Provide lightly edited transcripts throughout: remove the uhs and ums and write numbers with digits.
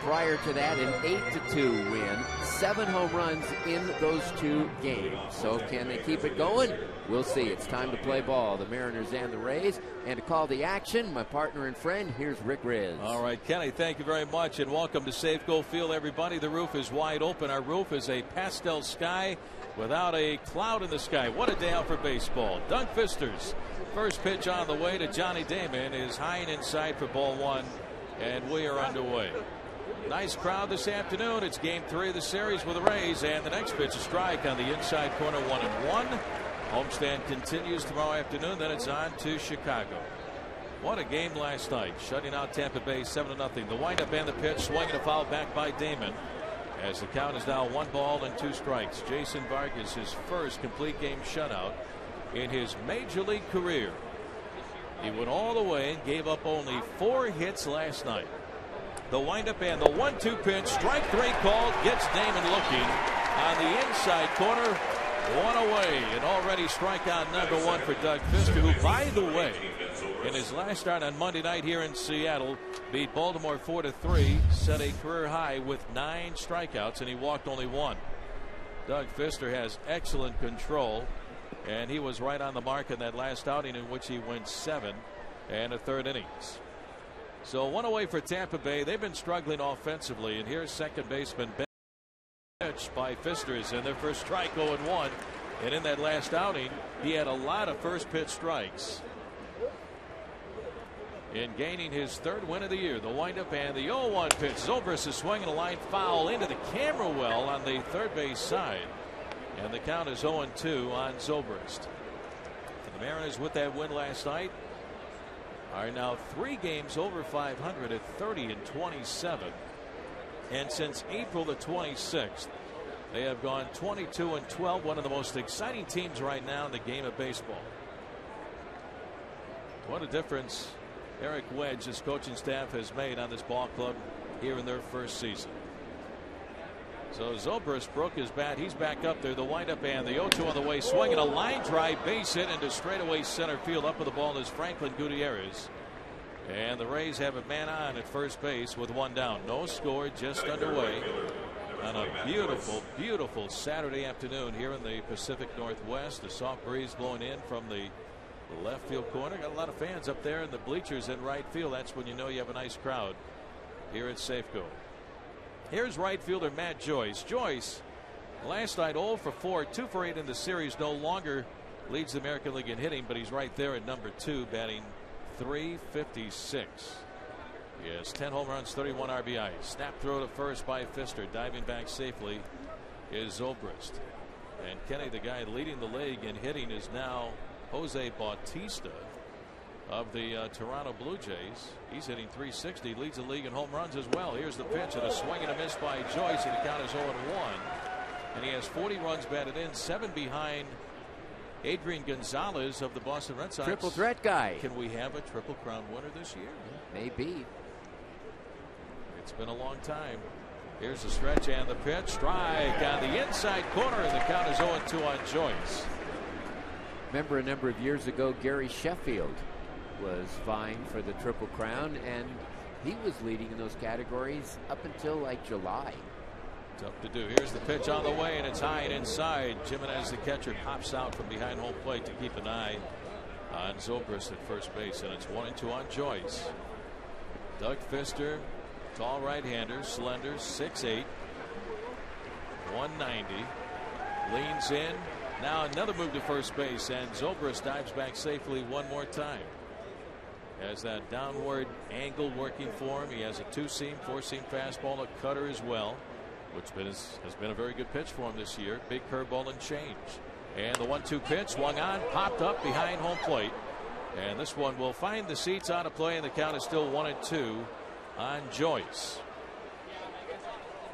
prior to that, an 8-2 win. 7 home runs in those 2 games. So can they keep it going? We'll see. It's time to play ball. The Mariners and the Rays. And to call the action, my partner and friend, here's Rick Riz. All right, Kenny, thank you very much, and welcome to Safeco Field, everybody. The roof is wide open. Our roof is a pastel sky without a cloud in the sky. What a day out for baseball. Doug Fister's first pitch on the way to Johnny Damon is high and inside for ball 1, and we are underway. Nice crowd this afternoon. It's game 3 of the series with the Rays, and the next pitch, a strike on the inside corner, 1-1. Homestand continues tomorrow afternoon. Then it's on to Chicago. What a game last night, shutting out Tampa Bay 7-0. The windup and the pitch, swinging a foul back by Damon, as the count is now 1 ball and 2 strikes. Jason Vargas, his first complete game shutout in his major league career. He went all the way and gave up only 4 hits last night. The windup and the 1-2 pitch, strike 3 called, gets Damon looking on the inside corner. 1 away, and already strikeout number 1 for Doug Fister, who, by the way, in his last start on Monday night here in Seattle, beat Baltimore 4-3, set a career high with 9 strikeouts, and he walked only 1. Doug Fister has excellent control, and he was right on the mark in that last outing, in which he went 7 1/3 innings. So 1 away for Tampa Bay. They've been struggling offensively, and here's second baseman Ben. Pitch by Fister is in their first strike, 0-1, and in that last outing he had a lot of first pitch strikes. In gaining his 3rd win of the year, the windup and the 0-1 pitch. Zobrist is swinging a line foul into the camera well on the third base side, and the count is 0-2 on Zobrist. The Mariners, with that win last night, are now 3 games over 500 at 30-27. And since April the 26th, they have gone 22-12. One of the most exciting teams right now in the game of baseball. What a difference Eric Wedge, his coaching staff, has made on this ball club here in their first season. So Zobrist broke his bat. He's back up there. The windup and the 0-2 on the way, swinging a line drive, base hit into straightaway center field. Up with the ball is Franklin Gutierrez. And the Rays have a man on at first base with 1 down. No score, just underway on a beautiful, beautiful Saturday afternoon here in the Pacific Northwest. A soft breeze blowing in from the left field corner. Got a lot of fans up there in the bleachers in right field. That's when you know you have a nice crowd here at Safeco. Here's right fielder Matt Joyce. Joyce, last night 0 for 4, 2 for 8 in the series. No longer leads the American League in hitting, but he's right there at number 2, batting .356. He has 10 home runs, 31 RBI. Snap throw to first by Fister. Diving back safely is Zobrist. And Kenny, the guy leading the league in hitting, is now Jose Bautista of the Toronto Blue Jays. He's hitting .360, leads the league in home runs as well. Here's the pitch, and a swing and a miss by Joyce, and the count is 0-1. And he has 40 runs batted in, 7 behind Adrian Gonzalez of the Boston Red Sox. Triple threat guy. Can we have a Triple Crown winner this year? Maybe. It's been a long time. Here's the stretch and the pitch. Strike on the inside corner, and the count is 0-2 on Joyce. Remember a number of years ago, Gary Sheffield was vying for the Triple Crown, and he was leading in those categories up until like July. Tough to do. Here's the pitch on the way, and it's high and inside. Jimenez, the catcher, pops out from behind home plate to keep an eye on Zobrist at first base, and it's 1-2 on Joyce. Doug Fister, tall right-hander, slender, 6'8", 190, leans in. Now another move to first base, and Zobrist dives back safely one more time. Has that downward angle working for him. He has a 2-seam, 4-seam fastball, a cutter as well, which has been a very good pitch for him this year. Big curveball and change. And the 1-2 pitch swung on, popped up behind home plate. And this one will find the seats out of play, and the count is still 1-2 on Joyce.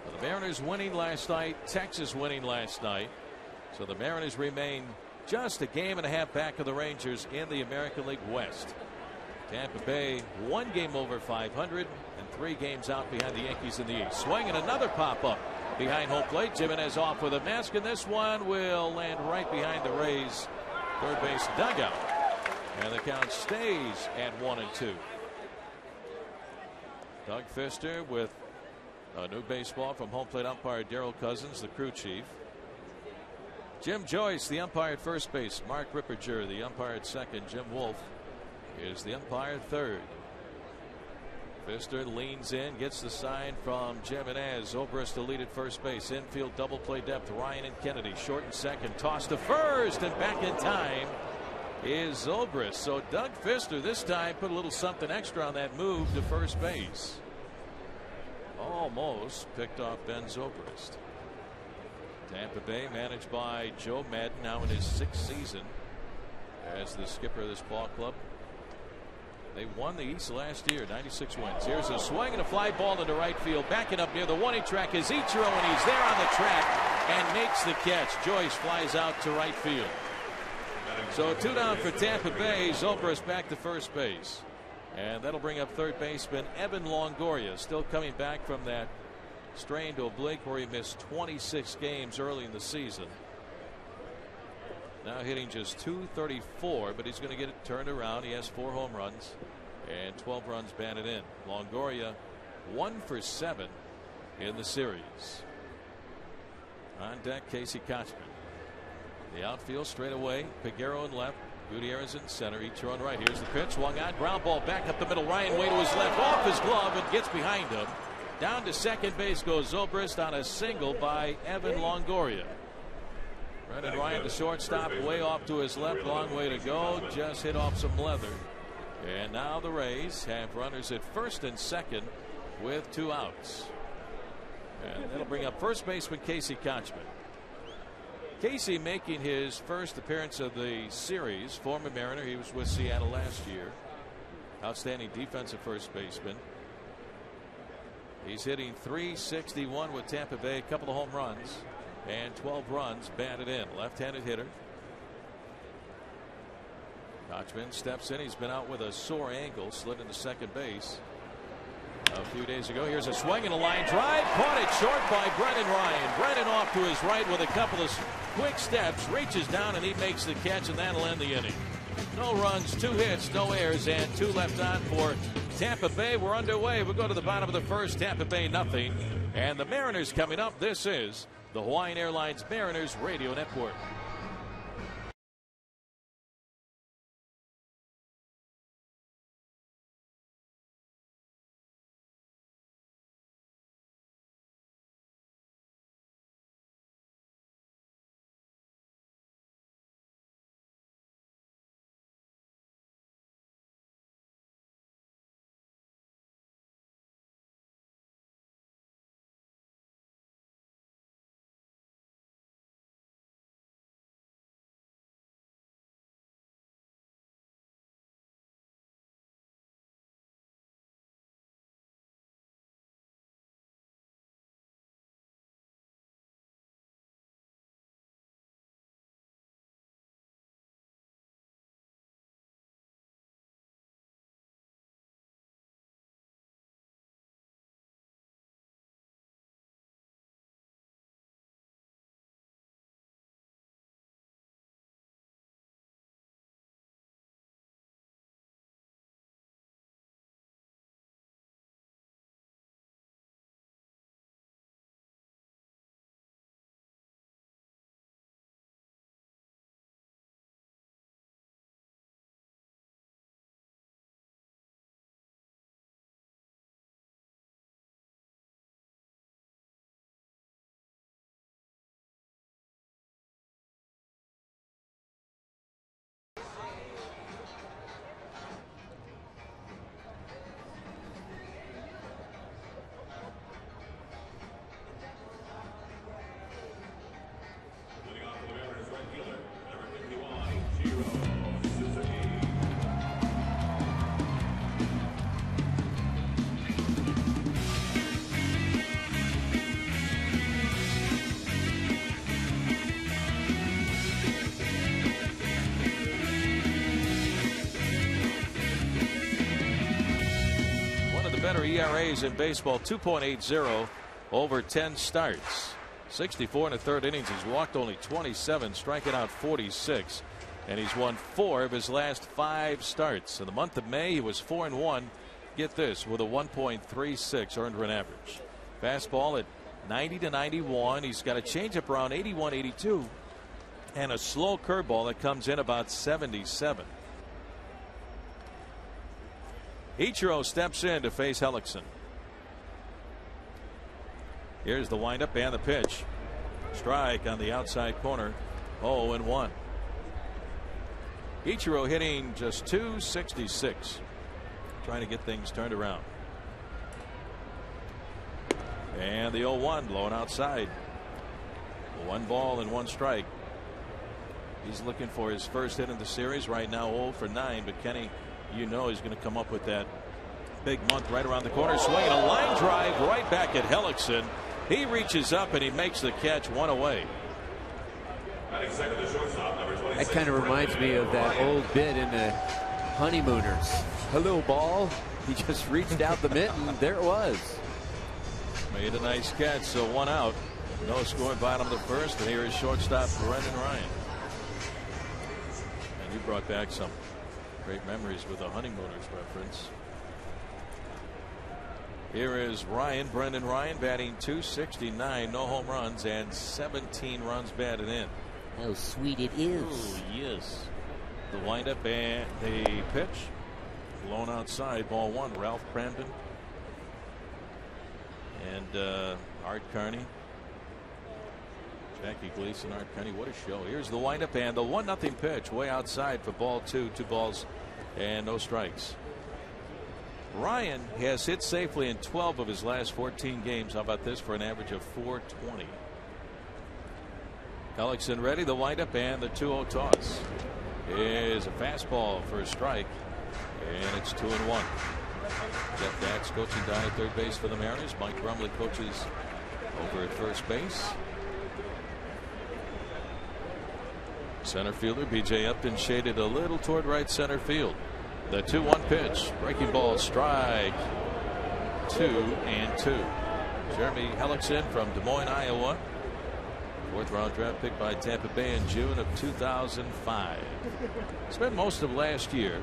Well, the Mariners winning last night, Texas winning last night. So the Mariners remain just a game and a half back of the Rangers in the American League West. Tampa Bay 1 game over 500 and 3 games out behind the Yankees in the East. Swing and another pop up behind home plate. Jimenez off with a mask, and this one will land right behind the Rays third base dugout. And the count stays at 1-2. Doug Fister with New baseball from home plate umpire Darrell Cousins, the crew chief. Jim Joyce, the umpire at first base. Mark Ripperger, the umpire at second. Jim Wolf is the umpire at third. Pfister leans in, gets the sign from Jim, and as Zobrist to lead at first base. Infield double play depth. Ryan and Kennedy short and second. Toss to first, and back in time is Zobrist. So Doug Pfister this time put a little something extra on that move to first base. Almost picked off Ben Zobrist. Tampa Bay managed by Joe Madden, now in his 6th season as the skipper of this ball club. They won the East last year, 96 wins. Here's a swing and a fly ball into right field. Backing up near the 1-inch track is Ichiro, and he's there on the track and makes the catch. Joyce flies out to right field. So 2 down for Tampa Bay. Zobrist back to first base. And that'll bring up third baseman Evan Longoria, still coming back from that strained oblique where he missed 26 games early in the season. Now hitting just .234, but he's going to get it turned around. He has 4 home runs and 12 runs batted in. Longoria 1 for 7 in the series. On deck, Casey Kochman. The outfield straight away. Peguero in left. Gutierrez in center. Ichiro on right. Here's the pitch. Swung on. Ground ball back up the middle. Ryan way to his left. Off his glove and gets behind him. Down to second base goes Zobrist on a single by Evan Longoria. Brendan Ryan, the shortstop, way off to his left. Long way to go. Just hit off some leather. And now the Rays have runners at first and second with 2 outs. And that'll bring up first baseman Casey Kochman. Casey making his first appearance of the series. Former Mariner. He was with Seattle last year. Outstanding defensive first baseman. He's hitting .361 with Tampa Bay. A couple of home runs and 12 runs batted in. Left-handed hitter. Kochman steps in. He's been out with a sore ankle. Slid into second base a few days ago. Here's a swing and a line drive. Caught it short by Brendan Ryan. Brendan off to his right with a couple of quick steps. Reaches down and he makes the catch, and that'll end the inning. No runs, 2 hits, no errors, and 2 left on for Tampa Bay. We're underway. We'll go to the bottom of the first. Tampa Bay nothing. And the Mariners coming up. This is the Hawaiian Airlines Mariners Radio Network. Better ERAs in baseball, 2.80 over 10 starts. 64 in the third innings. He's walked only 27, striking out 46, and he's won 4 of his last 5 starts. In the month of May, he was 4-1. Get this, with a 1.36 earned run average. Fastball at 90 to 91. He's got a changeup around 81, 82, and a slow curveball that comes in about 77. Ichiro steps in to face Hellickson. Here's the windup and the pitch. Strike on the outside corner. 0-1. Ichiro hitting just .266. Trying to get things turned around. And the 0-1 blowing outside. 1 ball and 1 strike. He's looking for his first hit in the series. Right now 0 for 9. But Kenny, you know he's going to come up with that big month right around the corner. Swinging a line drive right back at Hellickson. He reaches up and he makes the catch, 1 away. That kind of reminds me of that old bit in the Honeymooners. Hello, ball. He just reached out the mitt and there it was. Made a nice catch, so 1 out. No score, bottom of the first, and here is shortstop Brendan Ryan. And you brought back some great memories with the Honeymooners reference. Here is Ryan, Brendan Ryan, batting .269, no home runs, and 17 runs batted in. How sweet it is. Oh, yes. The windup and the pitch. Blown outside, ball 1. Ralph Cramden and Art Carney. Jackie Gleason, Art Carney. What a show. Here's the windup and the 1-0 pitch way outside for ball 2. 2 balls and no strikes. Ryan has hit safely in 12 of his last 14 games. How about this for an average of .420? Hellickson ready. The windup and the 2-0 toss is a fastball for a strike, and it's 2-1. Jeff Dax coaching down at third base for the Mariners. Mike Brumley coaches over at first base. Center fielder B.J. Upton shaded a little toward right center field. The 2-1 pitch, breaking ball, strike 2-2. Jeremy Hellickson from Des Moines, Iowa. 4th round draft pick by Tampa Bay in June of 2005. Spent most of last year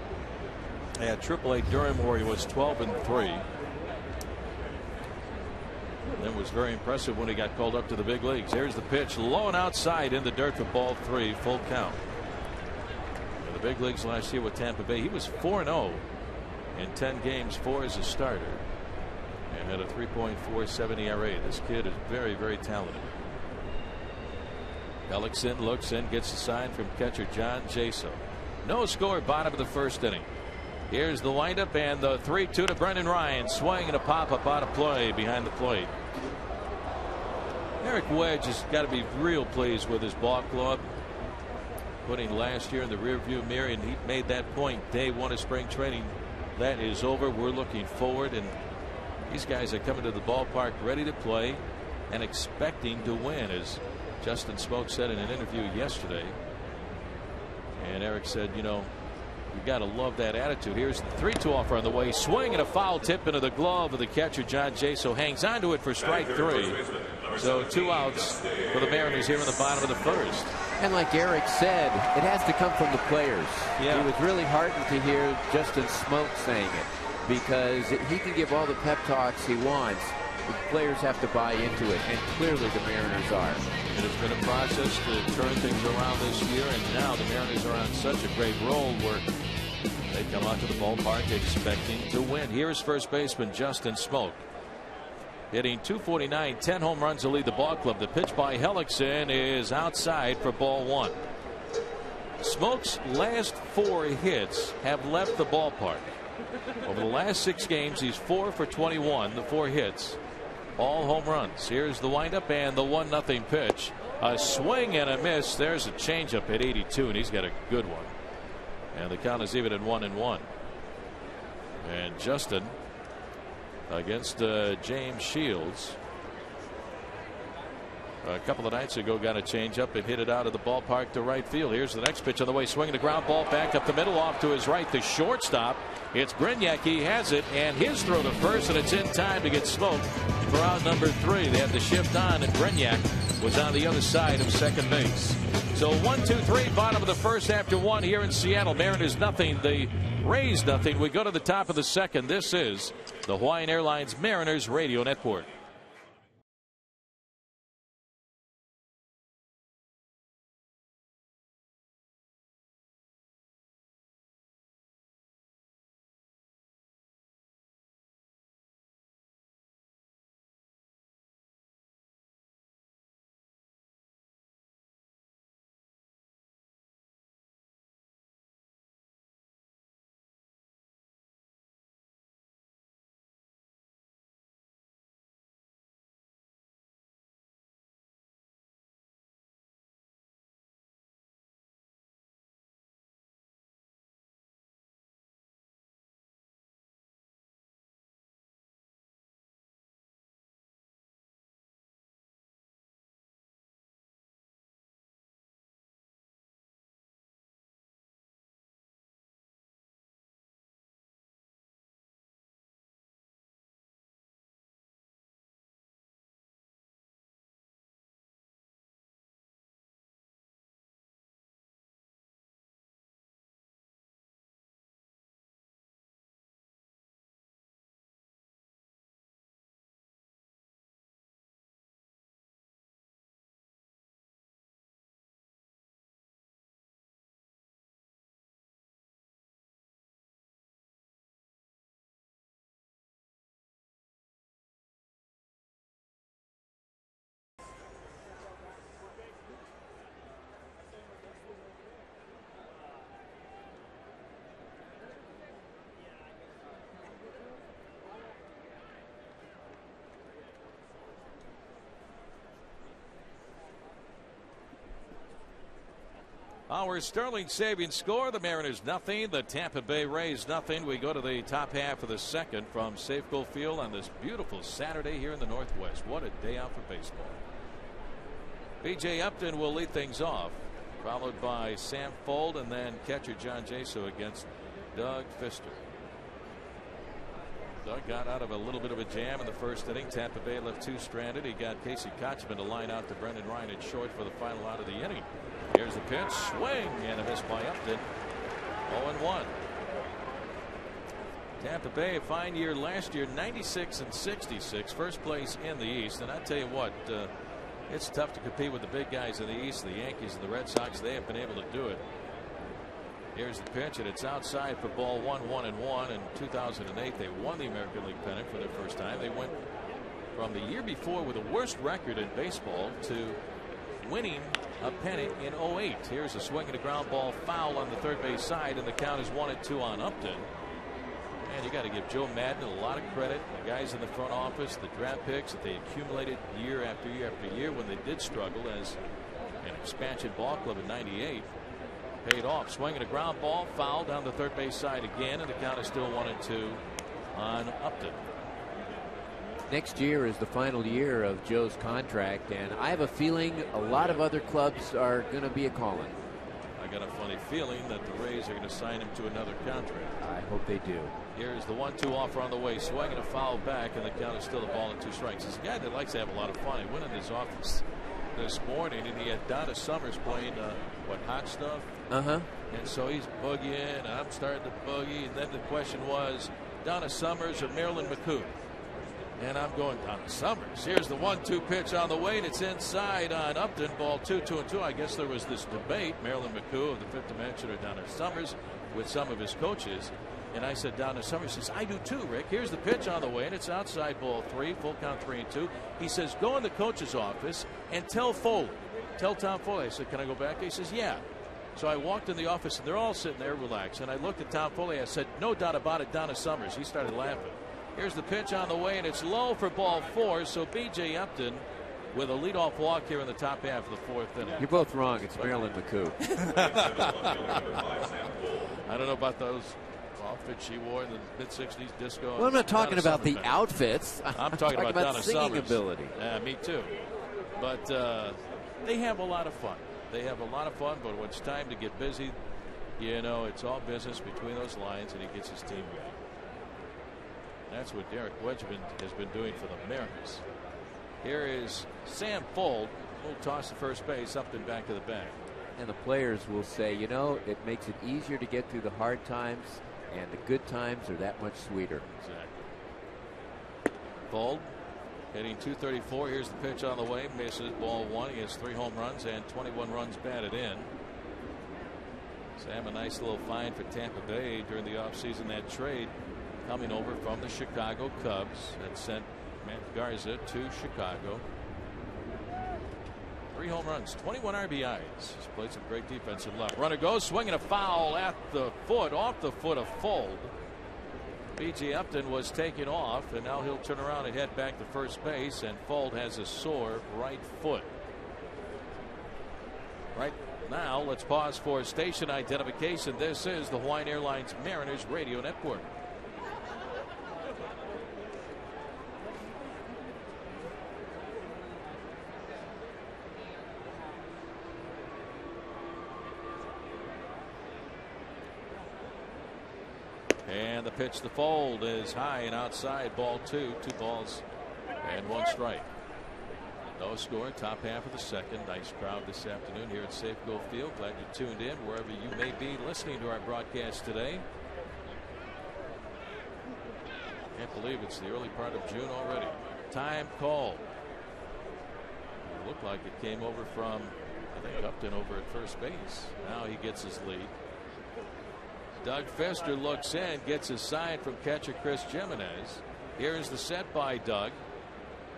at AAA Durham, where he was 12-3. Then was very impressive when he got called up to the big leagues. Here's the pitch, low and outside in the dirt for ball 3, full count. In the big leagues last year with Tampa Bay, he was 4-0 in 10 games, 4 as a starter, and had a 3.47 ERA. This kid is very, very talented. Hellickson looks in, gets a sign from catcher John Jaso. No score, bottom of the first inning. Here's the windup and the 3-2 to Brendan Ryan. Swing and a pop-up out of play behind the plate. Eric Wedge has got to be real pleased with his ball club. Putting last year in the rearview mirror, and he made that point day 1 of spring training. That is over. We're looking forward, and these guys are coming to the ballpark ready to play and expecting to win, as Justin Smoke said in an interview yesterday. And Eric said, you know, you got to love that attitude. Here's the 3-2 offer on the way. Swing and a foul tip into the glove of the catcher John Jaso. Hangs on to it for strike 3. So 2 outs for the Mariners here in the bottom of the first. And like Eric said, it has to come from the players. Yeah. It was really heartening to hear Justin Smoke saying it, because he can give all the pep talks he wants. The players have to buy into it, and clearly the Mariners are. It has been a process to turn things around this year, and now the Mariners are on such a great roll where they come out to the ballpark expecting to win. Here's first baseman Justin Smoke, hitting .249, 10 home runs to lead the ball club. The pitch by Hellickson is outside for ball 1. Smoke's last 4 hits have left the ballpark. Over the last 6 games, he's 4 for 21, the 4 hits. All home runs. Here's the windup and the 1-0 pitch. A swing and a miss. There's a changeup at 82, and he's got a good one. And the count is even at 1-1. And Justin against James Shields a couple of nights ago got a changeup and hit it out of the ballpark to right field. Here's the next pitch on the way. Swinging the ground ball back up the middle, off to his right, the shortstop. It's Grignac. He has it, and his throw to first, and it's in time to get smoked for out number 3. They had the shift on, and Grignac was on the other side of second base. So 1-2-3, bottom of the first after 1 here in Seattle. Mariners nothing, the Rays nothing. We go to the top of the second. This is the Hawaiian Airlines Mariners Radio Network. Our Sterling savings score, the Mariners nothing, the Tampa Bay Rays nothing. We go to the top half of the second from Safeco Field on this beautiful Saturday here in the Northwest. What a day out for baseball. B.J. Upton will lead things off, followed by Sam Fuld and then catcher John Jaso against Doug Fister. Doug got out of a little bit of a jam in the first inning. Tampa Bay left 2 stranded. He got Casey Kotchman to line out to Brendan Ryan at short for the final out of the inning. Here's the pitch, swing, and a miss by Upton. 0-1. Tampa Bay, a fine year last year, 96 and 66, first place in the East. And I tell you what, it's tough to compete with the big guys in the East, the Yankees and the Red Sox. They have been able to do it. Here's the pitch, and it's outside for ball 1-1-1. In 2008, they won the American League pennant for their first time. They went from the year before with the worst record in baseball to winning a pennant in 08. Here's a swing and a ground ball foul on the third base side, and the count is 1-2 on Upton. And you got to give Joe Madden a lot of credit. The guys in the front office, the draft picks that they accumulated year after year after year when they did struggle as an expansion ball club in '98. Paid off. Swing and a ground ball foul down the third base side again, and the count is still 1-2 on Upton. Next year is the final year of Joe's contract, and I have a feeling a lot of other clubs are going to be a-calling. I got a funny feeling that the Rays are going to sign him to another contract. I hope they do. Here's the 1-2 offer on the way. Swing and a foul back, and the count is still a ball and 2 strikes. He's a guy that likes to have a lot of fun. He went in his office this morning, and he had Donna Summers playing hot stuff. And so he's boogieing, and I'm starting to boogie. And then the question was Donna Summers or Marilyn McCoo. And I'm going Donna Summers. Here's the 1-2 pitch on the way, and it's inside on Upton. Ball 2-2-2. I guess there was this debate, Marilyn McCoo of the Fifth Dimension or Donna Summers, with some of his coaches. And I said, Donna Summers. He says, I do too, Rick. Here's the pitch on the way, and it's outside ball 3, full count 3-2. He says, go in the coach's office and tell Foley. Tell Tom Foley. I said, can I go back? He says, yeah. So I walked in the office, and they're all sitting there relaxed. And I looked at Tom Foley. I said, no doubt about it, Donna Summers. He started laughing. Here's the pitch on the way, and it's low for ball 4. So B.J. Upton with a leadoff walk here in the top half of the 4th inning. You're both wrong. It's Marilyn McCoo. I don't know about those outfits she wore in the mid-'60s disco. Well, I'm not talking about the outfits. I'm talking about Donna singing Summers. Ability. Yeah, me too. But they have a lot of fun. They have a lot of fun, but when it's time to get busy, you know, it's all business between those lines, and he gets his team ready. That's what Derek Wedgman has been doing for the Mariners. Here is Sam Fuld. Little toss to first base, Upton back to the bag. And the players will say, you know, it makes it easier to get through the hard times, and the good times are that much sweeter. Exactly. Fuld hitting .234. Here's the pitch on the way. Misses ball 1. He has 3 home runs and 21 runs batted in. Sam, a nice little find for Tampa Bay during the offseason. That trade coming over from the Chicago Cubs that sent Matt Garza to Chicago. 3 home runs, 21 RBIs. He's played some great defense in left. Runner goes, swinging a foul at the foot, off the foot of Fuld. B.J. Upton was taken off, and now he'll turn around and head back to first base, and Fuld has a sore right foot. Right now, let's pause for station identification. This is the Hawaiian Airlines Mariners Radio Network. And the pitch to Fuld is high and outside, ball 2. 2 balls and 1 strike. No score, top half of the second. Nice crowd this afternoon here at Safeco Field. Glad you tuned in wherever you may be listening to our broadcast today. Can't believe it's the early part of June already. Time call. It looked like it came over from, I think, Upton over at first base. Now he gets his lead. Doug Fister looks in, gets a sign from catcher Chris Jimenez. Here's the set by Doug.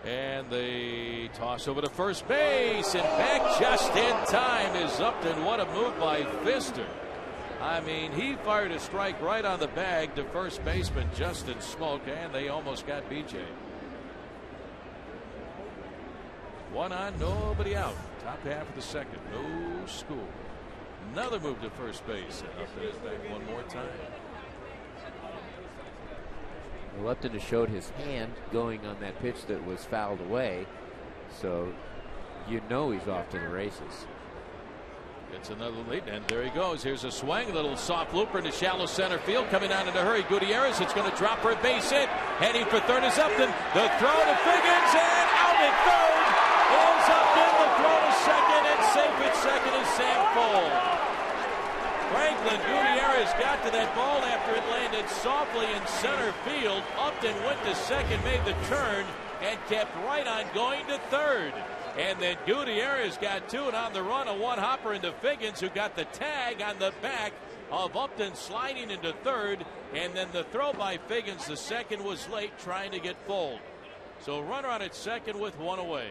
And the toss over to first base, and back just in time is Upton. What a move by Fister. I mean, he fired a strike right on the bag to first baseman Justin Smoke, and they almost got BJ. 1 on, nobody out. Top half of the second. No score. Another move to first base. And Upton is back one more time. Well, Upton has showed his hand going on that pitch that was fouled away. So you know he's off to the races. Gets another lead, and there he goes. Here's a swing, a little soft looper into shallow center field. Coming down in a hurry, Gutierrez. It's going to drop for a base hit. Heading for third is Upton. The throw to Figgins, and out at third is Upton. The throw to second, and safe at second is Sam Fuld. Franklin Gutierrez got to that ball after it landed softly in center field. Upton went to second, made the turn, and kept right on going to third. And then Gutierrez got two, and on the run, a one-hopper into Figgins, who got the tag on the back of Upton sliding into third. And then the throw by Figgins, the second, was late, trying to get Fuld. So runner on at second with one away.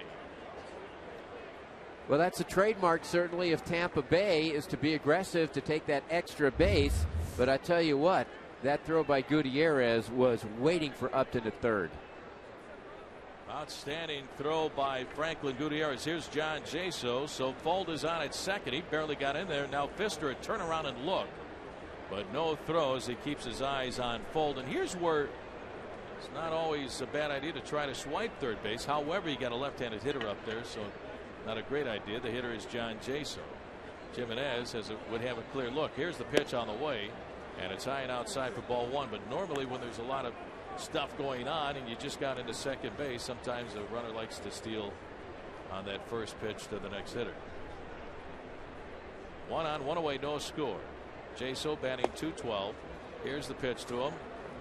Well, that's a trademark, certainly, of Tampa Bay, is to be aggressive, to take that extra base. But I tell you what, that throw by Gutierrez was waiting for Upton at third. Outstanding throw by Franklin Gutierrez. Here's John Jaso. So Fuld is on at second. He barely got in there. Now Pfister a turn around and look. But no throws. He keeps his eyes on Fuld. And here's where it's not always a bad idea to try to swipe third base. However, you got a left-handed hitter up there, so not a great idea. The hitter is John Jaso. Jimenez would have a clear look. Here's the pitch on the way, and it's high and outside for ball one. But normally when there's a lot of stuff going on and you just got into second base, sometimes the runner likes to steal on that first pitch to the next hitter. 1 on, 1 away, no score. Jaso batting .212. Here's the pitch to him,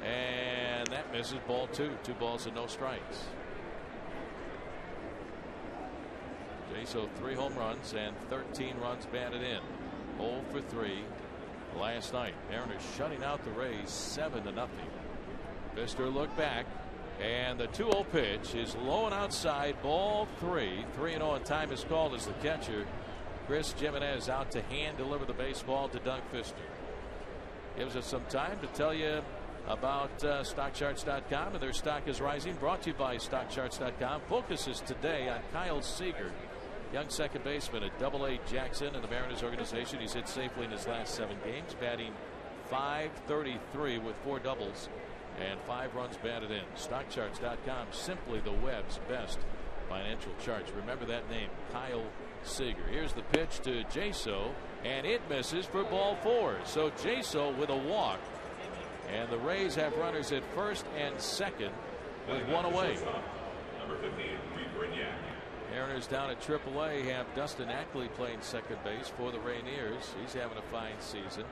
and that misses. Ball two. 2 balls and no strikes. Jaso 3 home runs and 13 runs batted in. 0 for 3 last night. Mariners shutting out the Rays 7-0. Pfister look back, and the 2-0 pitch is low and outside, ball 3. 3-0, and time is called as the catcher, Chris Jimenez, out to hand deliver the baseball to Doug Pfister. Gives us some time to tell you about StockCharts.com, and their stock is rising. Brought to you by StockCharts.com. Focuses today on Kyle Seager, young second baseman at AA Jackson in the Mariners organization. He's hit safely in his last 7 games, batting .533 with 4 doubles and 5 runs batted in. StockCharts.com, simply the web's best financial charts. Remember that name, Kyle Seager. Here's the pitch to Jaso, and it misses for ball 4. So Jaso with a walk, and the Rays have runners at first and second with 1 away. Mariners down at AAA have Dustin Ackley playing second base for the Rainiers. He's having a fine season.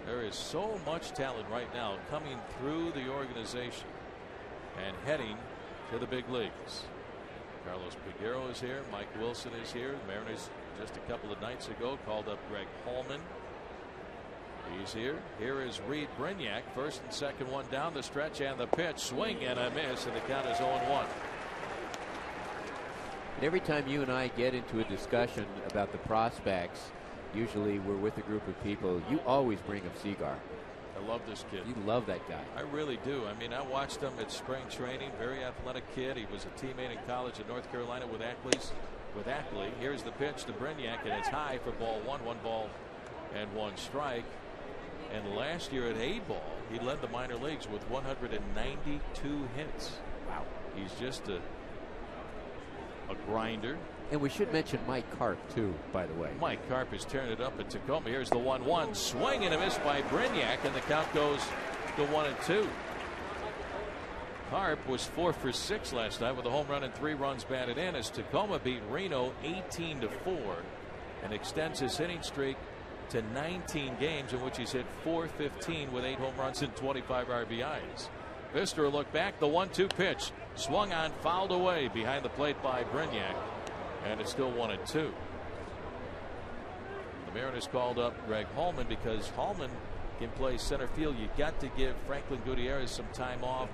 There is so much talent right now coming through the organization and heading to the big leagues. Carlos Peguero is here. Mike Wilson is here. The Mariners just a couple of nights ago called up Greg Hallman. He's here. Here is Reed Brignac. First and second, one down the stretch, and the pitch, swing and a miss, and the count is 0-1. Every time you and I get into a discussion about the prospects, usually we're with a group of people, you always bring up Seager. I love this kid. You love that guy. I really do. I mean, I watched him at spring training. Very athletic kid. He was a teammate in college at North Carolina with Ackley. Here's the pitch to Brignac, and it's high for ball 1. 1 ball and 1 strike. And last year at A-ball, he led the minor leagues with 192 hits. Wow. He's just a grinder. And we should mention Mike Karp, too, by the way. Mike Karp is tearing it up at Tacoma. Here's the 1-1. Swing and a miss by Brignac, and the count goes to 1-2. Karp was 4 for 6 last night with a home run and 3 runs batted in as Tacoma beat Reno 18-4 and extends his hitting streak to 19 games, in which he's hit .415 with 8 home runs and 25 RBIs. Pfister look back. The 1-2 pitch swung on, fouled away behind the plate by Brignac. And it's still 1-2. The Mariners called up Greg Hallman because Hallman can play center field. You got to give Franklin Gutierrez some time off.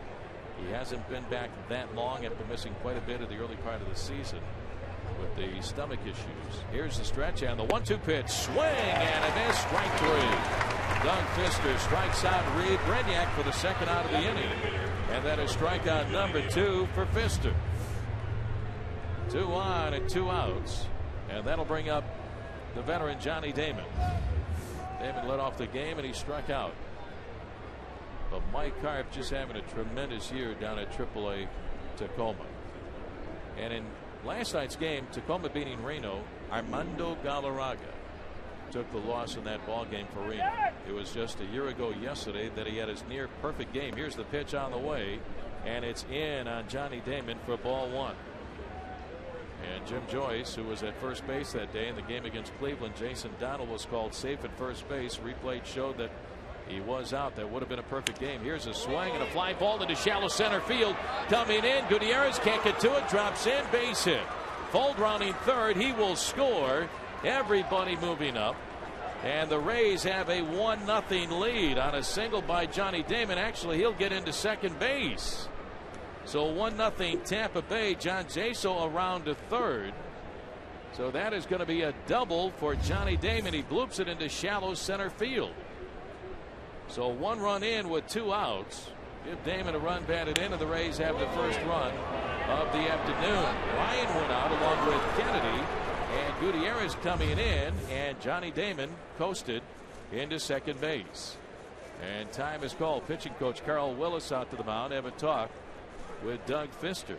He hasn't been back that long after missing quite a bit of the early part of the season with the stomach issues. Here's the stretch and the 1-2 pitch, swing and a miss, strike 3. Doug Pfister strikes out Reed Brignac for the second out of the inning, and that is strikeout number 2 for Pfister. 2 on and 2 outs, and that'll bring up the veteran Johnny Damon. Damon led off the game and he struck out. But Mike Karp just having a tremendous year down at AAA Tacoma. And in last night's game, Tacoma beating Reno, Armando Galarraga took the loss in that ball game for Reno. It was just a year ago yesterday that he had his near perfect game. Here's the pitch on the way, and it's in on Johnny Damon for ball one. And Jim Joyce, who was at first base that day in the game against Cleveland, Jason Donald was called safe at first base. Replay showed that he was out. That would have been a perfect game. Here's a swing and a fly ball into shallow center field. Coming in, Gutierrez can't get to it. Drops in, base hit. Fold rounding third. He will score. Everybody moving up. And the Rays have a 1-0 lead on a single by Johnny Damon. Actually, he'll get into second base. So 1-0 Tampa Bay. John Jaso around to third. So that is going to be a double for Johnny Damon. He bloops it into shallow center field. So 1 run in with 2 outs. Give Damon a run batted in, and the Rays have the first run of the afternoon. Ryan went out along with Kennedy, and Gutierrez coming in, and Johnny Damon coasted into second base. And time is called. Pitching coach Carl Willis out to the mound. Have a talk with Doug Fister.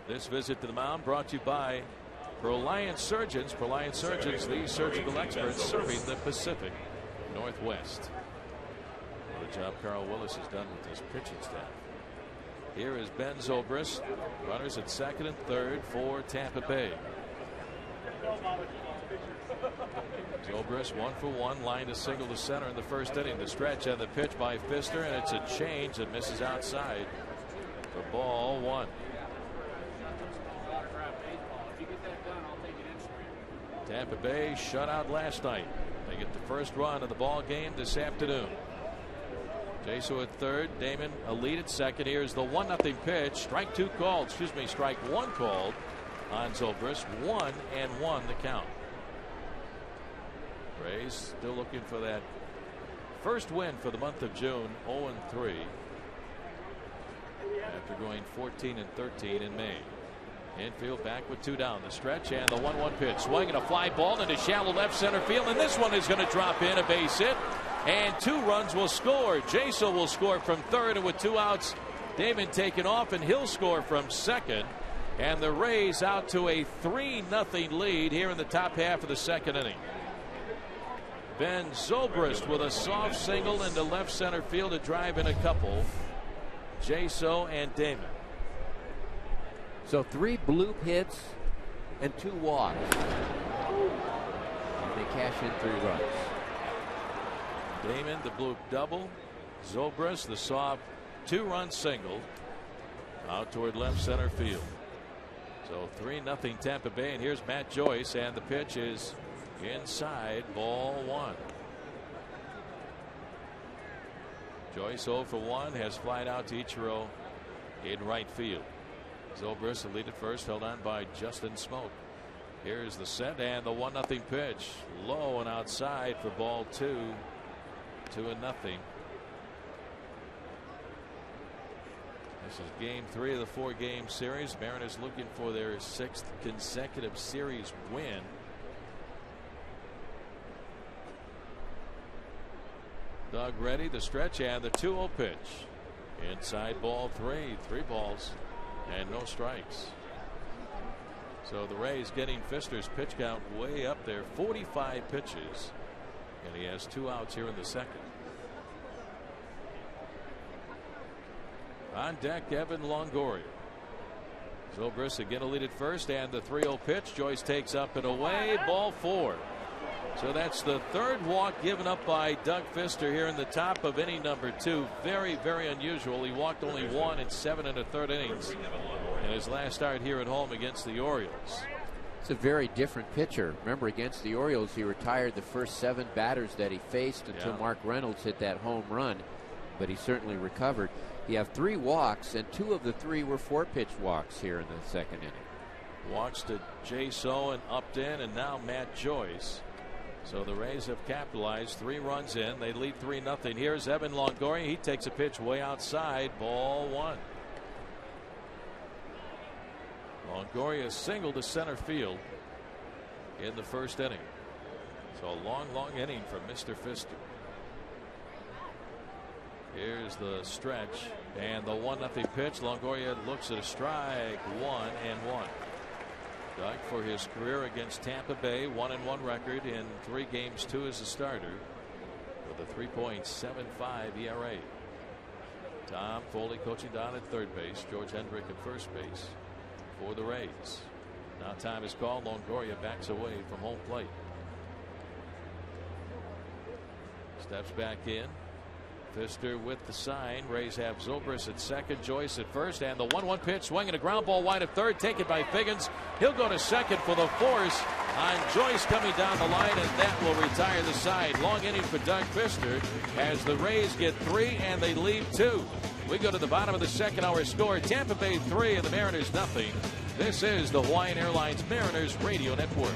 This visit to the mound brought to you by Proliant Surgeons. Proliant Surgeons, the surgical experts serving the Pacific Northwest. What a job Carl Willis has done with his pitching staff. Here is Ben Zobrist. Runners at second and third for Tampa Bay. Zobrist 1 for 1, line to single to center in the first inning. The stretch and the pitch by Fister, and it's a change that misses outside for ball one. Tampa Bay shut out last night. They get the first run of the ball game this afternoon. Jaso at third, Damon a lead at second. Here's the 1-0 pitch. Strike one called on Zobrist. 1-1 the count. Rays still looking for that first win for the month of June. 0-3 after going 14-13 in May. Infield back with 2 down. The stretch and the 1-1 pitch. Swinging a fly ball into shallow left center field, and this one is going to drop in, a base hit. And 2 runs will score. Jaso will score from third, and with 2 outs, Damon taken off, and he'll score from second. And the Rays out to a 3-0 lead here in the top half of the second inning. Ben Zobrist with a soft single into left center field to drive in a couple. Jaso and Damon. So 3 bloop hits and 2 walks. And they cash in 3 runs. Damon the bloop double. Zobrist the soft 2-run single out toward left center field. So 3-0 Tampa Bay, and here's Matt Joyce, and the pitch is inside, ball one. Joyce 0 for 1, has flied out to Ichiro in right field. Zobrist the lead at first, held on by Justin Smoke. Here's the set and the 1-0 pitch, low and outside for ball 2. 2-0. This is game 3 of the 4-game series. Mariners looking for their 6th consecutive series win. Doug ready, the stretch and the 2-0 pitch. Inside, ball 3. 3 balls and no strikes. So the Rays getting Fister's pitch count way up there, 45 pitches, and he has 2 outs here in the second. On deck, Evan Longoria. Zobrist again a lead at first, and the 3-0 pitch. Joyce takes up and away, ball 4. So that's the 3rd walk given up by Doug Fister here in the top of inning number 2. Very, very unusual. He walked only 1 in 7 1/3 innings in his last start here at home against the Orioles. It's a very different pitcher. Remember, against the Orioles, he retired the first 7 batters that he faced until Mark Reynolds hit that home run, but he certainly recovered. You have 3 walks, and 2 of the 3 were 4-pitch walks here in the second inning. Walks to Jaso and Upton, and now Matt Joyce. So the Rays have capitalized. 3 runs in. They lead 3-0. Here's Evan Longoria. He takes a pitch way outside. Ball 1. Longoria single to center field in the first inning. So a long inning from Mr. Pfister. Here's the stretch and the 1-0 pitch. Longoria looks at a strike. 1-1. Doug, for his career against Tampa Bay, 1-1 record in 3 games, 2 as a starter, with a 3.75 ERA. Tom Foley coaching down at third base. George Hendrick at first base for the Rays. Now time is called. Longoria backs away from home plate. Steps back in. Pfister with the sign. Rays have Zobrist at second, Joyce at first, and the 1-1 pitch, swinging a ground ball wide at third, taken by Figgins. He'll go to second for the force on Joyce coming down the line, and that will retire the side. Long inning for Doug Pfister as the Rays get 3 and they leave 2. We go to the bottom of the second hour score. Tampa Bay 3 and the Mariners nothing. This is the Hawaiian Airlines Mariners Radio Network.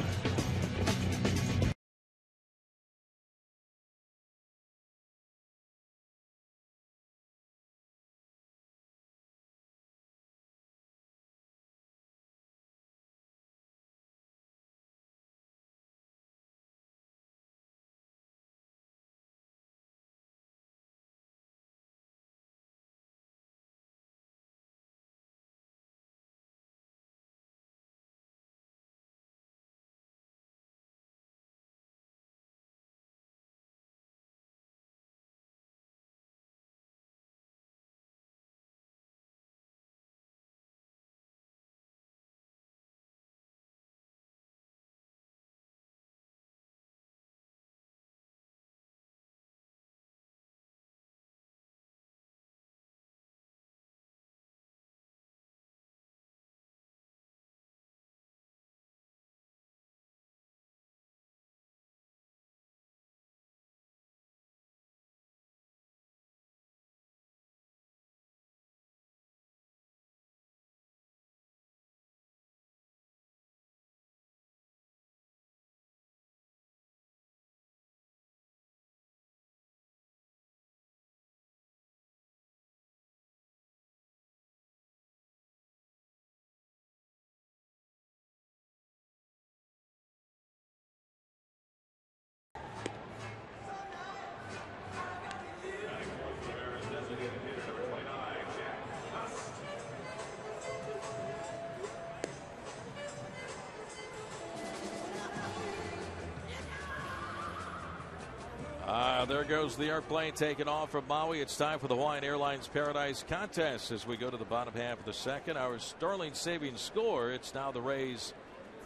There goes the airplane taking off from Maui. It's time for the Hawaiian Airlines Paradise Contest as we go to the bottom half of the second. Our Sterling saving score, it's now the Rays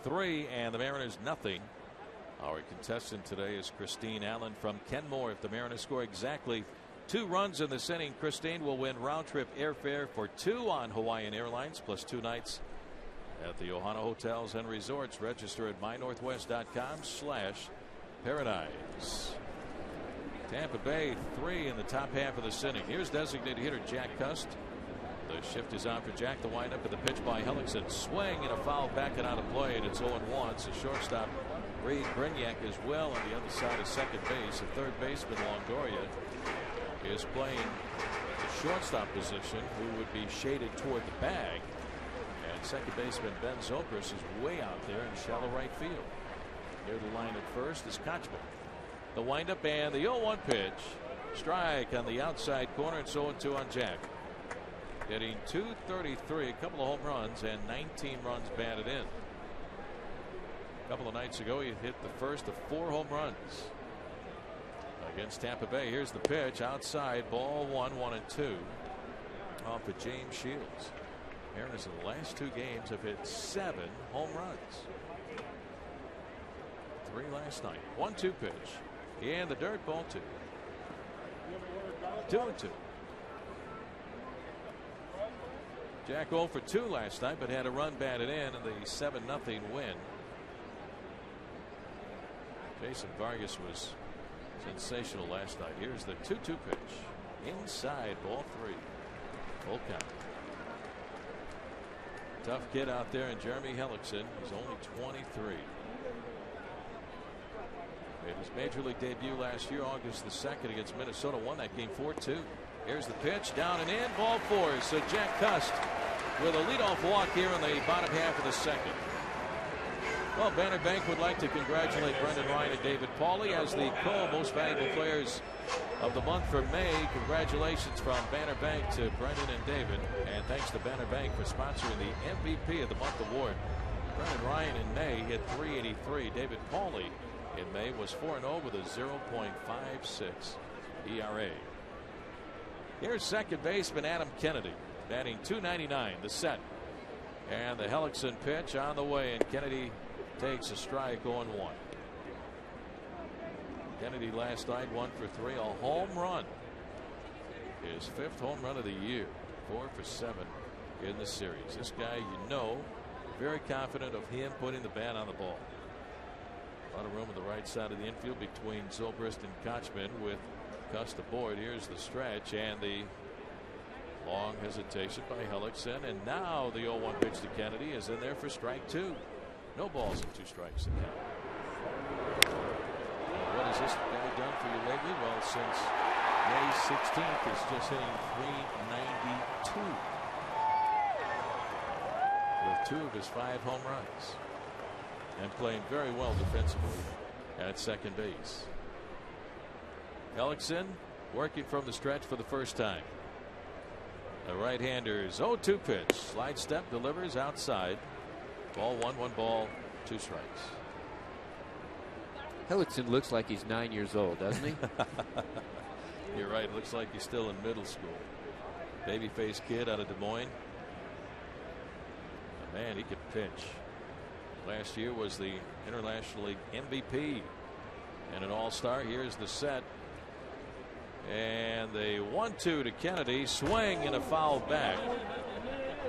3 and the Mariners nothing. Our contestant today is Christine Allen from Kenmore. If the Mariners score exactly 2 runs in this inning, Christine will win round trip airfare for 2 on Hawaiian Airlines plus 2 nights at the Ohana Hotels and Resorts. Register at mynorthwest.com/paradise. Tampa Bay 3 in the top half of the inning. Here's designated hitter Jack Cust. The shift is on for Jack. The windup of the pitch by Hellickson. Swing and a foul back and out of play, and it's 0-1. So shortstop Reed Brignac is well on the other side of second base. The third baseman Longoria is playing the shortstop position, who would be shaded toward the bag. And second baseman Ben Zobrist is way out there in shallow right field. Near the line at first is Kochman. The windup and the 0-1 pitch. Strike on the outside corner, and 0-2 on Jack. Hitting .233, a couple of home runs, and 19 runs batted in. A couple of nights ago, he hit the first of 4 home runs against Tampa Bay. Here's the pitch outside, ball 1-1-2 off of James Shields. Mariners in the last 2 games have hit 7 home runs. 3 last night. 1-2 pitch. In the dirt, ball 2. 2-2. Jack 0 for 2 last night, but had a run batted in the 7-0 win. Jason Vargas was sensational last night. Here's the 2-2 pitch. Inside, ball 3. Full count. Tough kid out there in Jeremy Hellickson. He's only 23. Made his major league debut last year, August the 2nd against Minnesota. Won that game 4-2. Here's the pitch, down and in, ball 4. So Jack Cust with a leadoff walk here in the bottom half of the second. Well, Banner Bank would like to congratulate Brendan Ryan and David Pauly as the co-most valuable players of the month for May. Congratulations from Banner Bank to Brendan and David. And thanks to Banner Bank for sponsoring the MVP of the Month award. Brendan Ryan in May hit .383. David Pauly in May was 4-0 with a 0.56 ERA. Here's second baseman Adam Kennedy batting .299, the set. And the Hellickson pitch on the way, and Kennedy takes a strike, 0-1. Kennedy last night 1 for 3, a home run. His 5th home run of the year, 4 for 7 in the series. This guy, you know, very confident of him putting the bat on the ball. A lot of room on the right side of the infield between Zobrist and Kochman with Cust aboard. Here's the stretch and the long hesitation by Hellickson, and now the 0-1 pitch to Kennedy is in there for strike 2. No balls and 2 strikes to count. What has this guy done for you lately? Well, since May 16th, he's just hitting .392 with 2 of his 5 home runs and playing very well defensively at second base. Hellickson working from the stretch for the first time. The right-hander's 0-2 pitch. Slide step, delivers outside. Ball 1, 1 ball, 2 strikes. Hellickson looks like he's 9 years old, doesn't he? You're right. Looks like he's still in middle school. Baby-faced kid out of Des Moines. Man, he could pitch. Last year was the International League MVP and an all-star. Here's the set. And the 1-2 to Kennedy. Swing and a foul back.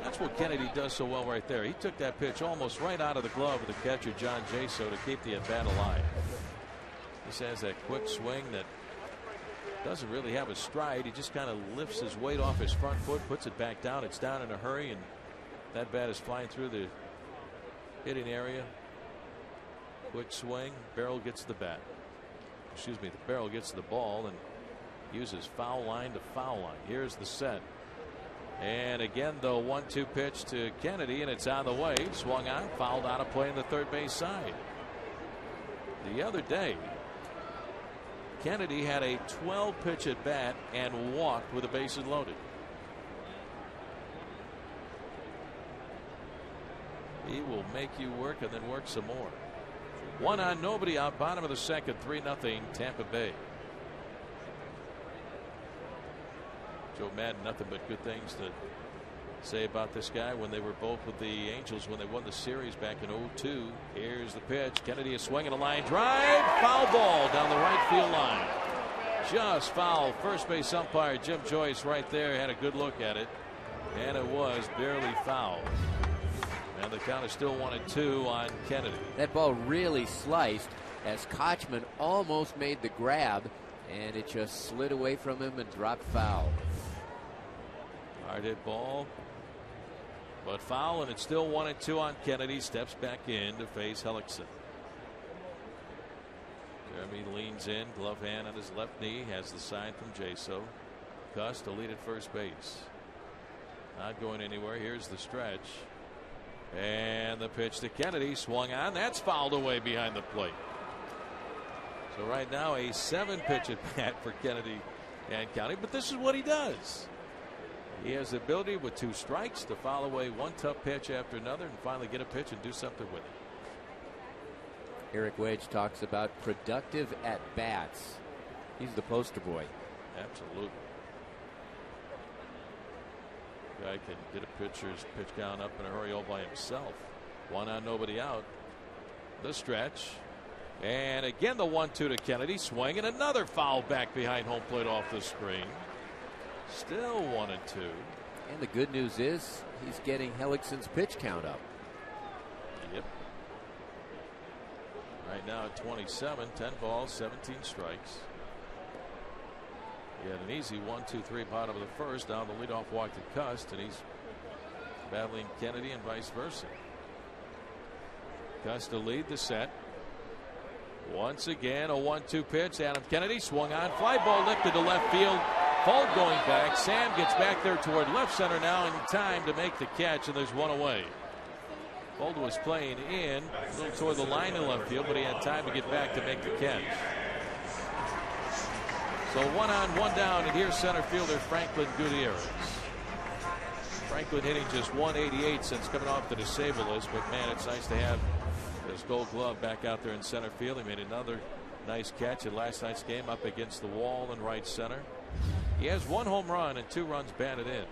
That's what Kennedy does so well right there. He took that pitch almost right out of the glove of the catcher, John Jaso, to keep the at-bat alive. This has that quick swing that doesn't really have a stride. He just kind of lifts his weight off his front foot, puts it back down. It's down in a hurry, and that bat is flying through the hitting area. Quick swing. Barrel gets the bat. Excuse me, the barrel gets the ball and uses foul line to foul line. Here's the set. And again, the 1-2 pitch to Kennedy, and it's on the way. Swung on, fouled out of play in the third base side. The other day, Kennedy had a 12-pitch at bat and walked with the bases loaded. He will make you work and then work some more. 1 on, nobody out, bottom of the second, 3-0 Tampa Bay. Joe Madden, nothing but good things to say about this guy when they were both with the Angels when they won the series back in '02. Here's the pitch. Kennedy is swinging a line drive. Foul ball down the right field line. Just foul. First base umpire Jim Joyce right there had a good look at it, and it was barely foul. And the count is still 1-2 on Kennedy. That ball really sliced as Kochman almost made the grab, and it just slid away from him and dropped foul. Hard hit ball, but foul, and it's still 1-2 on Kennedy. Steps back in to face Hellickson. Jeremy leans in, glove hand on his left knee, has the sign from Jaso. Cust to lead at first base. Not going anywhere. Here's the stretch. And the pitch to Kennedy, swung on. That's fouled away behind the plate. So right now a 7-pitch at bat for Kennedy and County, but this is what he does. He has the ability with 2 strikes to foul away one tough pitch after another and finally get a pitch and do something with it. Eric Wedge talks about productive at bats. He's the poster boy. Absolutely. Guy can get a pitcher's pitch count up in a hurry all by himself. 1 on, nobody out. The stretch. And again the 1-2 to Kennedy. Swing and another foul back behind home plate off the screen. Still 1-2. And the good news is he's getting Hellickson's pitch count up. Yep. Right now at 27, 10 balls, 17 strikes. He had an easy 1-2-3 bottom of the first, down the leadoff walk to Cust, and he's battling Kennedy and vice versa. Cust to lead the set. Once again, a 1-2 pitch. Adam Kennedy swung on. Fly ball lifted to left field. Fold going back. Sam gets back there toward left center now in time to make the catch, and there's one away. Bolda was playing in a little toward the line in left field, but he had time to get back to make the catch. So 1 on, 1 down, and here's center fielder Franklin Gutierrez. Franklin hitting just 188 since coming off the disabled list, but man, it's nice to have his Gold Glove back out there in center field. He made another nice catch in last night's game up against the wall in right center. He has 1 home run and 2 runs batted in.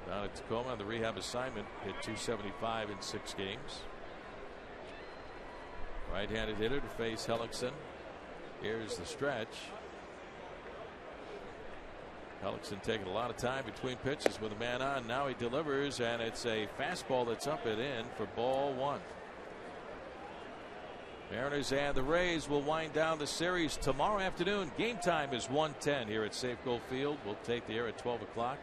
Down at Tacoma on the rehab assignment, hit 275 in 6 games. Right-handed hitter to face Hellickson. Here's the stretch. Hellickson taking a lot of time between pitches with a man on. Now he delivers, and it's a fastball that's up and in for ball 1. Mariners and the Rays will wind down the series tomorrow afternoon. Game time is 1:10 here at Safeco Field. We'll take the air at 12 o'clock.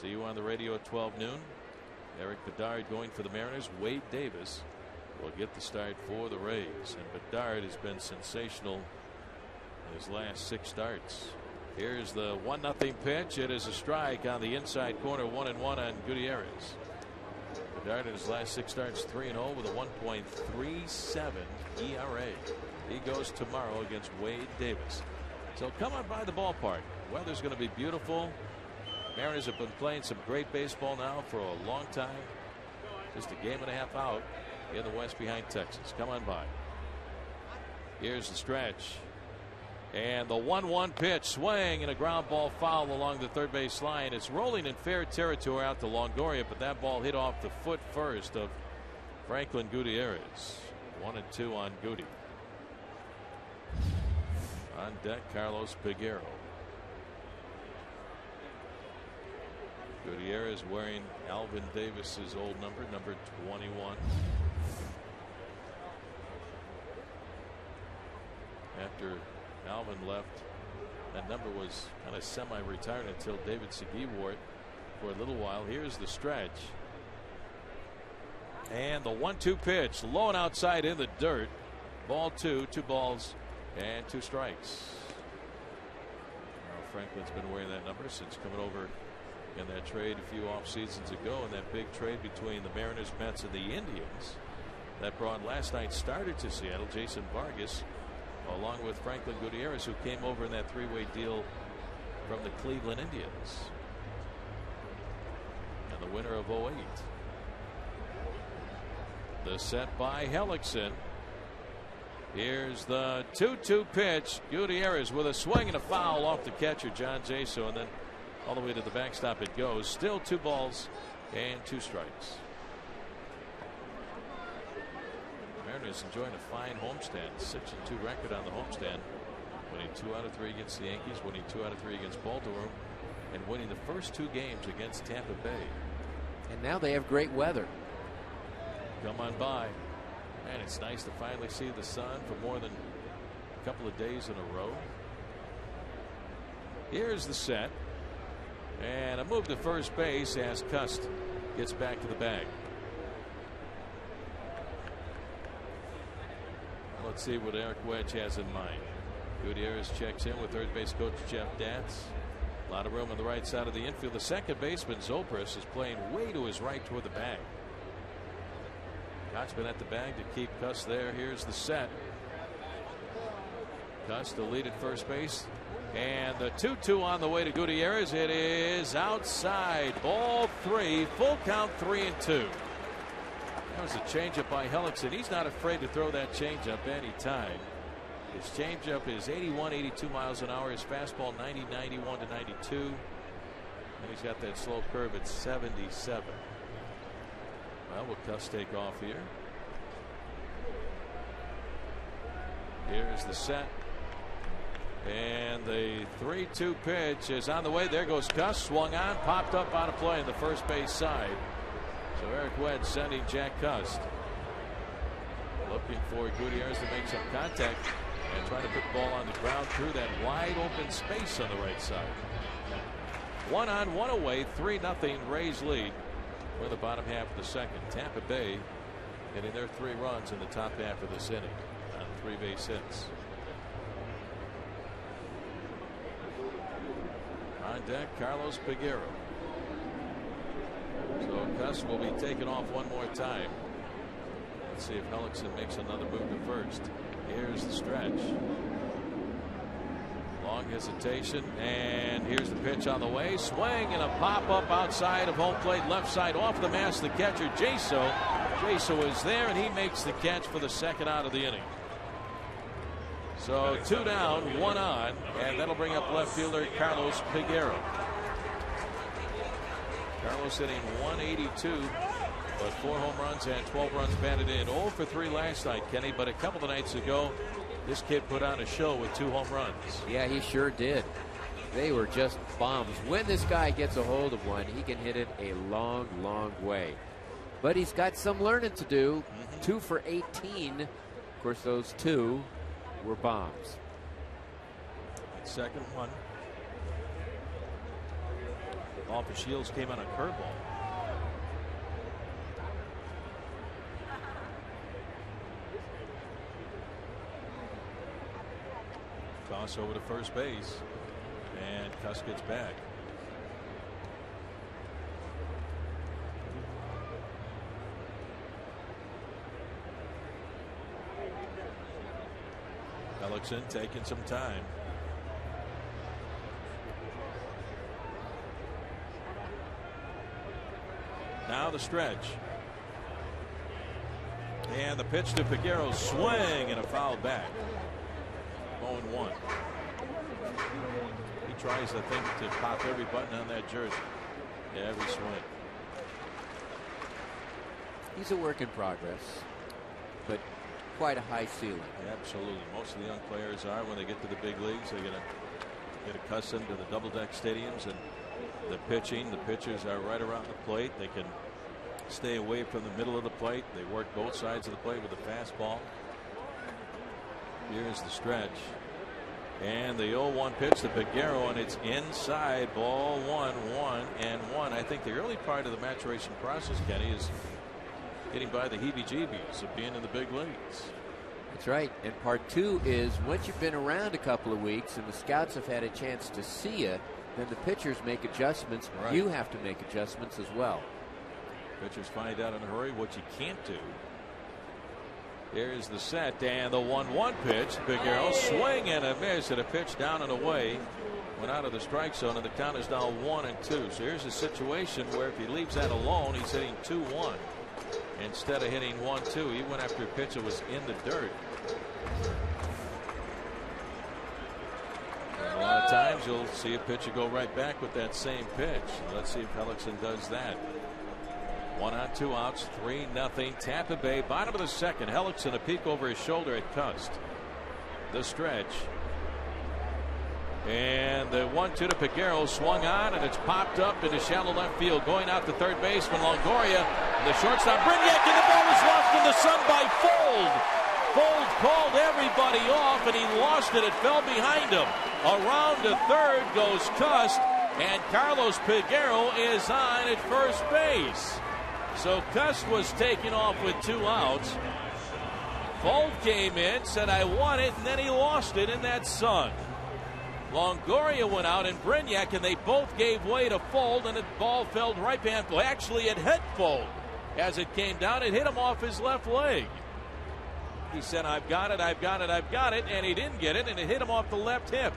See you on the radio at 12 noon. Eric Bedard going for the Mariners. Wade Davis will get the start for the Rays. And Bedard has been sensational in his last 6 starts. Here's the 1-0 pitch. It is a strike on the inside corner. 1-1 on Gutierrez. Bedard in his last 6 starts 3-0 with a 1.37 ERA. He goes tomorrow against Wade Davis. So come on by the ballpark. Weather's going to be beautiful. Mariners have been playing some great baseball now for a long time. Just a game and a half out in the West behind Texas. Come on by. Here's the stretch. And the 1-1 pitch, swing and a ground ball foul along the third base line. It's rolling in fair territory out to Longoria, but that ball hit off the foot first of Franklin Gutierrez. 1-2 on Goody. On deck, Carlos Peguero. Gutierrez wearing Alvin Davis's old number 21. After Alvin left, that number was kind of semi-retired until David Segui wore it for a little while. Here's the stretch. And the 1-2 pitch, low and outside in the dirt. Ball 2, 2 balls and 2 strikes. Franklin's been wearing that number since coming over in that trade a few off seasons ago, in that big trade between the Mariners, Mets, and the Indians that brought last night's starter to Seattle, Jason Vargas, along with Franklin Gutierrez, who came over in that 3-way deal from the Cleveland Indians, and the winner of 08. The set by Hellickson. Here's the 2-2 pitch. Gutierrez with a swing and a foul off the catcher, John Jaso, and then all the way to the backstop it goes. Still 2 balls and 2 strikes. Mariners enjoying a fine homestand. 6-2 record on the homestand. Winning 2 out of 3 against the Yankees, winning 2 out of 3 against Baltimore, and winning the first 2 games against Tampa Bay. And now they have great weather. Come on by. Man, it's nice to finally see the sun for more than a couple of days in a row. Here's the set. And a move to first base as Cust gets back to the bag. Let's see what Eric Wedge has in mind. Gutierrez checks in with third base coach Jeff Datz. A lot of room on the right side of the infield. The second baseman Zobrist is playing way to his right toward the bag. Koch's been at the bag to keep Cust there. Here's the set. Cust the lead at first base. And the 2-2 on the way to Gutierrez. It is outside. Ball 3. Full count, 3-2. That was a changeup by Hellickson. He's not afraid to throw that changeup anytime. His changeup is 81, 82 miles an hour. His fastball 90, 91 to 92. And he's got that slow curve at 77. Well, will Cust take off here? Here's the set. And the 3-2 pitch is on the way. There goes Cust. Swung on, popped up out of play on the first base side. So Eric Wedge sending Jack Cust. Looking for Gutierrez to make some contact and trying to put the ball on the ground through that wide open space on the right side. 1 on, 1 away, 3-0 Rays lead. We're in the bottom half of the second. Tampa Bay getting their 3 runs in the top half of this inning on 3 base hits. On deck, Carlos Peguero. So Gus will be taken off one more time. Let's see if Hellickson makes another move to first. Here's the stretch. Long hesitation, and here's the pitch on the way. Swing and a pop up outside of home plate, left side off the mask. The catcher, Jaso. Jaso is there, and he makes the catch for the second out of the inning. So 2 down, 1 on, and that'll bring up left fielder Carlos Peguero. Carlos hitting 182, but 4 home runs and 12 runs batted in. 0 for 3 last night, Kenny, but a couple of nights ago, this kid put on a show with 2 home runs. Yeah, he sure did. They were just bombs. When this guy gets a hold of one, he can hit it a long, long way. But he's got some learning to do. 2 for 18. Of course, those 2 were bombs. Second one. Ball for Shields came on a curveball. Toss over to first base, and Cuss gets back. Hellickson taking some time. Now the stretch. And the pitch to Peguero, swing and a foul back. 0-1. He tries, I think, to pop every button on that jersey. Every swing. He's a work in progress, but quite a high ceiling. Absolutely. Most of the young players are. When they get to the big leagues, they're going to get accustomed to the double deck stadiums and the pitching. The pitchers are right around the plate. They can stay away from the middle of the plate. They work both sides of the plate with the fastball. Here's the stretch. And the 0-1 pitch to Peguero, and it's inside. Ball 1-1-1. I think the early part of the maturation process, Kenny, is getting by the heebie-jeebies of being in the big leagues. That's right. And part 2 is once you've been around a couple of weeks and the scouts have had a chance to see you, then the pitchers make adjustments. Right. You have to make adjustments as well. Pitchers find out in a hurry what you can't do. Here's the set, and the 1-1 pitch. Peguero, swing and a miss, and a pitch down and away. Went out of the strike zone, and the count is now 1-2. So here's a situation where if he leaves that alone, he's hitting 2-1. Instead of hitting 1-2, he went after a pitch that was in the dirt. And a lot of times you'll see a pitcher go right back with that same pitch. Let's see if Hellickson does that. 1 on 2 outs, 3-0 Tampa Bay. Bottom of the second. Hellickson a peek over his shoulder at Cust. The stretch. And the 1-2 to Peguero, swung on, and it's popped up into shallow left field. Going out to third baseman Longoria. The shortstop Brignac, and the ball was lost in the sun by Fold. Fold called everybody off, and he lost it. It fell behind him. Around to third goes Cust, and Carlos Peguero is on at first base. So Cust was taken off with 2 outs. Fold came in, said I want it, and then he lost it in that sun. Longoria went out and Brignac, and they both gave way to Fold, and the ball fell right behind. Actually, it hit Fold as it came down. It hit him off his left leg. He said, I've got it, I've got it, I've got it, and he didn't get it, and it hit him off the left hip.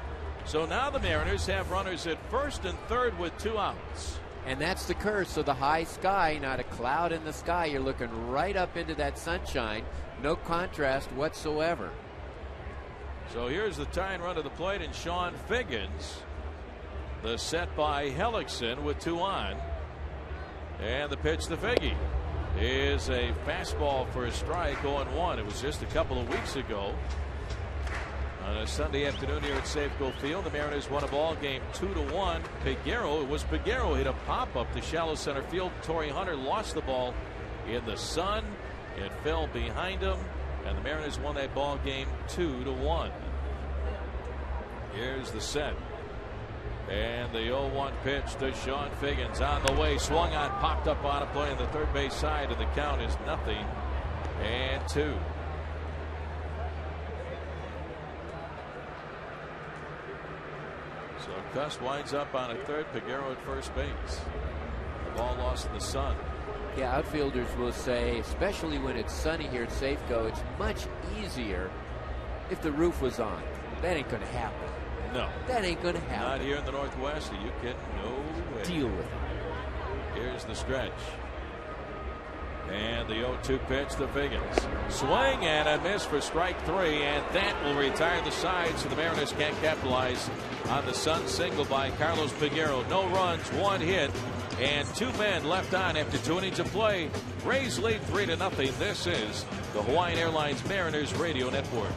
So now the Mariners have runners at first and third with 2 outs. And that's the curse of the high sky. Not a cloud in the sky. You're looking right up into that sunshine. No contrast whatsoever. So here's the tying run to the plate, and Sean Figgins. The set by Hellickson with 2 on. And the pitch to Figgy is a fastball for a strike, 0-1. It was just a couple of weeks ago. On a Sunday afternoon here at Safeco Field, the Mariners won a ball game 2-1. Peguero hit a pop-up to shallow center field. Torrey Hunter lost the ball in the sun. It fell behind him, and the Mariners won that ball game 2-1. Here's the set. And the 0-1 pitch to Sean Figgins on the way. Swung on, popped up on a play on the third base side, and the count is 0-2. So Cust winds up on a third, Peguero at first base. ball lost in the sun. Yeah, outfielders will say, especially when it's sunny here at Safeco, it's much easier if the roof was on. That ain't going to happen. No. That ain't going to happen. Not here in the Northwest. Are you kidding? No way. Deal with it. Here's the stretch. And the 0-2 pitch to Figgins. Swing and a miss for strike 3, and that will retire the side, so the Mariners can't capitalize on the Sun single by Carlos Peguero. No runs, 1 hit, and 2 men left on after 2 innings of play. Rays lead 3-0. This is the Hawaiian Airlines Mariners Radio Network.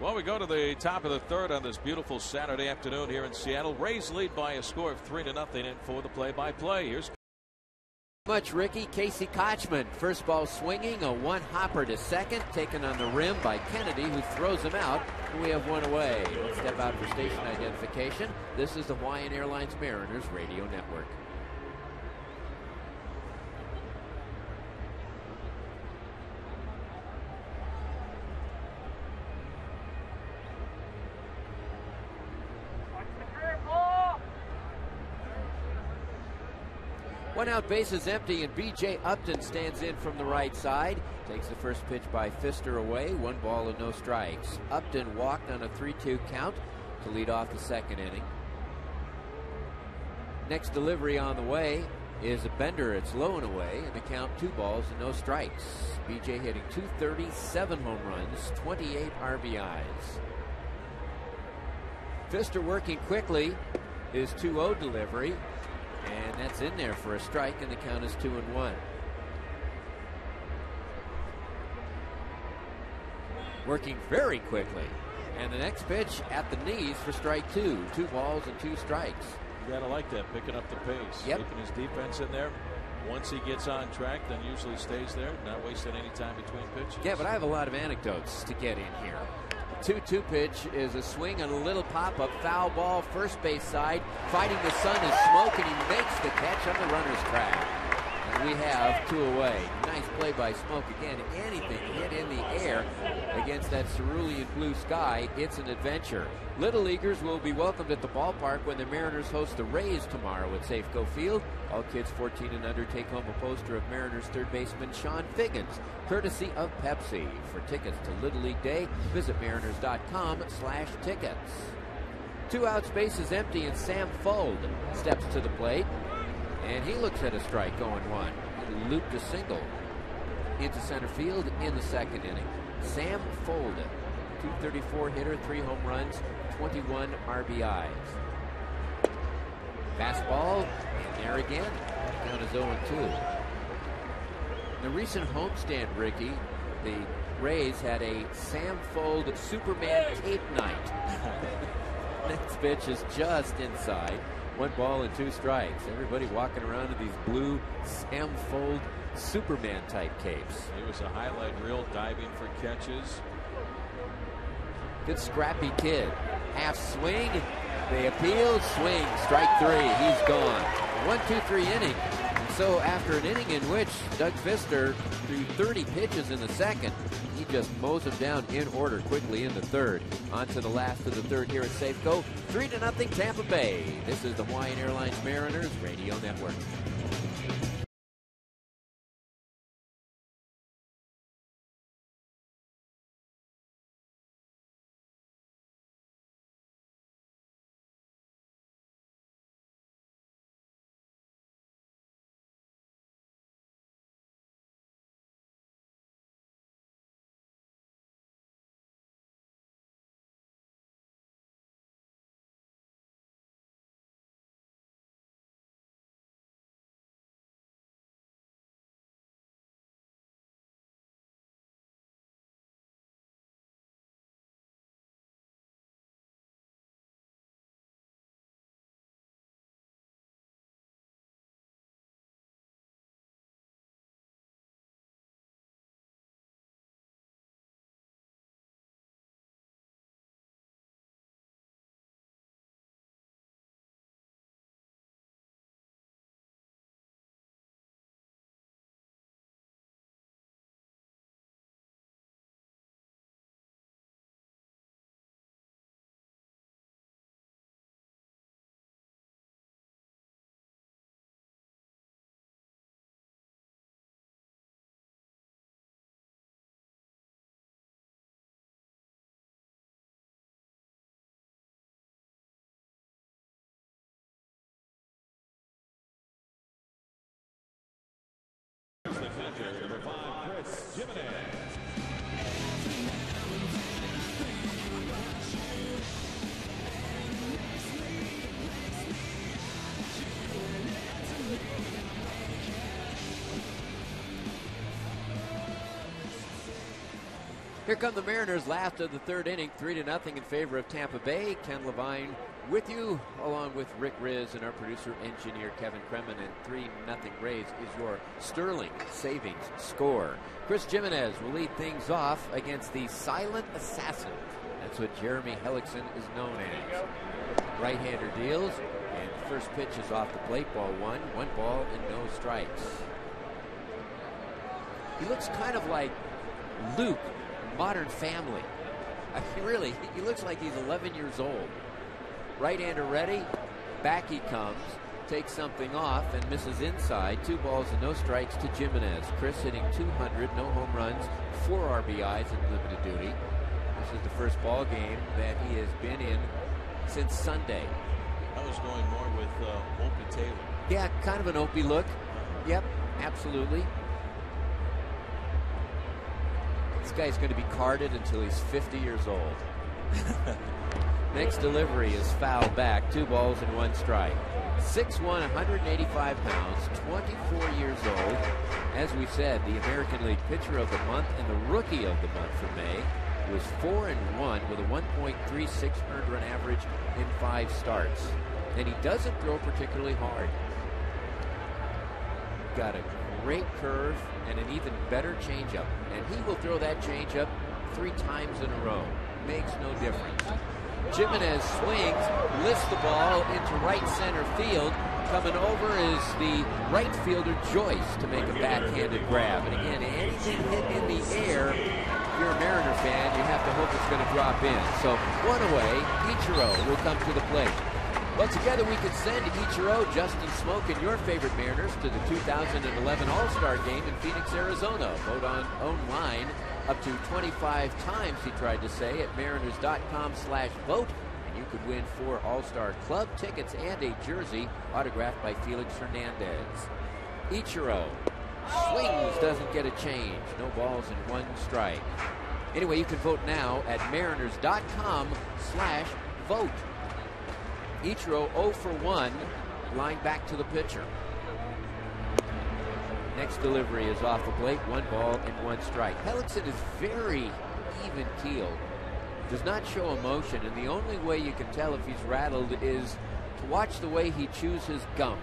Well, we go to the top of the third on this beautiful Saturday afternoon here in Seattle. Rays lead by a score of 3-0. And for the play-by-play, here's much, Ricky. Casey Kochman, first ball swinging, a 1-hopper to second, taken on the rim by Kennedy, who throws him out. We have 1 away. Let's step out for station identification. This is the Hawaiian Airlines Mariners Radio Network. One out, base is empty, and B.J. Upton stands in from the right side. Takes the first pitch by Pfister away. 1 ball and no strikes. Upton walked on a 3-2 count to lead off the second inning. Next delivery on the way is a bender. It's low and away, and the count 2 balls and no strikes. B.J. hitting .230, 7 home runs, 28 RBIs. Pfister working quickly. His 2-0 delivery. And that's in there for a strike, and the count is 2-1. Working very quickly. And the next pitch at the knees for strike 2. 2 balls and 2 strikes. You gotta like that, picking up the pace. Yep. Taking his defense in there. Once he gets on track, then usually stays there, not wasting any time between pitches. Yeah, but I have a lot of anecdotes to get in here. 2-2 pitch is a swing and a little pop-up. Foul ball, first base side. Fighting the sun is Smoke, and he makes the catch on the runner's track. And we have 2 away. Nice play by Smoke. Again, anything hit in the air against that cerulean blue sky, it's an adventure. Little Leaguers will be welcomed at the ballpark when the Mariners host the Rays tomorrow at Safeco Field. All kids 14 and under take home a poster of Mariners third baseman Sean Figgins, courtesy of Pepsi. For tickets to Little League Day, visit mariners.com/tickets. 2 outs, base is empty, and Sam Fold steps to the plate. And he looks at a strike going 1. He looped a single into center field in the second inning. Sam Fold, .234 hitter, 3 home runs, 21 RBIs. Fastball, and there again. Count is 0-2. The recent homestand, Ricky, the Rays had a Sam Fold Superman tape night. Next pitch is just inside. 1 ball and 2 strikes. Everybody walking around in these blue Sam Fold Superman type capes. He was a highlight reel, diving for catches. Good scrappy kid. Half swing. They appeal. Swing. Strike 3. He's gone. 1-2-3 inning. And so after an inning in which Doug Fister threw 30 pitches in the second, he just mows them down in order quickly in the third. On to the last of the third here at Safeco. 3-0 Tampa Bay. This is the Hawaiian Airlines Mariners Radio Network. Here come the Mariners, last of the third inning, 3-0 in favor of Tampa Bay. Ken Levine with you, along with Rick Riz and our producer, engineer Kevin Kremen. And 3-0 Rays is your sterling savings score. Chris Jimenez will lead things off against the Silent Assassin. That's what Jeremy Hellickson is known as. Right-hander deals, and first pitch is off the plate, ball 1. 1 ball and no strikes. He looks kind of like Luke, Modern Family. I mean, really, he looks like he's 11 years old. Right-hander ready, back he comes, takes something off and misses inside. 2 balls and no strikes to Jimenez. Chris hitting .200, no home runs, 4 RBIs in limited duty. This is the first ball game that he has been in since Sunday. I was going more with Opie Taylor. Yeah, kind of an Opie look. Yep, absolutely. This guy's going to be carded until he's 50 years old. Next delivery is fouled back. 2 balls and 1 strike. 6'1", 185 pounds, 24 years old. As we said, the American League Pitcher of the Month and the Rookie of the Month for May. Was 4-1 with a 1.36 earned run average in 5 starts. And he doesn't throw particularly hard. Got a great curve and an even better changeup. And he will throw that changeup 3 times in a row. Makes no difference. Jimenez swings, lifts the ball into right center field. Coming over is the right fielder Joyce to make a backhanded grab. And again, anything hit in the air, if you're a Mariner fan, you have to hope it's going to drop in. So 1 away, Ichiro will come to the plate. Well, together we can send Ichiro, Justin Smoke, and your favorite Mariners to the 2011 All-Star Game in Phoenix, Arizona. Vote on online up to 25 times, he tried to say, at mariners.com/vote. And you could win 4 All-Star Club tickets and a jersey autographed by Felix Hernandez. Ichiro swings, doesn't get a change. No balls and 1 strike. Anyway, you can vote now at mariners.com/vote. Ichiro 0 for 1, line back to the pitcher. Next delivery is off the plate, 1 ball and 1 strike. Hellickson is very even-keeled, does not show emotion, and the only way you can tell if he's rattled is to watch the way he chews his gum.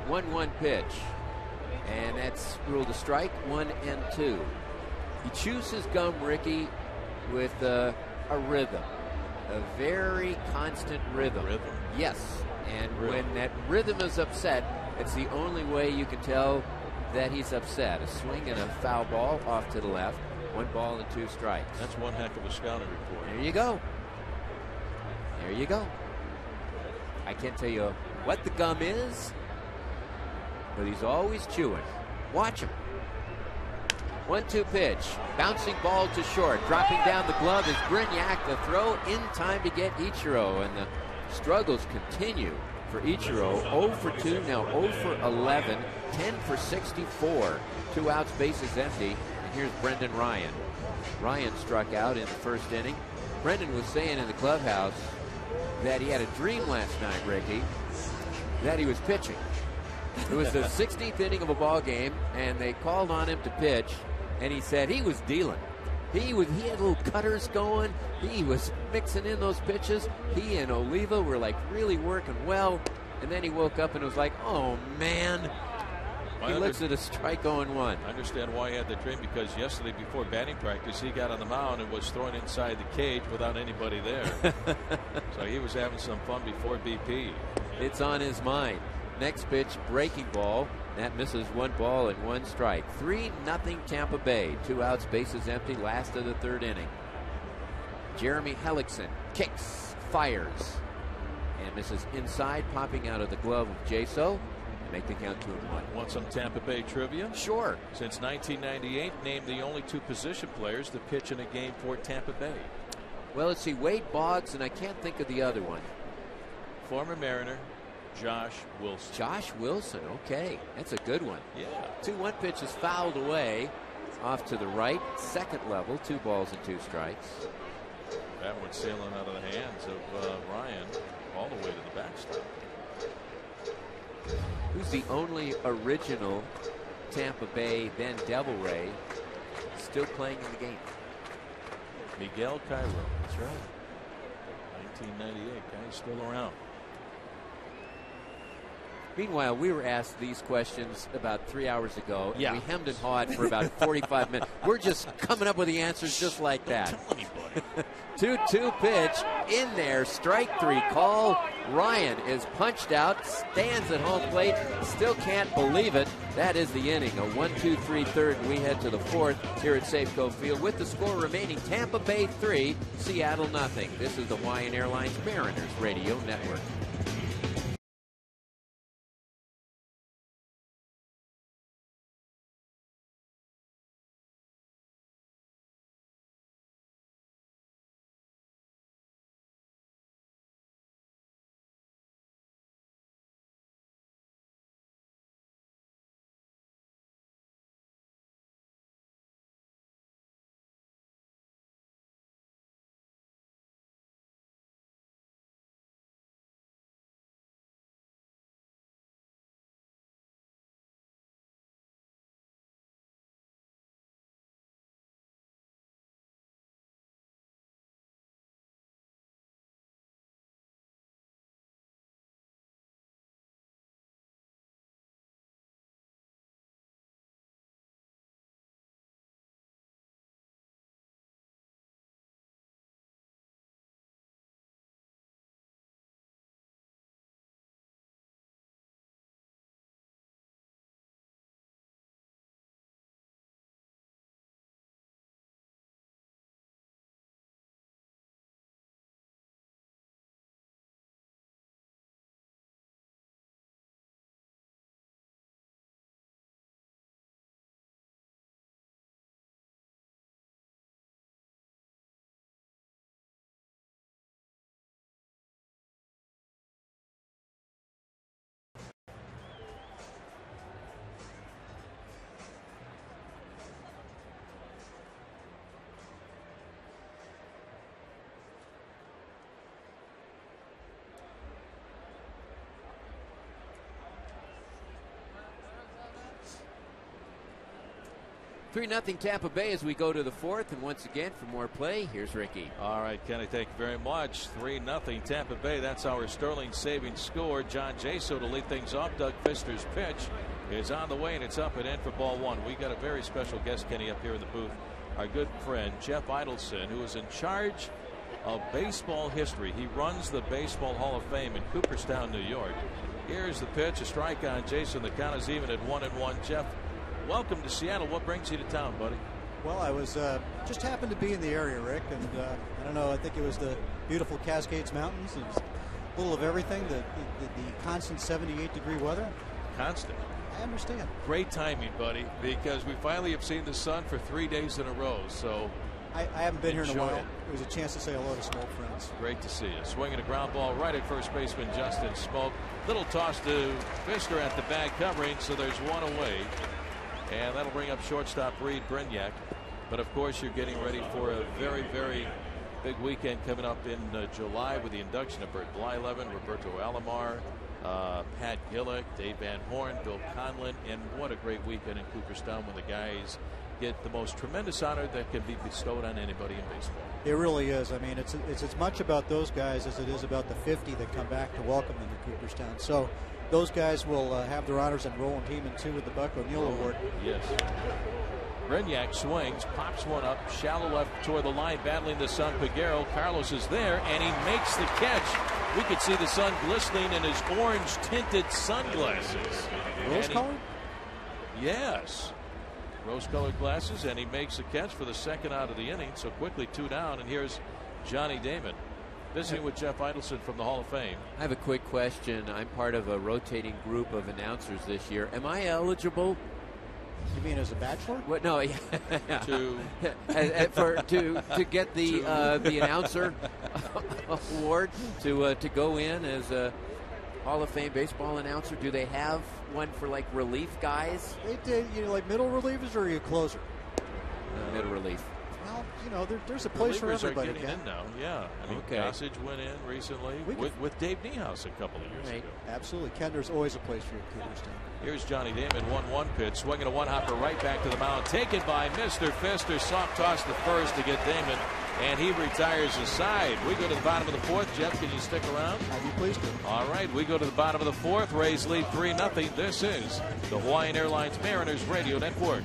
1-1 pitch, and that's ruled a strike. 1-2. He chews his gum, Ricky, with a rhythm, a very constant rhythm. Yes, and when that rhythm is upset, it's the only way you can tell that he's upset. A swing and a foul ball off to the left. 1 ball and 2 strikes. That's one heck of a scouting report. There you go. There you go. I can't tell you what the gum is, but he's always chewing. Watch him. 1-2 pitch. Bouncing ball to short. Dropping down the glove is Brignac. The throw in time to get Ichiro, and the struggles continue for Ichiro. 0 for 2, now 0 for 11, 10 for 64. 2 outs, bases empty. And here's Brendan Ryan. Ryan struck out in the first inning. Brendan was saying in the clubhouse that he had a dream last night, Ricky, that he was pitching. It was the 16th inning of a ball game, and they called on him to pitch, and he said he was dealing. He had little cutters going. He was mixing in those pitches. He and Oliva were like really working well, and then he woke up and it was like, oh man. He looks at a strike 0-1. I understand why he had the dream, because yesterday before batting practice he got on the mound and was thrown inside the cage without anybody there. So he was having some fun before BP. It's on his mind. Next pitch, breaking ball. That misses 1 ball and 1 strike. 3-0 Tampa Bay. 2 outs, bases empty, last of the 3rd inning. Jeremy Hellickson kicks, fires, and misses inside, popping out of the glove of Jaso. Make the count 2-1. Want some Tampa Bay trivia? Sure. Since 1998, named the only 2 position players to pitch in a game for Tampa Bay. Well, let's see. Wade Boggs, and I can't think of the other one. Former Mariner Josh Wilson. Josh Wilson, okay. That's a good one. Yeah. 2-1 pitch is fouled away off to the right. Second level, 2 balls and 2 strikes. That one sailing out of the hands of Ryan all the way to the backstop. Who's the only original Tampa Bay, then Devil Ray, still playing in the game? Miguel Cairo. That's right. 1998. Guy's still around. Meanwhile, we were asked these questions about 3 hours ago, and yeah. we hemmed and hawed for about 45 minutes. We're just coming up with the answers just like that. 2-2 pitch in there, strike 3 call. Ryan is punched out, stands at home plate, still can't believe it. That is the inning. A 1-2-3 third. We head to the 4th here at Safeco Field with the score remaining: Tampa Bay 3, Seattle nothing. This is the Hawaiian Airlines Mariners Radio Network. 3-0 Tampa Bay as we go to the fourth. And once again, for more play, here's Ricky. All right, Kenny, thank you very much. 3-0 Tampa Bay. That's our Sterling saving score. John Jaso to lead things off. Doug Fister's pitch is on the way, and it's up and in for ball one. We got a very special guest, Kenny, up here in the booth. Our good friend, Jeff Idelson, who is in charge of baseball history. He runs the Baseball Hall of Fame in Cooperstown, New York. Here's the pitch, a strike on Jason. The count is even at 1-1. Jeff, welcome to Seattle. What brings you to town, buddy? Well, I was just happened to be in the area, Rick, and I don't know. I think it was the beautiful Cascades Mountains. It was a little of everything. The constant 78-degree weather. Constant. I understand. Great timing, buddy, because we finally have seen the sun for 3 days in a row. So I haven't been here in a while. It. It was a chance to say hello to some old friends. Great to see you. Swinging a ground ball right at first baseman Justin Smoke. Little toss to Pfister at the bag covering, so there's one away. And that'll bring up shortstop Reed Brignac. But of course, you're getting ready for a very, very big weekend coming up in July with the induction of Bert Blyleven, Roberto Alomar, Pat Gillick, Dave Van Horn, Bill Conlon, and what a great weekend in Cooperstown when the guys get the most tremendous honor that can be bestowed on anybody in baseball. It really is. I mean, it's as much about those guys as it is about the 50 that come back to welcome them to Cooperstown. So those guys will have their honors and roll in team in two with the Buck O'Neill Award. Yes. Brignac swings, pops one up, shallow left toward the line, battling the sun. Peguero. Carlos is there, and he makes the catch. We could see the sun glistening in his orange-tinted sunglasses. Rose-colored? Yes. Rose-colored glasses, and he makes the catch for the second out of the inning. So quickly 2 down, and here's Johnny Damon visiting with Jeff Idelson from the Hall of Fame. I have a quick question. I'm part of a rotating group of announcers this year. Am I eligible? You mean as a bachelor? What? No, yeah. to get the announcer award to go in as a Hall of Fame baseball announcer. Do they have one for like relief guys? They did, like middle relievers, or are you a closer? Middle relief. Well, there's a place for everybody. Are getting in now. Yeah, I mean, Gossage went in recently with Dave Niehaus a couple of years ago. Absolutely, Ken. There's always a place for you at Cooperstown. Here's Johnny Damon, 1-1 pitch, swinging a one-hopper right back to the mound, taken by Mr. Pfister. Soft toss to first to get Damon, and he retires aside. We go to the bottom of the fourth. Jeff, can you stick around? I'd be pleased to. All right, we go to the bottom of the fourth. Rays lead 3-0. This is the Hawaiian Airlines Mariners Radio Network.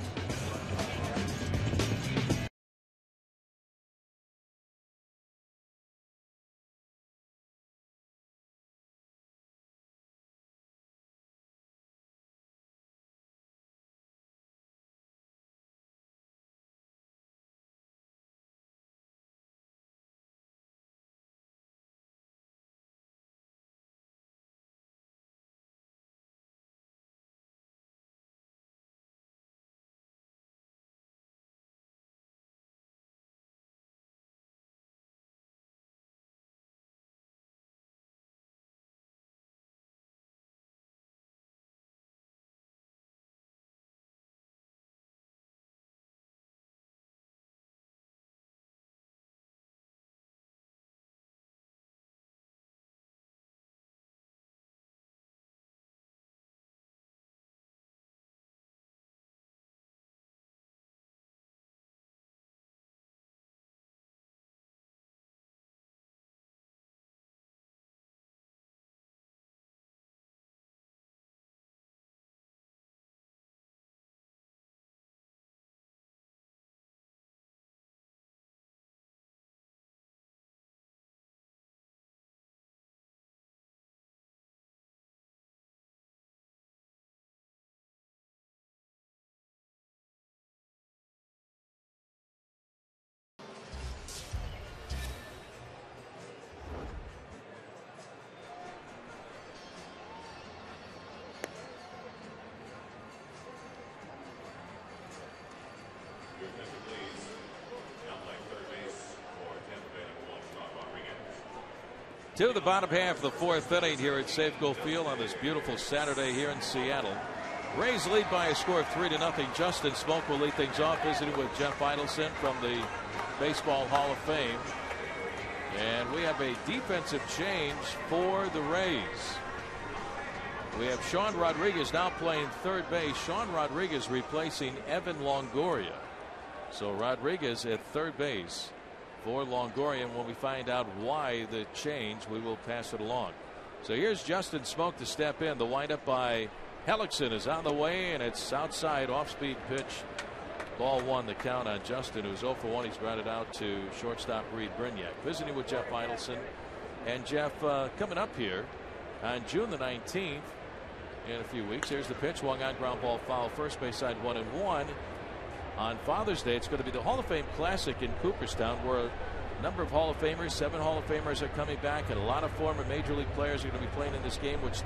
To the bottom half of the fourth inning here at Safeco Field on this beautiful Saturday here in Seattle. Rays lead by a score of 3-0. Justin Smoke will lead things off, visiting with Jeff Idelson from the Baseball Hall of Fame. And we have a defensive change for the Rays. We have Sean Rodriguez now playing third base. Sean Rodriguez replacing Evan Longoria. So Rodriguez at third base for Longoria. And when we find out why the change, we will pass it along. So here's Justin Smoak to step in. The windup by Hellickson is on the way, and it's outside off-speed pitch. Ball one, the count on Justin, who's 0 for 1. He's grounded out to shortstop Reed Brignac. Visiting with Jeff Idelson. And Jeff, coming up here on June the 19th, in a few weeks, here's the pitch. Swung on, ground ball foul, first base side 1-1. On Father's Day, it's going to be the Hall of Fame Classic in Cooperstown, where a number of Hall of Famers, 7 Hall of Famers are coming back, and a lot of former Major League players are going to be playing in this game, which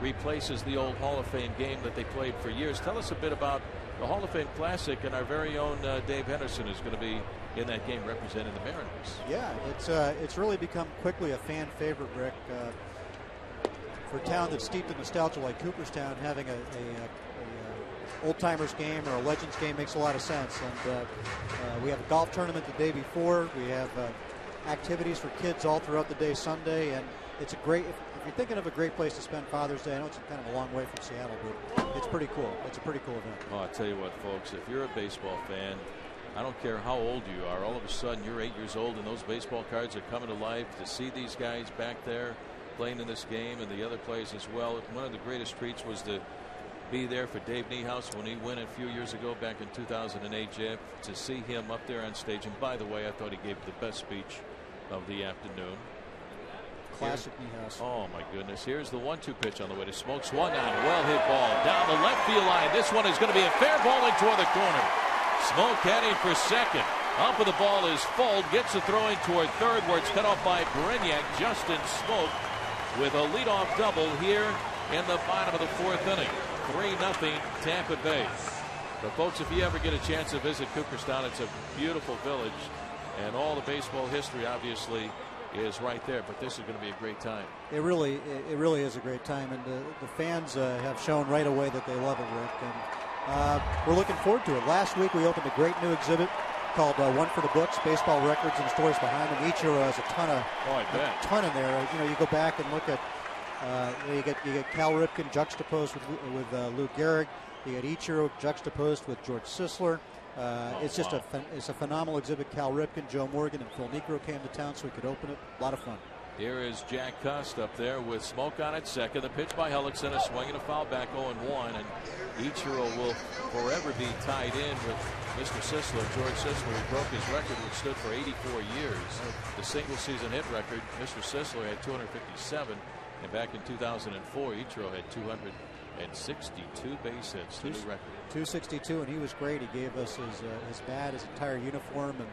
replaces the old Hall of Fame game that they played for years. Tell us a bit about the Hall of Fame Classic, and our very own Dave Henderson is going to be in that game representing the Mariners. Yeah, it's really become quickly a fan favorite, Rick. For a town that's steeped in nostalgia like Cooperstown, having a old-timers game or a Legends game makes a lot of sense. And we have a golf tournament the day before. We have activities for kids all throughout the day Sunday. And it's a great, if you're thinking of a great place to spend Father's Day, I know it's kind of a long way from Seattle, but it's pretty cool. It's a pretty cool event. Oh, I'll tell you what, folks, if you're a baseball fan, I don't care how old you are, all of a sudden you're 8 years old and those baseball cards are coming to life. To see these guys back there playing in this game and the other players as well. One of the greatest treats was to be there for Dave Niehaus when he went a few years ago back in 2008, Jeff, to see him up there on stage. And by the way, I thought he gave the best speech of the afternoon. Classic Niehaus. Oh my goodness. Here's the 1-2 pitch on the way to Smoak. Swung on, well hit ball down the left field line. This one is going to be a fair bowling toward the corner. Smoak heading for second. Up with the ball is Fold, gets the throw in toward third, where it's cut off by Brignac. Justin Smoak with a leadoff double here in the bottom of the fourth inning. 3-0 Tampa Bay. But folks, if you ever get a chance to visit Cooperstown, it's a beautiful village, and all the baseball history obviously is right there. But this is going to be a great time. It really is a great time, and the fans have shown right away that they love it, Rick. And we're looking forward to it. Last week we opened a great new exhibit called One for the Books, baseball records and stories behind them. Each year has a ton in there. You know, you go back and look at you get Cal Ripken juxtaposed with Lou Gehrig. You get Ichiro juxtaposed with George Sisler. It's just it's a phenomenal exhibit. Cal Ripken, Joe Morgan, and Phil Niekro came to town so we could open it. A lot of fun. Here is Jack Cust up there with Smoak on at second. The pitch by Hellickson, a swing and a foul back 0-1, and Ichiro will forever be tied in with Mr. Sisler, George Sisler, who broke his record, which stood for 84 years. The single season hit record, Mr. Sisler had 257, and back in 2004, Ichiro had 262 base hits, the new record. 262, and he was great. He gave us his bat, his entire uniform, and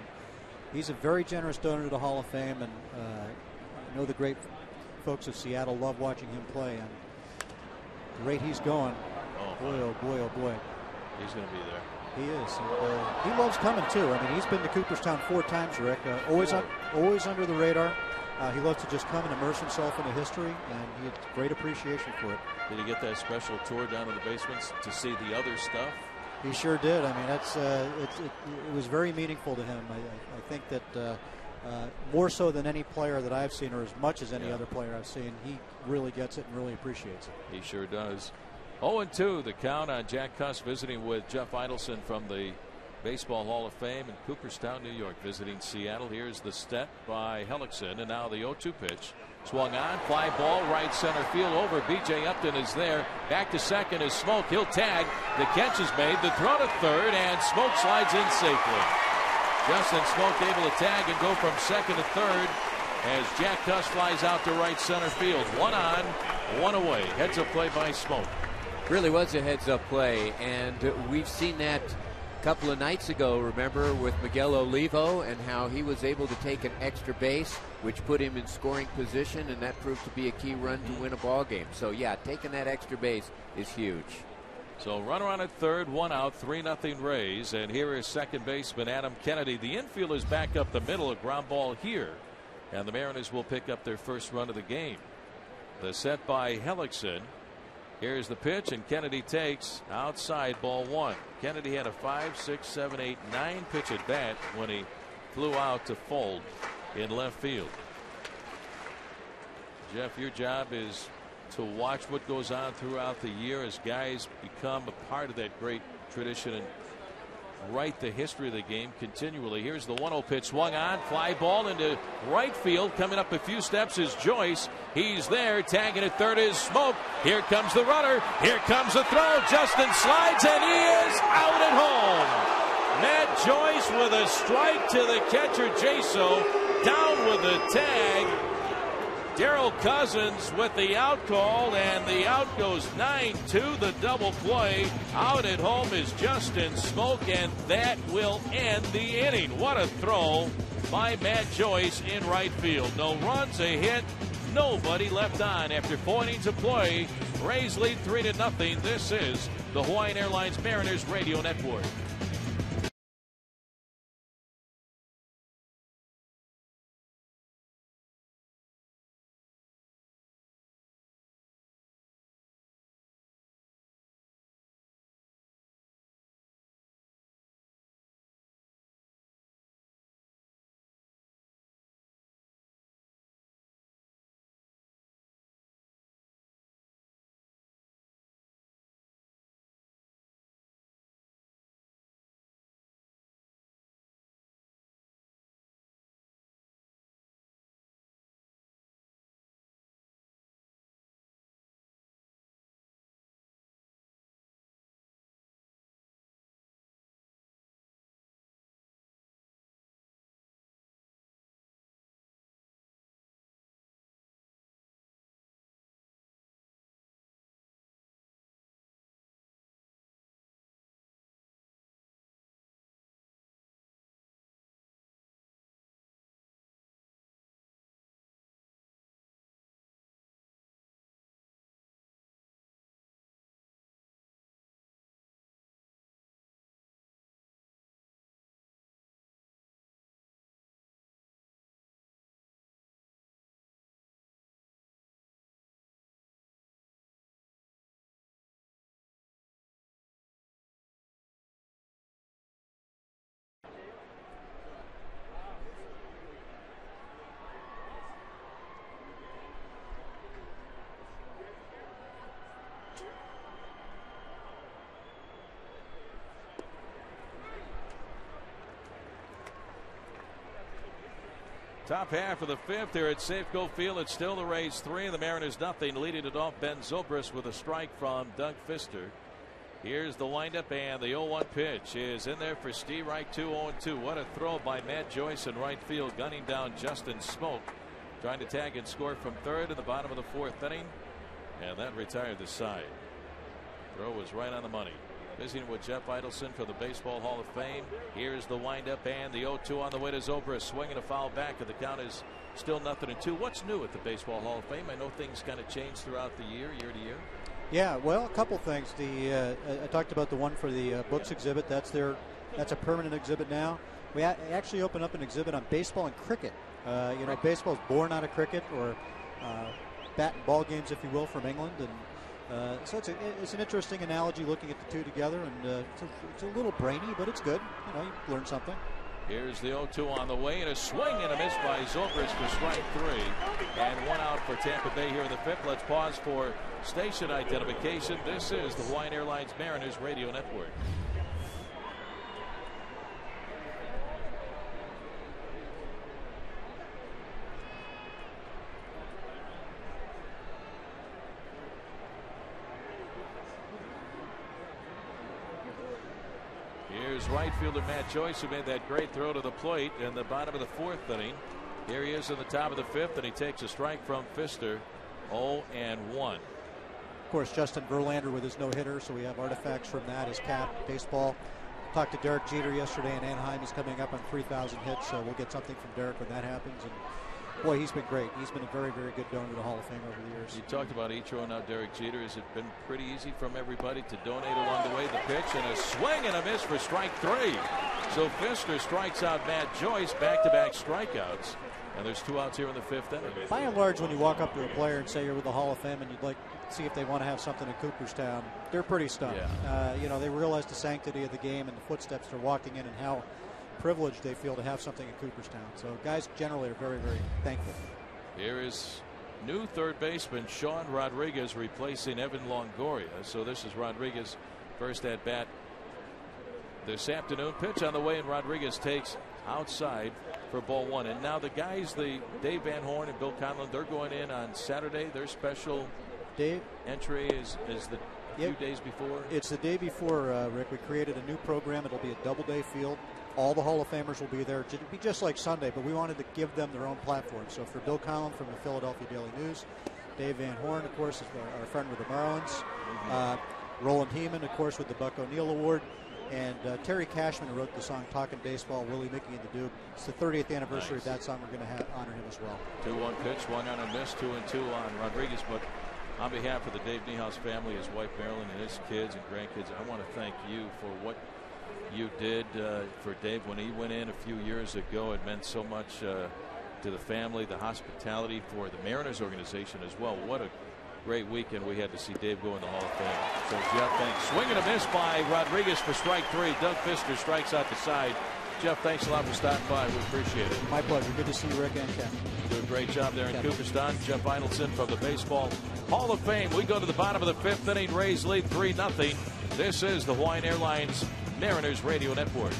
he's a very generous donor to the Hall of Fame, and I know the great folks of Seattle love watching him play, and the rate he's going, oh boy. He's going to be there. He is. He loves coming too. I mean, he's been to Cooperstown 4 times, Rick. Always under the radar. He loves to just come and immerse himself into history, and he had great appreciation for it. Did he get that special tour down to the basements to see the other stuff? He sure did. I mean, it was very meaningful to him. I think that more so than any player that I've seen, or as much as any other player I've seen, he really gets it and really appreciates it. He sure does. 0-2 the count on Jack Cust visiting with Jeff Idelson from the Baseball Hall of Fame in Cooperstown, New York, visiting Seattle. Here's the step by Hellickson, and now the 0-2 pitch. Swung on, fly ball, right center field over. B.J. Upton is there. Back to second is Smoak. He'll tag. The catch is made. The throw to third, and Smoak slides in safely. Justin Smoak able to tag and go from second to third as Jack Cust flies out to right center field. 1 on, 1 away. Heads up play by Smoak. Really was a heads-up play, and we've seen that a couple of nights ago, remember, with Miguel Olivo and how he was able to take an extra base, which put him in scoring position, and that proved to be a key run to win a ball game. So, yeah, taking that extra base is huge. So runner on at third, 1 out, 3-0 Rays, and here is second baseman Adam Kennedy. The infielders back up the middle, a ground ball here, and the Mariners will pick up their first run of the game. The set by Hellickson. Here's the pitch, and Kennedy takes outside, ball 1. Kennedy had a 5, 6, 7, 8, 9 pitch at bat when he flew out to Fold in left field. Jeff, your job is to watch what goes on throughout the year as guys become a part of that great tradition and write the history of the game continually. Here's the 1-0 pitch swung on, fly ball into right field. Coming up a few steps is Joyce. He's there, tagging at third is Smoke. Here comes the runner. Here comes the throw. Justin slides and he is out at home. Matt Joyce with a strike to the catcher Jaso. Down with the tag. Darrell Cousins with the out call, and the out goes 9-2. The double play. Out at home is Justin Smoke, and that will end the inning. What a throw by Matt Joyce in right field. No runs, a hit, nobody left on after 4 innings of play. Rays lead 3-0. This is the Hawaiian Airlines Mariners Radio Network. Top half of the fifth here at Safeco Field. It's still the Rays 3 and the Mariners nothing. Leading it off Ben Zobrist with a strike from Doug Fister. Here's the windup, and the 0-1 pitch is in there for Steve Wright. 2-0-2. What a throw by Matt Joyce in right field, gunning down Justin Smoke, trying to tag and score from third in the bottom of the fourth inning, and that retired the side. Throw was right on the money. Visiting with Jeff Idelson for the Baseball Hall of Fame. Here's the windup and the 0-2 on the way to Zobrist. Swinging a foul back, and the count is still 0-2. What's new at the Baseball Hall of Fame? I know things kind of change throughout the year to year. Yeah, well, a couple things. I talked about the one for the books exhibit. That's a permanent exhibit now. We actually opened up an exhibit on baseball and cricket. Baseball is born out of cricket, or bat and ball games, if you will, from England, and so it's an interesting analogy looking at the two together, and it's a little brainy, but it's good. You learn something. Here's the 0-2 on the way, and a swing and a miss by Zobrist for strike 3, and one out for Tampa Bay here in the fifth. Let's pause for station identification. This is the Hawaiian Airlines Mariners Radio Network. Here's right fielder Matt Joyce, who made that great throw to the plate in the bottom of the fourth inning. Here he is in the top of the fifth, and he takes a strike from Fister. 0-1. Of course, Justin Verlander with his no-hitter, so we have artifacts from that. His cap, baseball. Talked to Derek Jeter yesterday in Anaheim. He's coming up on 3,000 hits, so we'll get something from Derek when that happens. And boy, he's been great. He's been a very, very good donor to the Hall of Fame over the years. You talked about Ichiro, now Derek Jeter. Has it been pretty easy from everybody to donate along the way? The pitch and a swing and a miss for strike 3. So Fister strikes out Matt Joyce, back-to-back strikeouts. And there's 2 outs here in the fifth inning. By and large, when you walk up to a player and say you're with the Hall of Fame and you'd like to see if they want to have something in Cooperstown, they're pretty stunned. Yeah. They realize the sanctity of the game and the footsteps they're walking in, and how privileged they feel to have something in Cooperstown. So guys generally are very, very thankful. Here is new third baseman Sean Rodriguez replacing Evan Longoria. So this is Rodriguez first at bat this afternoon. Pitch on the way, and Rodriguez takes outside for ball one. And now the guys, the Dave Van Horn and Bill Conlon, they're going in on Saturday. Their special entry is the few days before. It's the day before, Rick. We created a new program. It'll be a double-day field. All the Hall of Famers will be there. It'll be just like Sunday, but we wanted to give them their own platform. So for Bill Conlon from the Philadelphia Daily News, Dave Van Horn, of course, is our friend with the Marlins. Roland Heeman, of course, with the Buck O'Neill Award. And Terry Cashman, who wrote the song Talkin' Baseball, Willie Mickey and the Duke. It's the 30th anniversary of that song. We're going to honor him as well. 2-1 pitch, 1 on a miss, 2-2 on Rodriguez. But on behalf of the Dave Niehaus family, his wife Marilyn, and his kids and grandkids, I want to thank you for what you did for Dave when he went in a few years ago. It meant so much to the family, the hospitality for the Mariners organization as well. What a great weekend we had to see Dave go in the Hall of Fame. So Jeff, thanks. Swing and a miss by Rodriguez for strike 3. Doug Fister strikes out the side. Jeff, thanks a lot for stopping by. We appreciate it. My pleasure. Good to see you, Rick and Ken. Do a great job there in Cooperstown. Jeff Einelson from the Baseball Hall of Fame. We go to the bottom of the 5th inning. Rays lead 3-0. This is the Hawaiian Airlines Mariners Radio Network.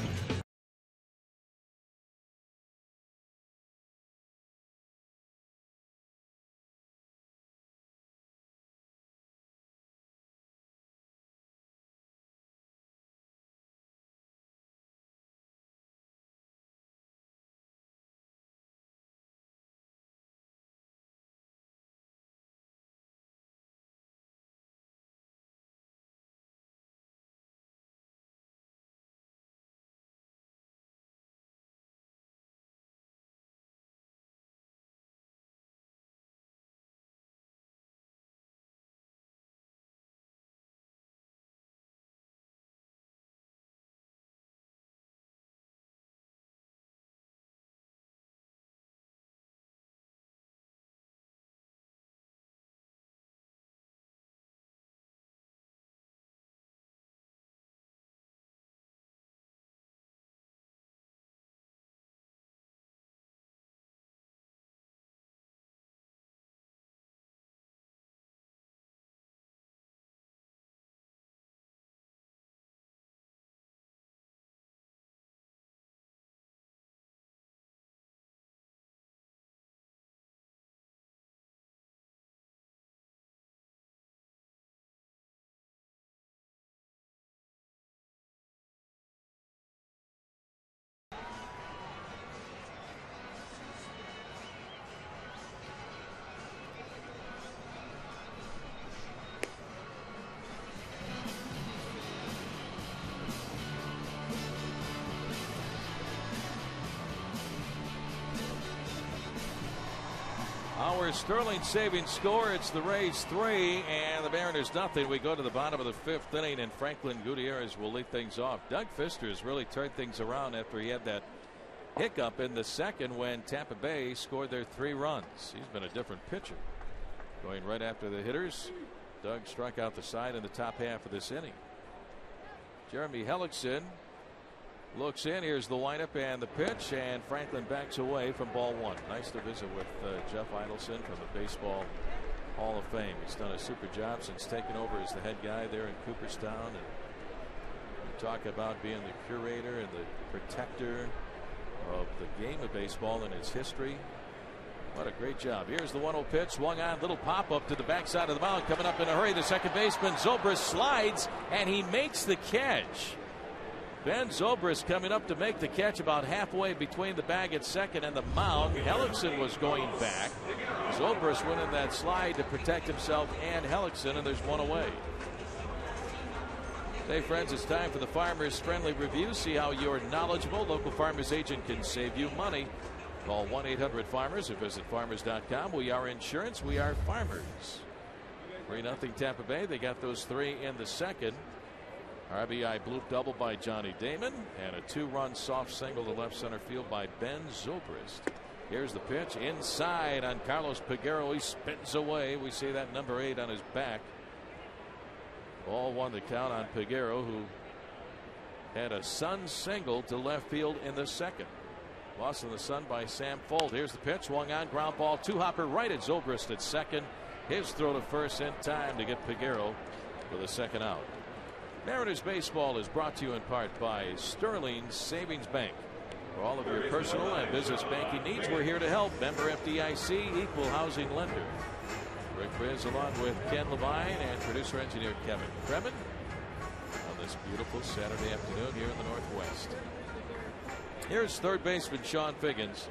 Our Sterling saving score, it's the Rays 3 and the Mariners nothing. We go to the bottom of the 5th inning, and Franklin Gutierrez will lead things off. Doug Fister has really turned things around after he had that hiccup in the second when Tampa Bay scored their 3 runs. He's been a different pitcher. Going right after the hitters. Doug struck out the side in the top half of this inning. Jeremy Hellickson looks in. Here's the lineup and the pitch, and Franklin backs away from ball 1. Nice to visit with Jeff Einelson from the Baseball Hall of Fame. He's done a super job since taking over as the head guy there in Cooperstown. And you talk about being the curator and the protector of the game of baseball and its history. What a great job. Here's the 1-0 pitch. Swung on, little pop up to the backside of the mound. Coming up in a hurry, the second baseman Zobrist slides, and he makes the catch. Ben Zobrist coming up to make the catch about halfway between the bag at second and the mound. Hellickson was going back. Zobrist winning that slide to protect himself and Hellickson, and there's one away. Hey friends, it's time for the Farmers Friendly Review. See how your knowledgeable local farmers agent can save you money. Call 1-800-FARMERS or visit farmers.com. We are insurance. We are farmers. 3-0 Tampa Bay. They got those 3 in the second. RBI bloop double by Johnny Damon, and a 2-run soft single to left center field by Ben Zobrist. Here's the pitch inside on Carlos Peguero. He spins away. We see that number 8 on his back. Ball 1 the count on Peguero, who had a Sun single to left field in the second. Lost in the sun by Sam Fold. Here's the pitch. Swung on. Ground ball. Two-hopper right at Zobrist at second. His throw to first in time to get Peguero for the second out. Mariners baseball is brought to you in part by Sterling Savings Bank. For all of your personal and business banking needs, we're here to help. Member FDIC, equal housing lender. Rick Riz along with Ken Levine and producer engineer Kevin Kremen on this beautiful Saturday afternoon here in the Northwest. Here's third baseman Sean Figgins.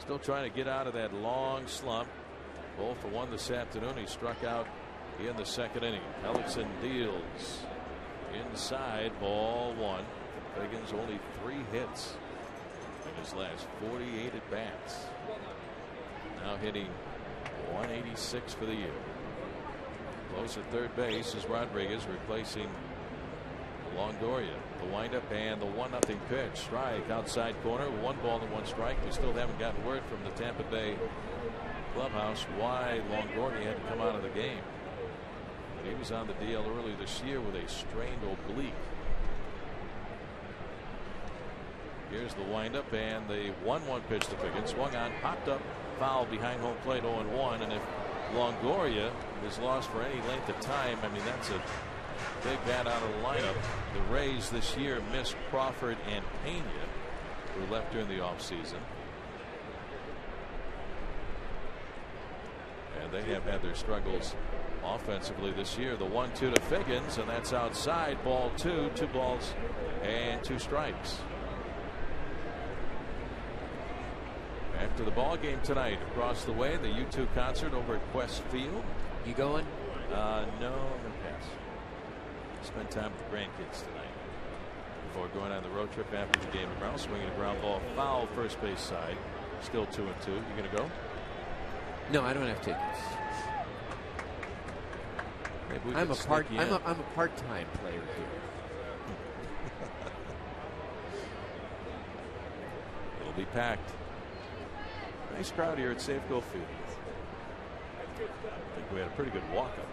Still trying to get out of that long slump. 0 for 1 this afternoon. He struck out in the second inning. Hellickson deals inside, ball 1. Figgins only 3 hits in his last 48 at bats. Now hitting 186 for the year. Close at third base is Rodriguez, replacing Longoria. The windup and the 1-0 pitch. Strike outside corner. 1 ball and 1 strike. We still haven't gotten word from the Tampa Bay clubhouse why Longoria had to come out of the game. He was on the DL early this year with a strained oblique. Here's the windup and the 1-1 pitch to Figgins. Swung on, popped up, foul behind home plate, 0-1. And if Longoria is lost for any length of time, I mean, that's a big bat out of the lineup. The Rays this year missed Crawford and Pena, who left during the offseason. And they have had their struggles offensively this year. The 1-2 to Figgins, and that's outside, ball 2, 2 balls and 2 strikes. After the ball game tonight, across the way, the U2 concert over at Quest Field. You going? No, I'm gonna pass. Spend time with the grandkids tonight before going on the road trip after the game tomorrow. Swinging a ground ball, foul first base side. Still 2-2. You gonna go? No, I don't have tickets. I'm a part-time player here. It'll be packed. Nice crowd here at Safeco Field. I think we had a pretty good walk-up.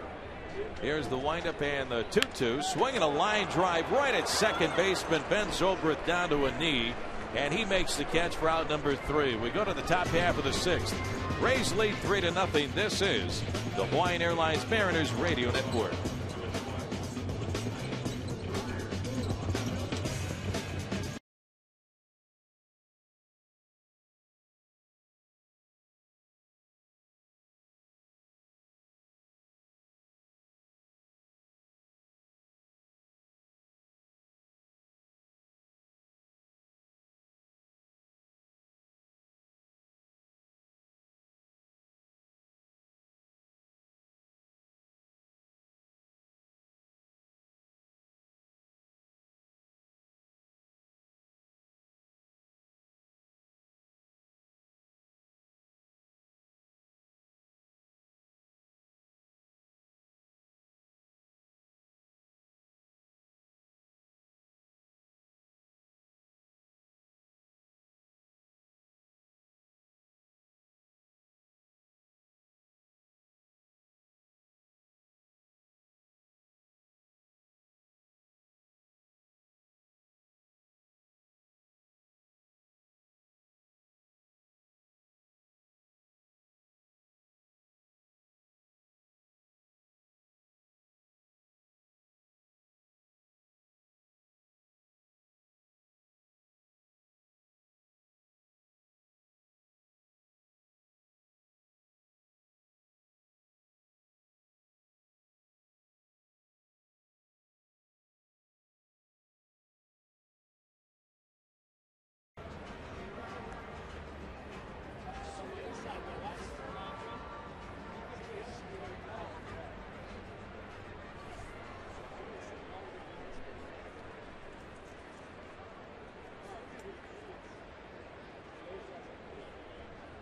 Here's the windup and the 2-2. Swinging a line drive right at second baseman Ben Zobrist down to a knee, and he makes the catch for out number 3. We go to the top half of the 6th. Rays lead 3-0. This is the Hawaiian Airlines Mariners Radio Network.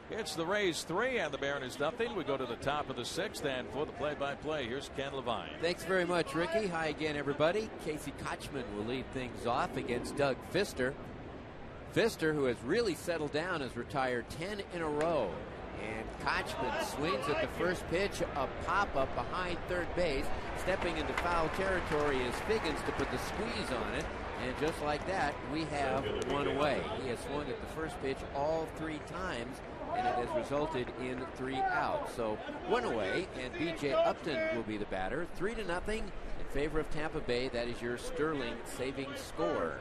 It's the Rays 3 and the Mariners nothing. We go to the top of the 6th, and for the play-by-play, here's Ken Levine. Thanks very much, Ricky. Hi again, everybody. Casey Kochman will lead things off against Doug Fister. Fister, who has really settled down, has retired 10 in a row. And Kochman swings at the first pitch, a pop-up behind third base. Stepping into foul territory is Figgins to put the squeeze on it. And just like that, we have one away. He has swung at the first pitch all 3 times, and it has resulted in 3 outs. So one away, and B.J. Upton will be the batter. 3-0 in favor of Tampa Bay. That is your Sterling saving score.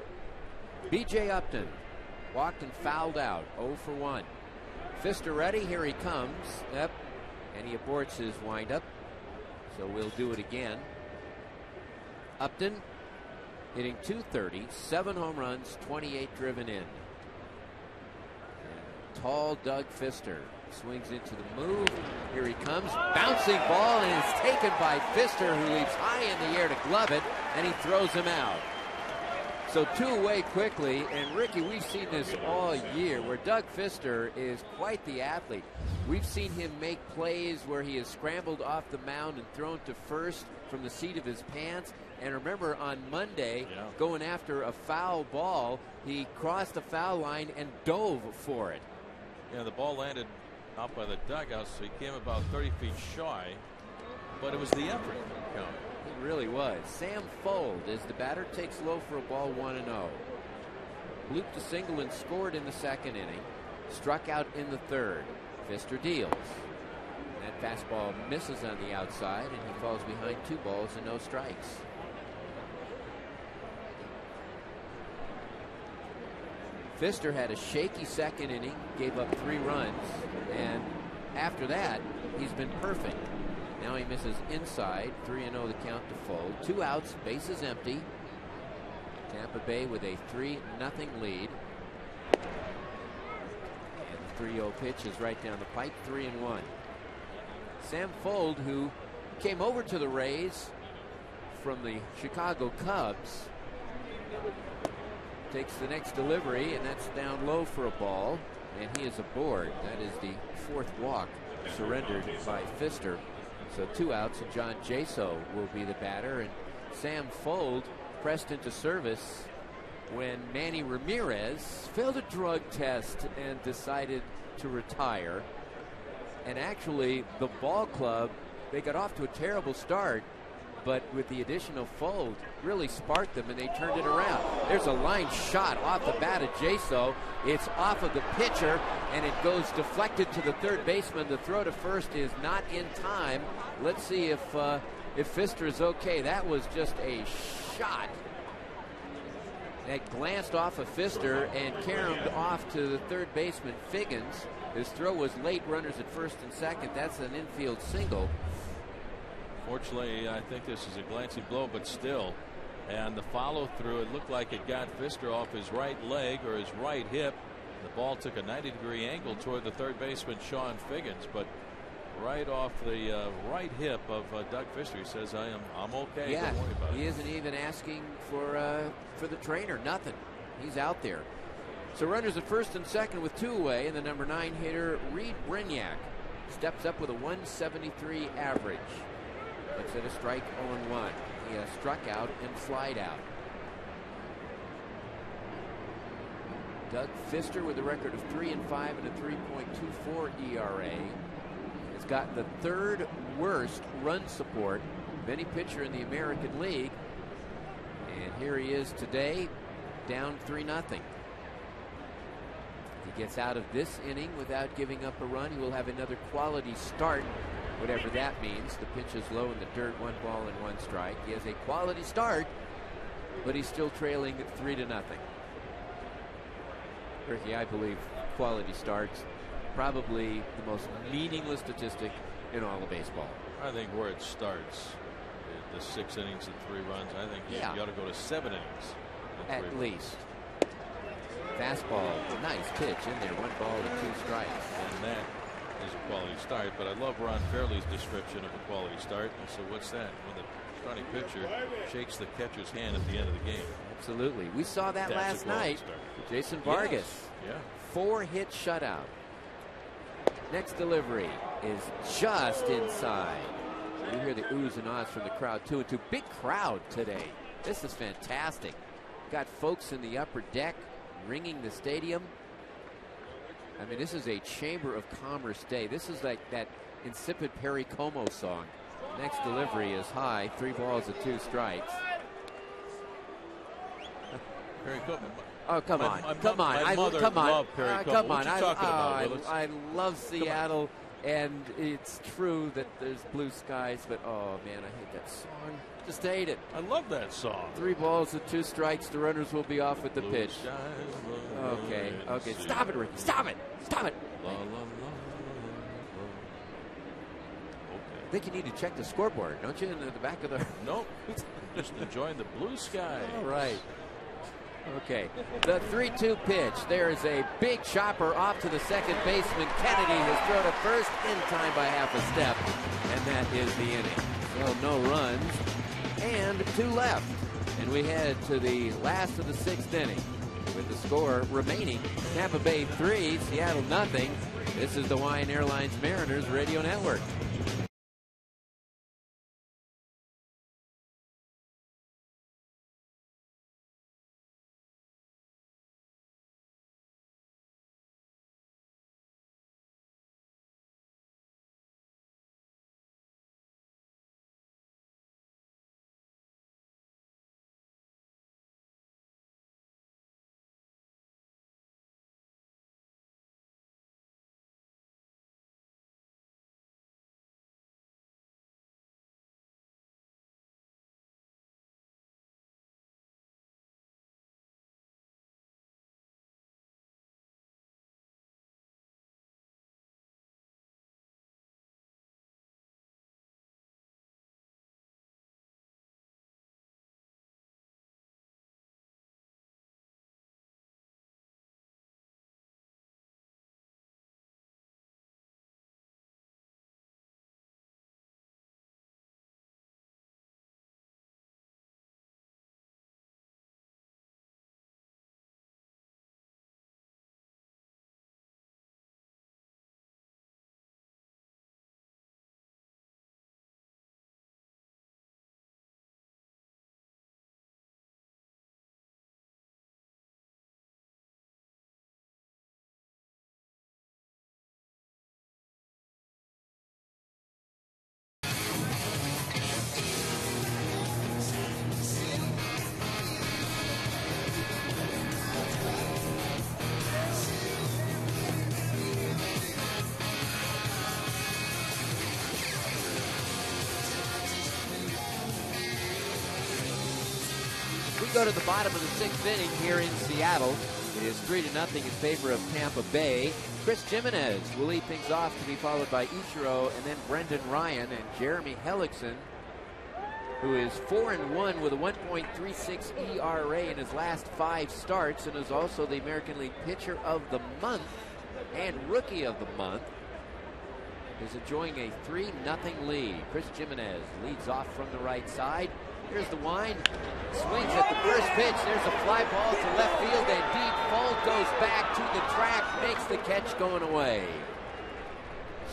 B.J. Upton walked and fouled out, 0 for 1. Pfister ready, here he comes. Yep, and he aborts his windup. So we'll do it again. Upton hitting .230, 7 home runs, 28 driven in. And tall Doug Pfister swings into the move. Here he comes, bouncing ball, and it's taken by Pfister, who leaps high in the air to glove it, and he throws him out. So 2 away quickly, and Ricky, we've seen this all year where Doug Pfister is quite the athlete. We've seen him make plays where he has scrambled off the mound and thrown to first from the seat of his pants. And remember on Monday, going after a foul ball, he crossed the foul line and dove for it. Yeah, the ball landed out by the dugout, so he came about 30 feet shy, but it was the effort. It really was. Sam Fold is the batter, takes low for a ball, 1-0. Looped a single and scored in the 2nd inning. Struck out in the 3rd. Pfister deals. That fastball misses on the outside, and he falls behind 2 balls and no strikes. Pfister had a shaky 2nd inning, gave up 3 runs, and after that, he's been perfect. Now he misses inside, 3-0 the count to Fold. 2 outs, bases empty. Tampa Bay with a 3-0 lead. And the 3-0 pitch is right down the pipe, 3-1. Sam Fold, who came over to the Rays from the Chicago Cubs, takes the next delivery, and that's down low for a ball, and he is aboard. That is the 4th walk surrendered by Pfister. So 2 outs, and John Jaso will be the batter, and Sam Fold pressed into service when Manny Ramirez failed a drug test and decided to retire. And actually, the ball club, they got off to a terrible start, but with the addition of Fold, really sparked them, and they turned it around. There's a line shot off the bat of Jaso. It's off of the pitcher, and it goes deflected to the 3rd baseman. The throw to first is not in time. Let's see if Pfister is okay. That was just a shot that glanced off of Pfister and caromed off to the 3rd baseman, Figgins. His throw was late, runners at 1st and 2nd. That's an infield single. Fortunately, I think this is a glancing blow, but still. And the follow through, it looked like it got Pfister off his right leg or his right hip. The ball took a 90-degree angle toward the 3rd baseman, Sean Figgins, but right off the right hip of Doug Pfister. He says, I'm okay. Yeah, don't worry about it. He isn't even asking for the trainer. Nothing. He's out there. So runners at 1st and 2nd with 2 away, and the number 9 hitter, Reed Brignac, steps up with a 173 average. It's at a strike 0-1. He has struck out and flied out. Doug Pfister with a record of 3-5 and a 3.24 ERA has got the 3rd worst run support of any pitcher in the American League. And here he is today, down 3-0. If he gets out of this inning without giving up a run, he will have another quality start, whatever that means. The pitch is low in the dirt, 1 ball and 1 strike. He has a quality start, but he's still trailing 3-0. Ricky, I believe quality starts probably the most meaningless statistic in all of baseball. I think where it starts, the 6 innings and 3 runs, I think you ought to go to 7 innings. At least. Fastball, nice pitch in there, 1 ball and 2 strikes. And that is a quality start, but I love Ron Fairley's description of a quality start. And so what's that? When the starting pitcher shakes the catcher's hand at the end of the game. Absolutely. We saw that last night. Jason Vargas. Yes. Yeah. 4-hit shutout. Next delivery is just inside. You hear the oohs and ahs from the crowd, too. And to big crowd today. This is fantastic. Got folks in the upper deck ringing the stadium. I mean, this is a Chamber of Commerce day. This is like that insipid Perry Como song. Next delivery is high, 3 balls and 2 strikes. Perry Copeman. Oh, come on. Come on. My mother loved Perry Copeman. Come What on. you talking about, Willis? I love Seattle, and it's true that there's blue skies, but oh, man, I hate that song. Just hate it. I love that song. 3 balls and 2 strikes. The runners will be off with the Blue pitch. skies, Okay. Stop it, Ricky. Stop it. La, la, la, la, la. I think you need to check the scoreboard, don't you, in the back of the... Nope. Just enjoying the blue sky. All right. Okay. The 3-2 pitch. There is a big chopper off to the second baseman. Kennedy has thrown to first in time by half a step, and that is the inning. So no runs and 2 left. And we head to the last of the 6th inning with the score remaining. Tampa Bay 3, Seattle nothing. This is the Hawaiian Airlines Mariners Radio Network. We go to the bottom of the 6th inning here in Seattle. It is 3-0 in favor of Tampa Bay. Chris Jimenez will lead things off, to be followed by Ichiro and then Brendan Ryan and Jeremy Hellickson, who is 4-1 with a 1.36 ERA in his last 5 starts and is also the American League Pitcher of the Month and Rookie of the Month. Is enjoying a 3-0 lead. Chris Jimenez leads off from the right side. Here's the wind. Swings at the first pitch. There's a fly ball to left field and deep. Fold goes back to the track. Makes the catch going away.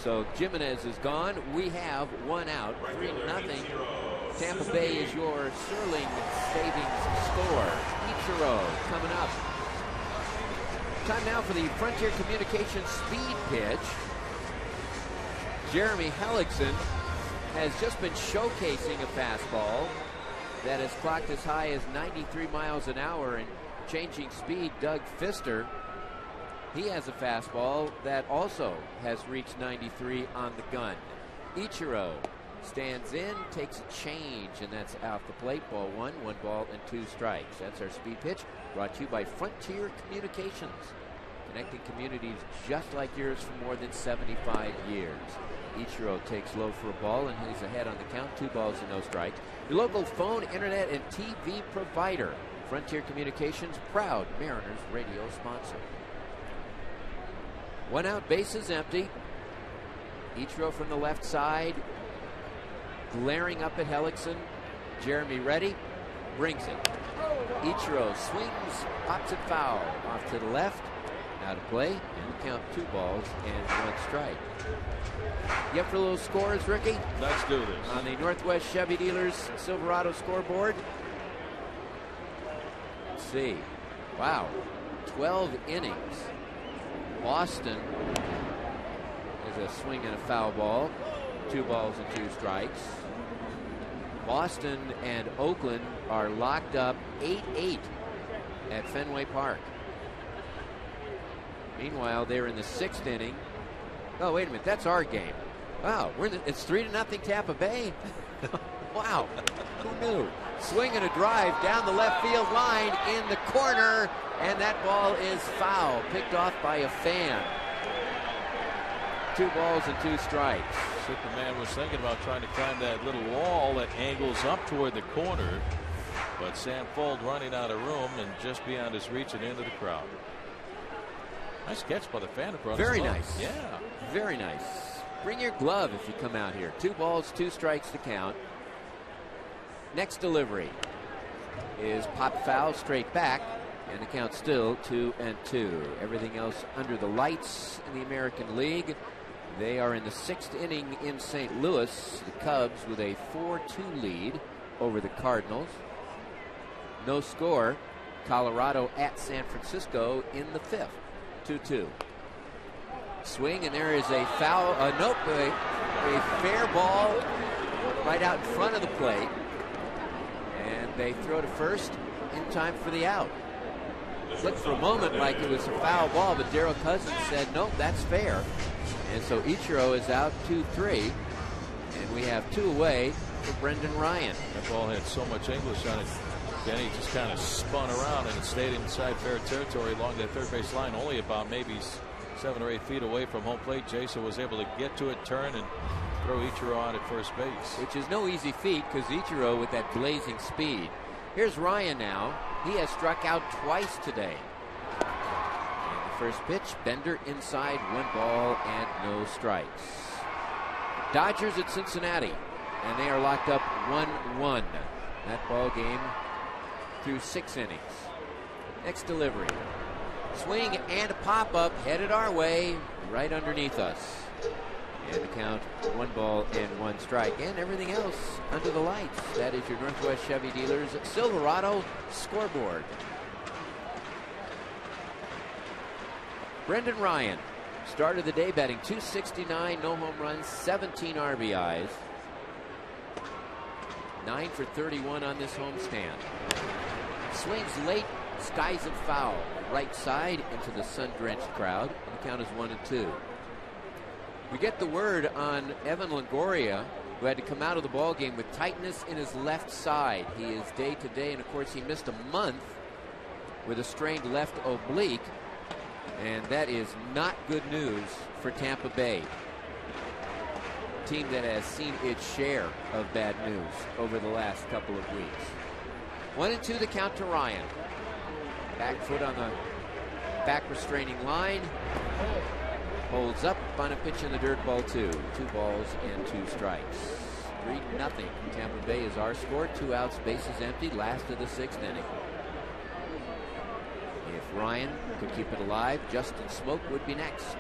So Jimenez is gone. We have 1 out. 3-0. Tampa Bay is your Sterling savings score. Ichiro coming up. Time now for the Frontier Communications speed pitch. Jeremy Hellickson has just been showcasing a fastball that has clocked as high as 93 miles an hour and changing speed. Doug Fister, he has a fastball that also has reached 93 on the gun. Ichiro stands in, takes a change, and that's out the plate. Ball 1, 1 ball and 2 strikes. That's our speed pitch, brought to you by Frontier Communications, connecting communities just like yours for more than 75 years. Ichiro takes low for a ball, and he's ahead on the count. 2 balls and no strikes. Your local phone, internet, and TV provider. Frontier Communications, proud Mariners radio sponsor. 1 out, bases empty. Ichiro from the left side, glaring up at Hellickson. Jeremy ready, brings it. Ichiro swings, pops it foul. Off to the left, out of play, and we count 2 balls and 1 strike. You up for a little scores, Ricky? Let's do this. On the Northwest Chevy Dealers Silverado scoreboard. Let's see. Wow. 12 innings. Boston is a swing and a foul ball. 2 balls and 2 strikes. Boston and Oakland are locked up 8-8 at Fenway Park. Meanwhile, they're in the 6th inning. Oh, wait a minute. That's our game. Wow, it's 3-0 Tampa Bay. Wow, who knew? Swing and a drive down the left field line in the corner, and that ball is foul, picked off by a fan. 2 balls and 2 strikes. Superman was thinking about trying to climb that little wall that angles up toward the corner, but Sam Fold running out of room and just beyond his reach and into the crowd. Nice catch by the fan across. Very the nice. Yeah. Very nice. Bring your glove if you come out here. 2 balls, 2 strikes to count. Next delivery is pop foul straight back, and the count still 2-2. Everything else under the lights in the American League. They are in the 6th inning in St. Louis. The Cubs with a 4-2 lead over the Cardinals. No score. Colorado at San Francisco in the 5th. 2-2. Swing, and there is a foul. Nope, a fair ball right out in front of the plate. And they throw to first in time for the out. Looked for a moment like it was a foul ball, but Darryl Cousins said, nope, that's fair. And so Ichiro is out 2-3. And we have 2 away for Brendan Ryan. That ball had so much English on it. Denny just kind of spun around and it stayed inside fair territory along that third base line, only about maybe 7 or 8 feet away from home plate. Jason was able to get to it, turn, and throw Ichiro on at first base. Which is no easy feat because Ichiro with that blazing speed. Here's Ryan now. He has struck out twice today. And the first pitch, Bender inside, 1 ball and no strikes. Dodgers at Cincinnati, and they are locked up 1-1. That ball game through 6 innings. Next delivery. Swing and a pop-up headed our way right underneath us. And the count 1 ball and 1 strike. And everything else under the lights. That is your Northwest Chevy Dealers Silverado scoreboard. Brendan Ryan started the day batting .269, no home runs, 17 RBIs. 9 for 31 on this homestand. Swings late, skies it foul. Right side into the sun-drenched crowd. And the count is 1-2. We get the word on Evan Longoria, who had to come out of the ball game with tightness in his left side. He is day to day, and of course he missed a month with a strained left oblique, and that is not good news for Tampa Bay. A team that has seen its share of bad news over the last couple of weeks. 1-2 the count to Ryan. Back foot on the back restraining line. Holds up on a pitch in the dirt, ball 2. 2 balls and 2 strikes. 3-0. Tampa Bay is our score. 2 outs, bases empty. Last of the 6th inning. If Ryan could keep it alive, Justin Smoke would be next.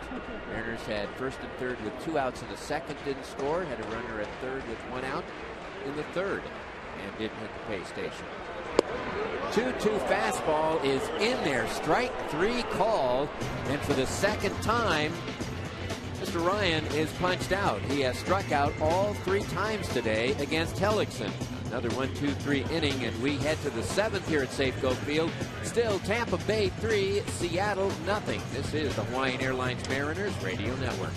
Mariners had first and third with 2 outs in the 2nd, didn't score. Had a runner at third with 1 out in the 3rd, and didn't hit the pay station. 2-2 fastball is in there. Strike 3 call, and for the 2nd time, Mr. Ryan is punched out. He has struck out all 3 times today against Hellickson. Another 1-2-3 inning, and we head to the 7th here at Safeco Field. Still Tampa Bay 3, Seattle nothing. This is the Hawaiian Airlines Mariners Radio Network.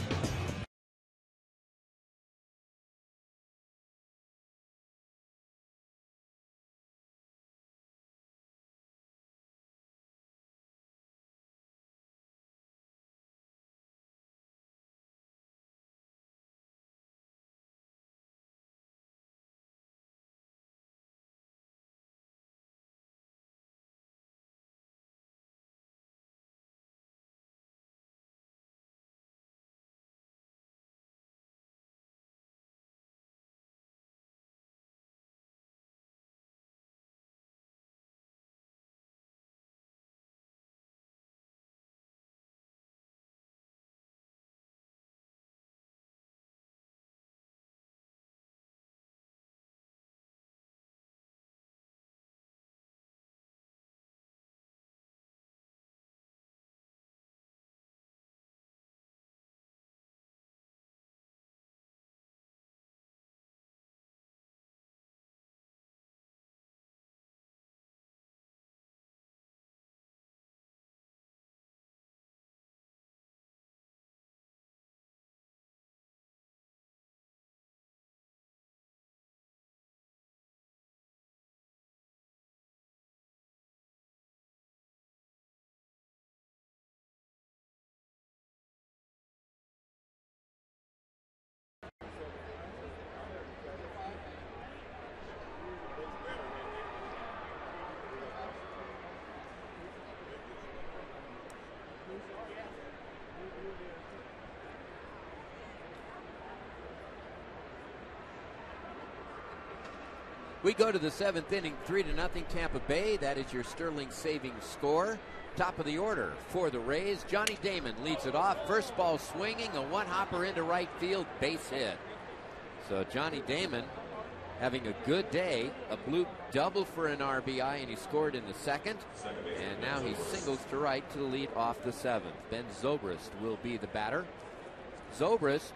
We go to the 7th inning, 3-0 Tampa Bay. That is your Sterling saving score. Top of the order for the Rays. Johnny Damon leads it off. First ball swinging, a one-hopper into right field, base hit. So Johnny Damon having a good day, a blue double for an RBI, and he scored in the 2nd. And now he singles to right to lead off the 7th. Ben Zobrist will be the batter. Zobrist,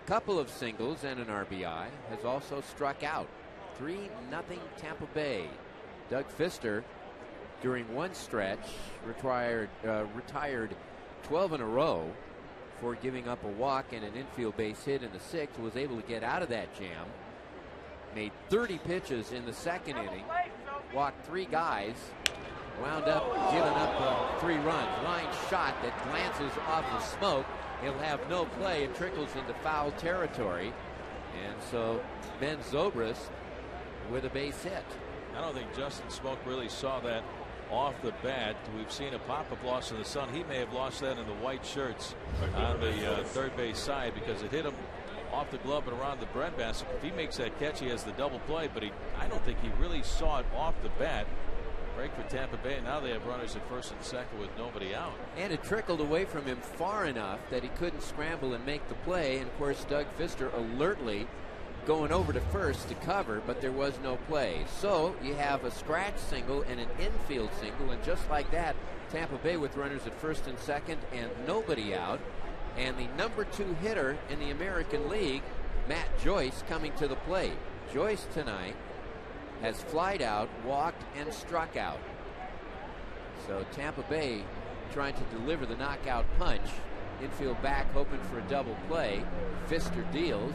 couple of singles and an RBI, has also struck out. 3-0 Tampa Bay. Doug Fister, during one stretch, retired 12 in a row for giving up a walk and an infield base hit in the 6th. Was able to get out of that jam. Made 30 pitches in the 2nd inning. Walked 3 guys. Wound up giving up 3 runs. Line shot that glances off the smoke. He'll have no play. It trickles into foul territory. And so Ben Zobrist with a base hit. I don't think Justin Smoak really saw that off the bat. We've seen a pop-up loss in the sun. He may have lost that in the white shirts on the third base side because it hit him off the glove and around the breadbasket. If he makes that catch, he has the double play, but I don't think he really saw it off the bat. Break for Tampa Bay. Now they have runners at first and second with nobody out. And it trickled away from him far enough that he couldn't scramble and make the play. And of course, Doug Fister alertly going over to first to cover, but there was no play. So you have a scratch single and an infield single, and just like that, Tampa Bay with runners at first and second and nobody out. And the number 2 hitter in the American League, Matt Joyce, coming to the plate. Joyce tonight has flied out, walked, and struck out. So Tampa Bay trying to deliver the knockout punch. Infield back, hoping for a double play. Fister deals,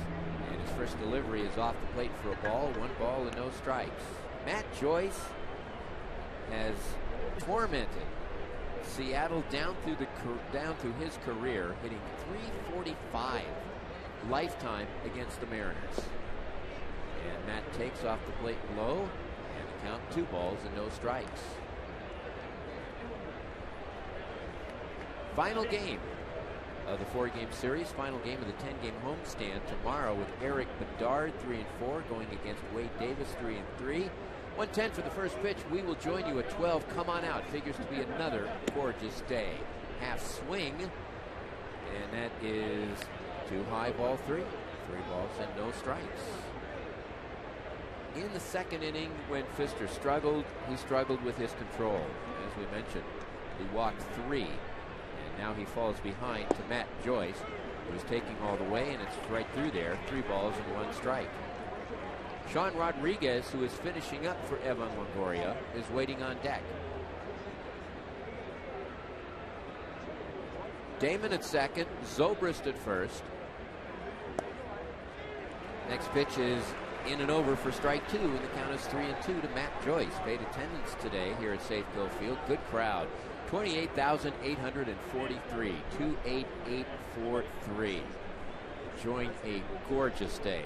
and his first delivery is off the plate for a ball. 1 ball and no strikes. Matt Joyce has tormented Seattle down through his career, hitting .345 lifetime against the Mariners. And Matt takes off the plate low, and the count 2 balls and no strikes. Final game of the 4-game series, final game of the 10-game homestand tomorrow with Eric Bedard 3-4 going against Wade Davis 3-3. 1:10 for the first pitch. We will join you at 12. Come on out. Figures to be another gorgeous day. Half swing, and that is too high, ball 3. 3 balls and no strikes. In the 2nd inning, when Fister struggled, he struggled with his control. As we mentioned, he walked 3, and now he falls behind to Matt Joyce, who's taking all the way, and it's right through there. 3 balls and 1 strike. Sean Rodriguez, who is finishing up for Evan Longoria, is waiting on deck. Damon at second, Zobrist at first. Next pitch is in and over for strike 2, and the count is 3-2 to Matt Joyce. Paid attendance today here at Safeco Field. Good crowd. 28,843. 28843. Enjoying a gorgeous day.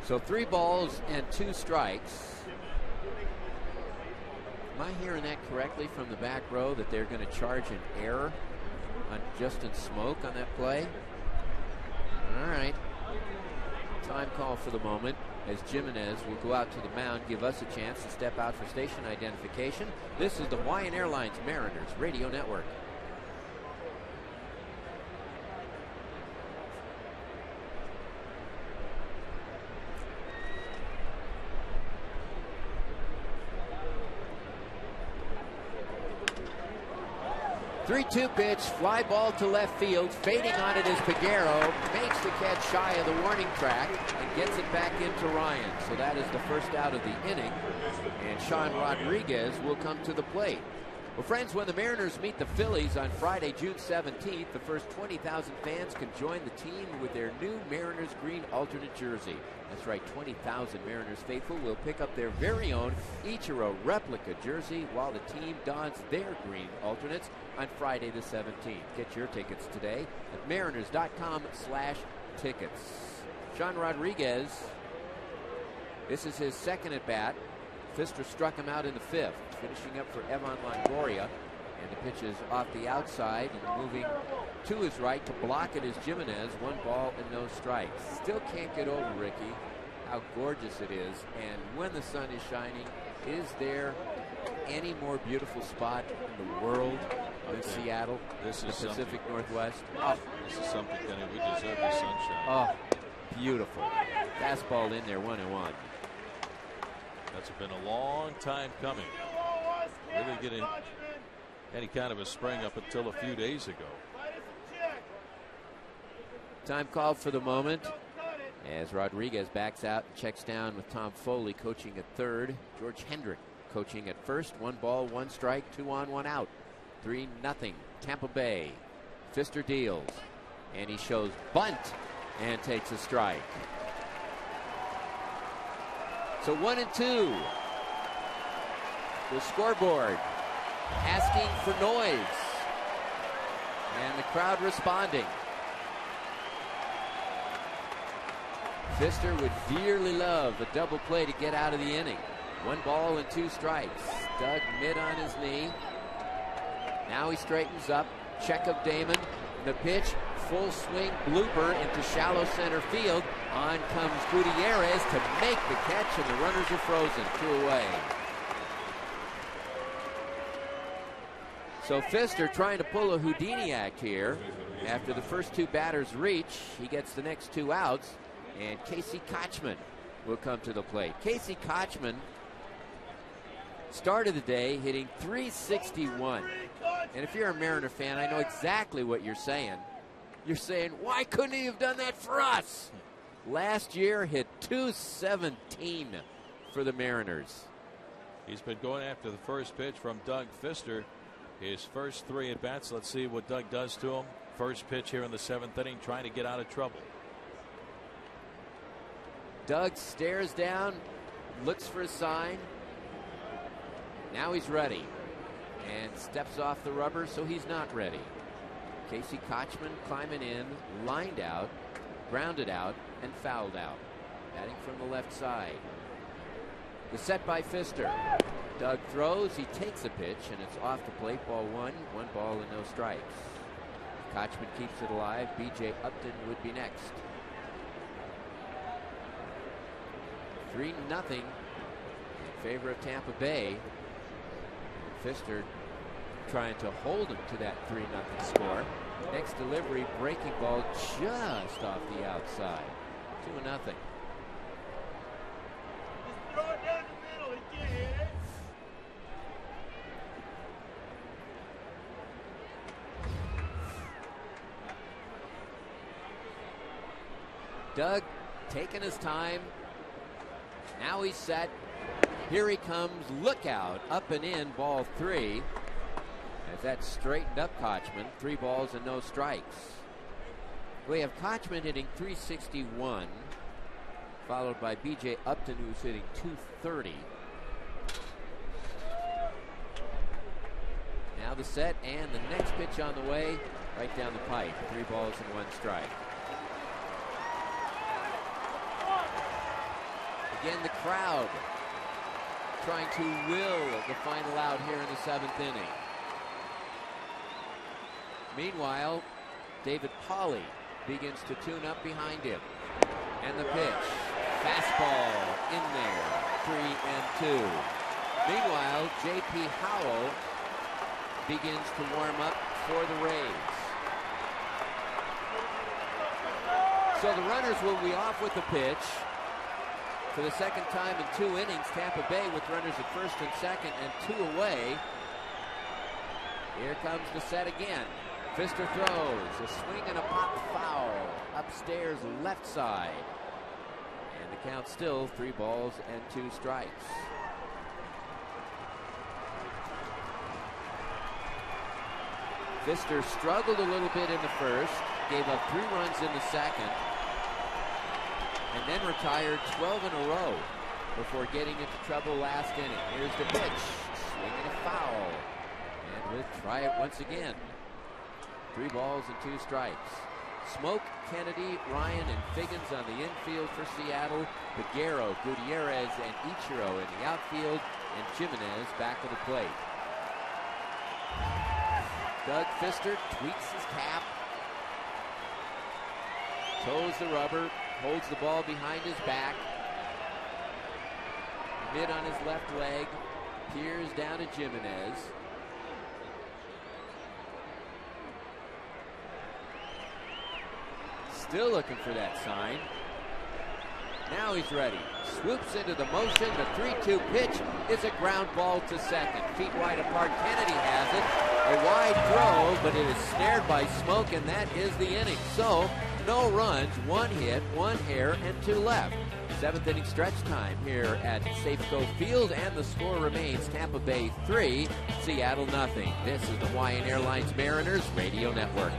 So 3 balls and 2 strikes. Am I hearing that correctly from the back row, that they're going to charge an error on Justin Smoak on that play? All right. Time call for the moment, as Jimenez will go out to the mound, give us a chance to step out for station identification. This is the Hawaiian Airlines Mariners Radio Network. Three-two pitch, fly ball to left field. Fading on it is Peguero. Makes the catch shy of the warning track and gets it back into Ryan. So that is the first out of the inning. And Sean Rodriguez will come to the plate. Well, friends, when the Mariners meet the Phillies on Friday, June 17th, the first 20,000 fans can join the team with their new Mariners green alternate jersey. That's right, 20,000 Mariners faithful will pick up their very own Ichiro replica jersey while the team dons their green alternates on Friday the 17th. Get your tickets today at mariners.com/tickets. Sean Rodriguez, this is his second at bat. Fister struck him out in the 5th. Finishing up for Evan Longoria. And the pitch is off the outside and moving to his right to block it is Jimenez. 1 ball and no strikes. Still can't get over, Ricky, how gorgeous it is. And when the sun is shining, is there any more beautiful spot in the world than Seattle, this the is Pacific Northwest? Oh, this is something, Kenny. We deserve the sunshine. Oh, beautiful. Fastball in there, 1-1. That's been a long time coming. Really getting any kind of a spring up until a few days ago. Time called for the moment as Rodriguez backs out and checks down with Tom Foley coaching at third. George Hendrick coaching at first. 1 ball, 1 strike, 2 on, 1 out. 3-0 Tampa Bay. Pfister deals and he shows bunt and takes a strike. So 1-2. The scoreboard asking for noise and the crowd responding. Pfister would dearly love a double play to get out of the inning. 1 ball and 2 strikes. Doug mid on his knee. Now he straightens up. Check of Damon. The pitch, full swing blooper into shallow center field. On comes Gutierrez to make the catch, and the runners are frozen. 2 away. So Pfister trying to pull a Houdini act here. After the first 2 batters reach, he gets the next 2 outs, and Casey Kochman will come to the plate. Casey Kochman started the day hitting .361. And if you're a Mariner fan, I know exactly what you're saying. You're saying, why couldn't he have done that for us? Last year hit .217 for the Mariners. He's been going after the first pitch from Doug Pfister. His first 3 at bats. Let's see what Doug does to him. First pitch here in the 7th inning, trying to get out of trouble. Doug stares down, looks for a sign. Now he's ready and steps off the rubber, so he's not ready. Casey Kochman climbing in, lined out, grounded out, and fouled out. Batting from the left side. The set by Pfister. Doug throws, he takes a pitch, and it's off the plate. Ball 1, 1 ball and no strikes. Kochman keeps it alive. B.J. Upton would be next. 3-0 in favor of Tampa Bay. Pfister trying to hold him to that 3-0 score. Next delivery, breaking ball just off the outside. 2-0. Doug taking his time. Now he's set. Here he comes. Look out. Up and in. Ball 3. As that straightened up Kochman. 3 balls and no strikes. We have Kochman hitting .361. Followed by B.J. Upton, who's hitting .230. Now the set and the next pitch on the way. Right down the pipe. 3 balls and 1 strike. Again, the crowd trying to will the final out here in the 7th inning. Meanwhile, David Pauley begins to tune up behind him. And the pitch. Fastball in there. 3-2. Meanwhile, J.P. Howell begins to warm up for the Rays. So the runners will be off with the pitch. For the second time in 2 innings, Tampa Bay with runners at first and second and 2 away. Here comes the set again. Pfister throws. A swing and a pop foul. Upstairs left side. And the count still 3 balls and 2 strikes. Pfister struggled a little bit in the first. Gave up 3 runs in the second. And then retired 12 in a row before getting into trouble last inning. Here's the pitch. Swing and a foul. And we'll try it once again. 3 balls and 2 strikes. Smoke, Kennedy, Ryan, and Figgins on the infield for Seattle. Peguero, Gutierrez, and Ichiro in the outfield. And Jimenez back of the plate. Doug Pfister tweaks his cap, toes the rubber, holds the ball behind his back, mid on his left leg, peers down to Jimenez. Still looking for that sign. Now he's ready. Swoops into the motion. The 3-2 pitch is a ground ball to second. Feet wide apart. Kennedy has it. A wide throw, but it is snared by Smoke, and that is the inning. So, no runs, 1 hit, 1 error, and 2 left. 7th inning stretch time here at Safeco Field, and the score remains Tampa Bay 3, Seattle nothing. This is the Hawaiian Airlines Mariners Radio Network.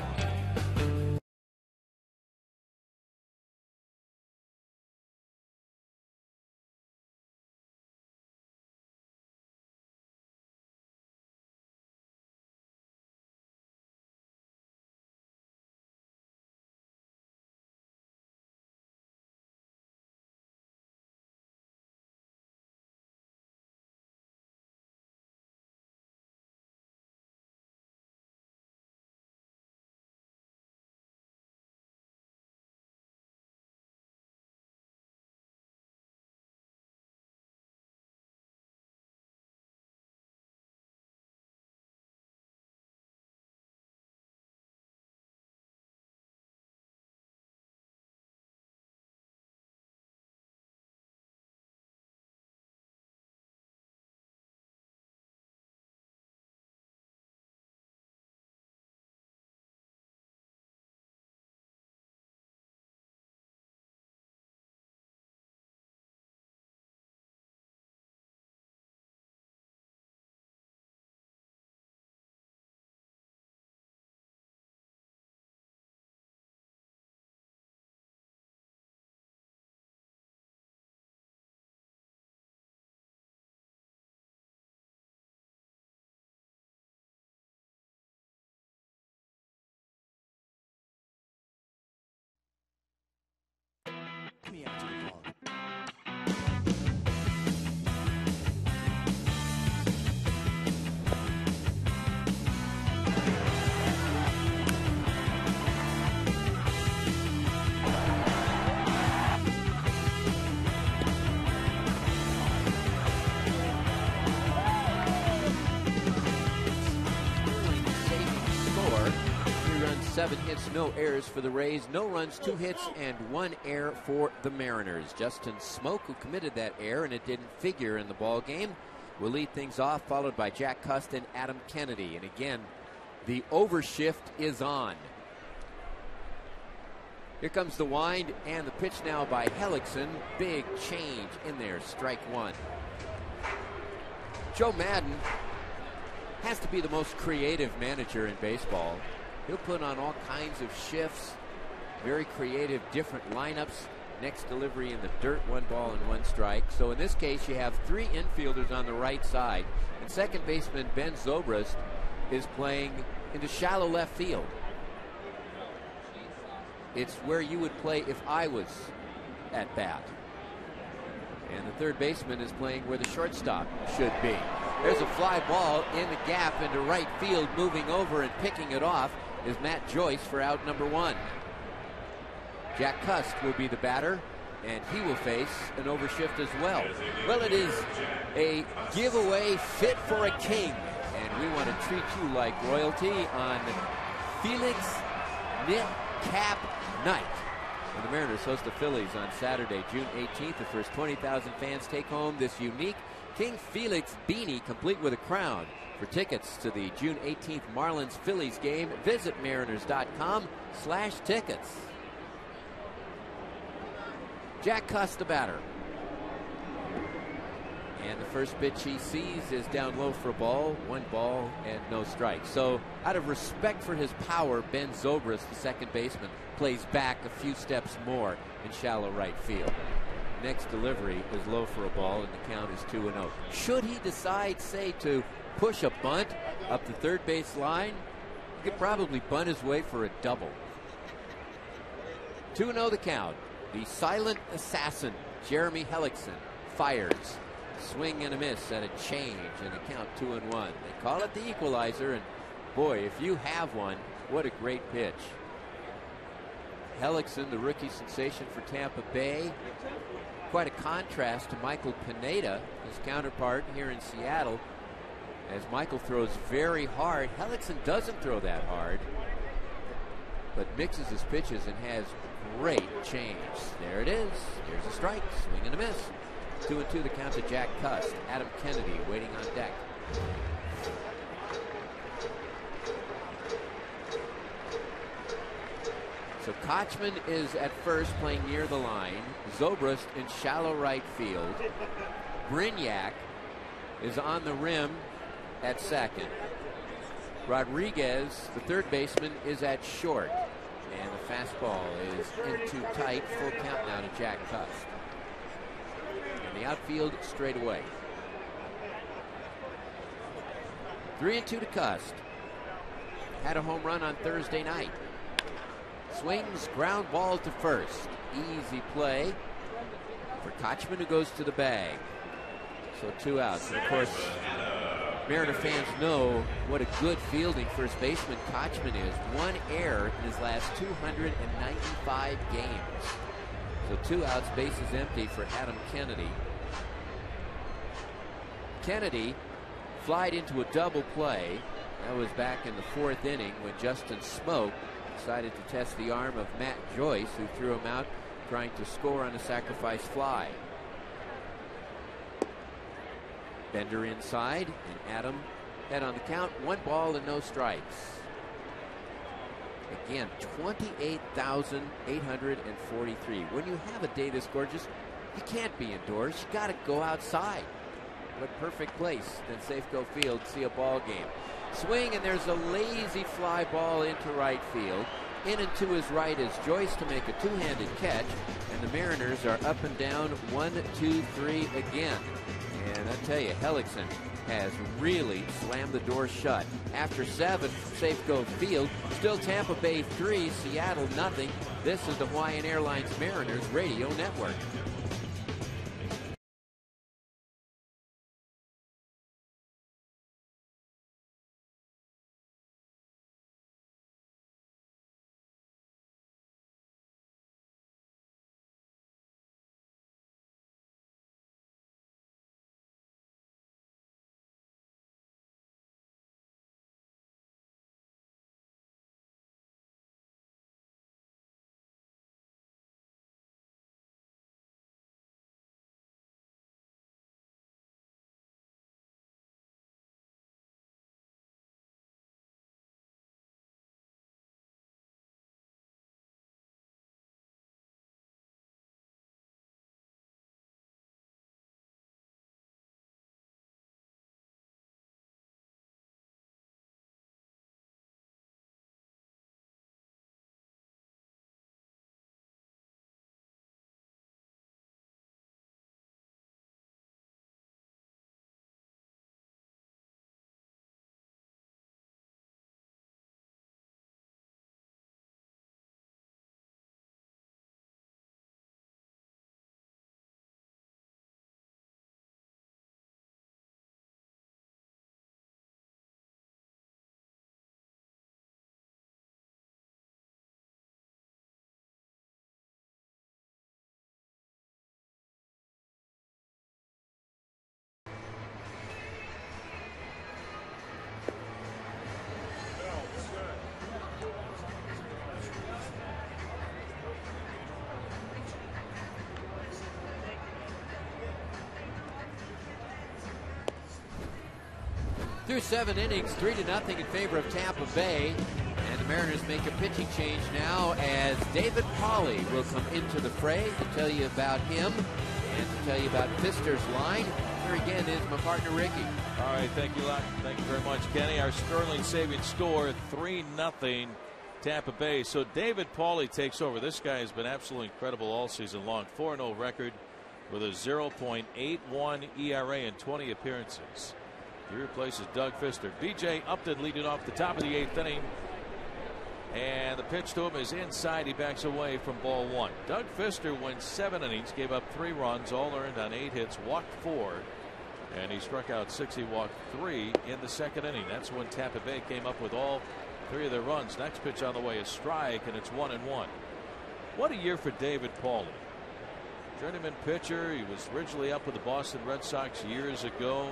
Me after the call. Score. 3 runs, 7 hits, no errors for the Rays. No runs, 2 hits, and 1 error for the Mariners. Justin Smoke, who committed that error, and it didn't figure in the ball game, will lead things off, followed by Jack Cust and Adam Kennedy. And again, the overshift is on. Here comes the wind, and the pitch now by Hellickson. Big change in there, strike 1. Joe Madden has to be the most creative manager in baseball. He'll put on all kinds of shifts, very creative, different lineups. Next delivery in the dirt, 1 ball and 1 strike. So in this case, you have 3 infielders on the right side, and second baseman Ben Zobrist is playing into shallow left field. It's where you would play if I was at bat. And the third baseman is playing where the shortstop should be. There's a fly ball in the gap into right field. Moving over and picking it off is Matt Joyce for out number 1. Jack Cust will be the batter, and he will face an overshift as well. Well, it is a giveaway fit for a king, and we want to treat you like royalty on Felix Knit Cap Night. And the Mariners host the Phillies on Saturday, June 18th. The first 20,000 fans take home this unique King Felix beanie, complete with a crown. For tickets to the June 18th Marlins-Phillies game, visit mariners.com/tickets. Jack Cust, the batter. And the first pitch he sees is down low for a ball, 1 ball and no strike. So out of respect for his power, Ben Zobrist, the second baseman, plays back a few steps more in shallow right field. Next delivery is low for a ball, and the count is 2-0. Should he decide, say, to push a bunt up the third base line, he could probably bunt his way for a double. 2-0 the count. The silent assassin, Jeremy Hellickson, fires. Swing and a miss and a change, and the count 2-1. They call it the equalizer, and Boy, if you have one, what a great pitch. Hellickson, the rookie sensation for Tampa Bay. Quite a contrast to Michael Pineda, his counterpart here in Seattle. As Michael throws very hard, Hellickson doesn't throw that hard, but mixes his pitches and has great change. There it is. Here's a strike. Swing and a miss. 2-2 the count to Jack Cust. Adam Kennedy waiting on deck. So Kochman is at first playing near the line. Zobrist in shallow right field. Brignac is on the rim at second. Rodriguez, the third baseman, is at short. And the fastball is in too tight. Full count now to Jack Cust. And the outfield straight away. 3-2 to Cust. Had a home run on Thursday night. Swings, ground ball to first. Easy play for Kochman, who goes to the bag. So 2 outs. And of course, Mariner fans know what a good fielding first baseman Kochman is. 1 error in his last 295 games. So 2 outs, bases empty for Adam Kennedy. Kennedy flied into a double play. That was back in the 4th inning when Justin Smoke decided to test the arm of Matt Joyce, who threw him out trying to score on a sacrifice fly. Bender inside, and Adam head on the count. 1 ball and no strikes. Again, 28,843. When you have a day this gorgeous, you can't be indoors. You got to go outside. What perfect place than Safeco Field to see a ball game. Swing, and there's a lazy fly ball into right field. In and to his right is Joyce to make a 2-handed catch, and the Mariners are up and down 1-2-3 again. And I tell you, Hellickson has really slammed the door shut. After 7 from Safeco Field, still Tampa Bay 3, Seattle nothing. This is the Hawaiian Airlines Mariners Radio Network. Through 7 innings, 3-0 in favor of Tampa Bay. And the Mariners make a pitching change now as David Pauley will come into the fray to tell you about him and to tell you about Pfister's line. Here again is my partner, Ricky. All right, thank you a lot. Thank you very much, Kenny. Our Sterling Savian score, 3-0 Tampa Bay. So David Pauley takes over. This guy has been absolutely incredible all season long. 4-0 record with a 0.81 ERA in 20 appearances. He replaces Doug Fister. B.J. Upton leading off the top of the 8th inning. And the pitch to him is inside. He backs away from ball 1. Doug Fister went 7 innings, gave up 3 runs, all earned on 8 hits, walked 4. And he struck out 6. He walked 3 in the second inning. That's when Tampa Bay came up with all 3 of their runs. Next pitch on the way, a strike, and it's 1-1. What a year for David Pauly. Journeyman pitcher. He was originally up with the Boston Red Sox years ago.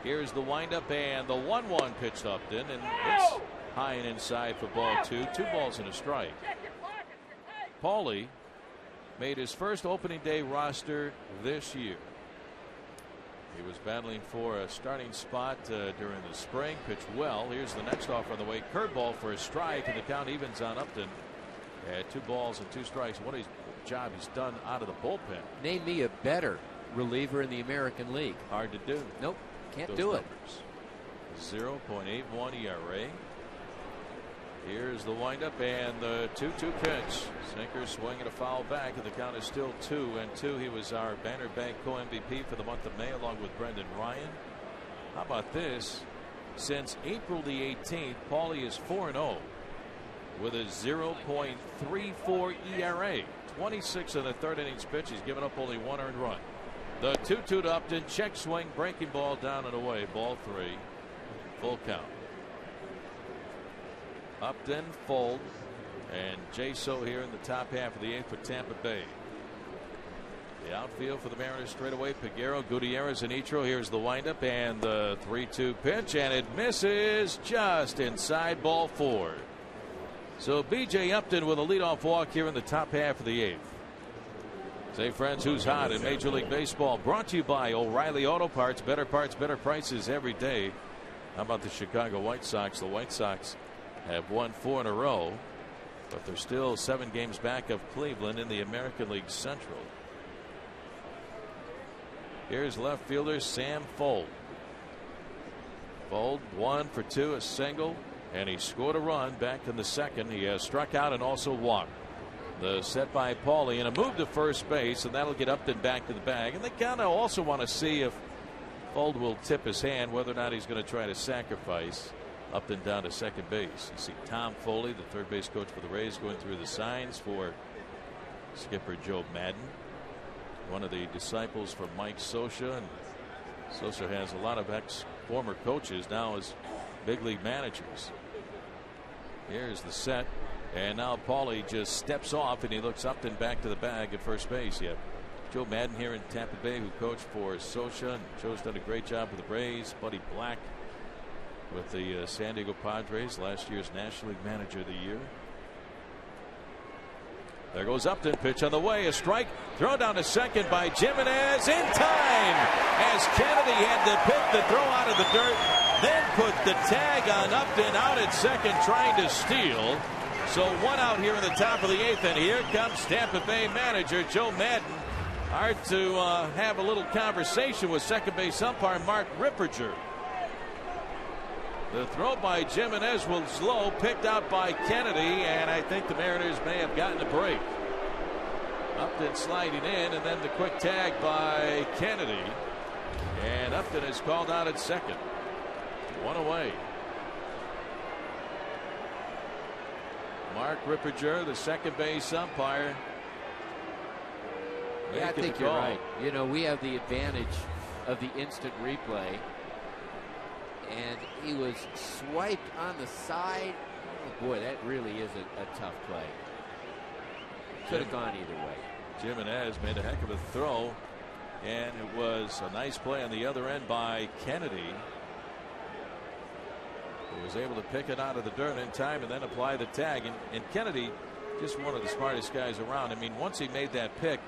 Here's the windup, and the 1-1 pitched Upton, and it's high and inside for ball 2. 2 balls and a strike. Pauly made his first opening day roster this year. He was battling for a starting spot during the spring. Pitched well. Here's the next offer on the way. Curveball for a strike, and the count evens on Upton at 2 balls and 2 strikes. What a job he's done out of the bullpen. Name me a better reliever in the American League. Hard to do. Nope, can't Those do numbers. 0.81 ERA. Here's the windup and the 2-2 pitch. Sinker swinging a foul back, and the count is still 2-2. He was our Banner Bank co-MVP for the month of May, along with Brendan Ryan. How about this? Since April the 18th, Pauly is 4-0 with a 0.34 ERA. 26 of the third innings pitch. He's given up only 1 earned run. The 2-2 to Upton. Check swing, breaking ball down and away. Ball 3. Full count. Upton, Fold, and Jaso here in the top half of the 8th for Tampa Bay. The outfield for the Mariners straight away. Peguero, Gutierrez, and Ichiro. Here's the windup and the 3-2 pitch, and it misses just inside. Ball 4. So B.J. Upton with a leadoff walk here in the top half of the 8th. Say, friends, who's hot in Major League Baseball? Brought to you by O'Reilly Auto Parts. Better parts, better prices every day. How about the Chicago White Sox? The White Sox have won 4 in a row, but they're still 7 games back of Cleveland in the American League Central. Here's left fielder Sam Fold. Fold 1 for 2, a single, and he scored a run back in the second. He has struck out and also walked. The set by Pauly and a move to first base, and that'll get Upton back to the bag. And they kind of also want to see if Fold will tip his hand, whether or not he's going to try to sacrifice Upton down to second base. You see Tom Foley, the third base coach for the Rays, going through the signs for skipper Joe Madden, one of the disciples from Mike Scioscia. And Scioscia has a lot of former coaches now as big league managers. Here's the set, and now Pauly just steps off and he looks Upton back to the bag at first base. You have Joe Madden here in Tampa Bay, who coached for Scioscia, and Joe's done a great job with the Rays. Buddy Black with the San Diego Padres, last year's National League Manager of the Year. There goes Upton, pitch on the way, a strike, throw down to second by Jimenez in time as Kennedy had to pick the throw out of the dirt, then put the tag on Upton out at second trying to steal. So 1 out here in the top of the 8th, and here comes Tampa Bay manager Joe Madden. Hard to have a little conversation with second base umpire Mark Ripperger. The throw by Jimenez was low, picked out by Kennedy, and I think the Mariners may have gotten a break. Upton sliding in, and then the quick tag by Kennedy. And Upton is called out at second. 1 away. Mark Ripperger, the second base umpire. Yeah, I think you're right. You know, we have the advantage of the instant replay. And he was swiped on the side. Oh boy, that really is a tough play. Could have gone either way. Jimenez made a heck of a throw, and it was a nice play on the other end by Kennedy, who was able to pick it out of the dirt in time and then apply the tag. And Kennedy, just one of the smartest guys around. I mean, once he made that pick,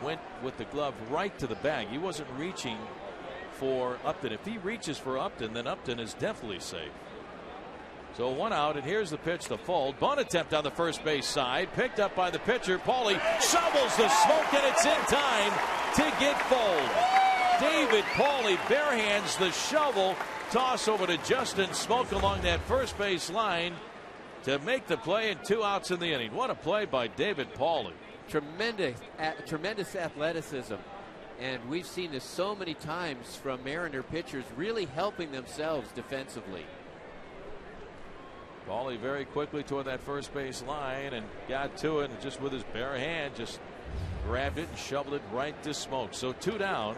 went with the glove right to the bag. He wasn't reaching for Upton. If he reaches for Upton, then Upton is definitely safe. So 1 out, and here's the pitch to Fold. Bunt attempt on the first base side, picked up by the pitcher. Pauly shovels the smoke, and it's in time to get Fold. David Pauly barehands the shovel, toss over to Justin Smoke along that first base line to make the play, and 2 outs in the inning. What a play by David Pauly. Tremendous athleticism. And we've seen this so many times from Mariner pitchers really helping themselves defensively. Pauly very quickly toward that first base line and got to it, and just with his bare hand just grabbed it and shoveled it right to Smoke. So 2 down.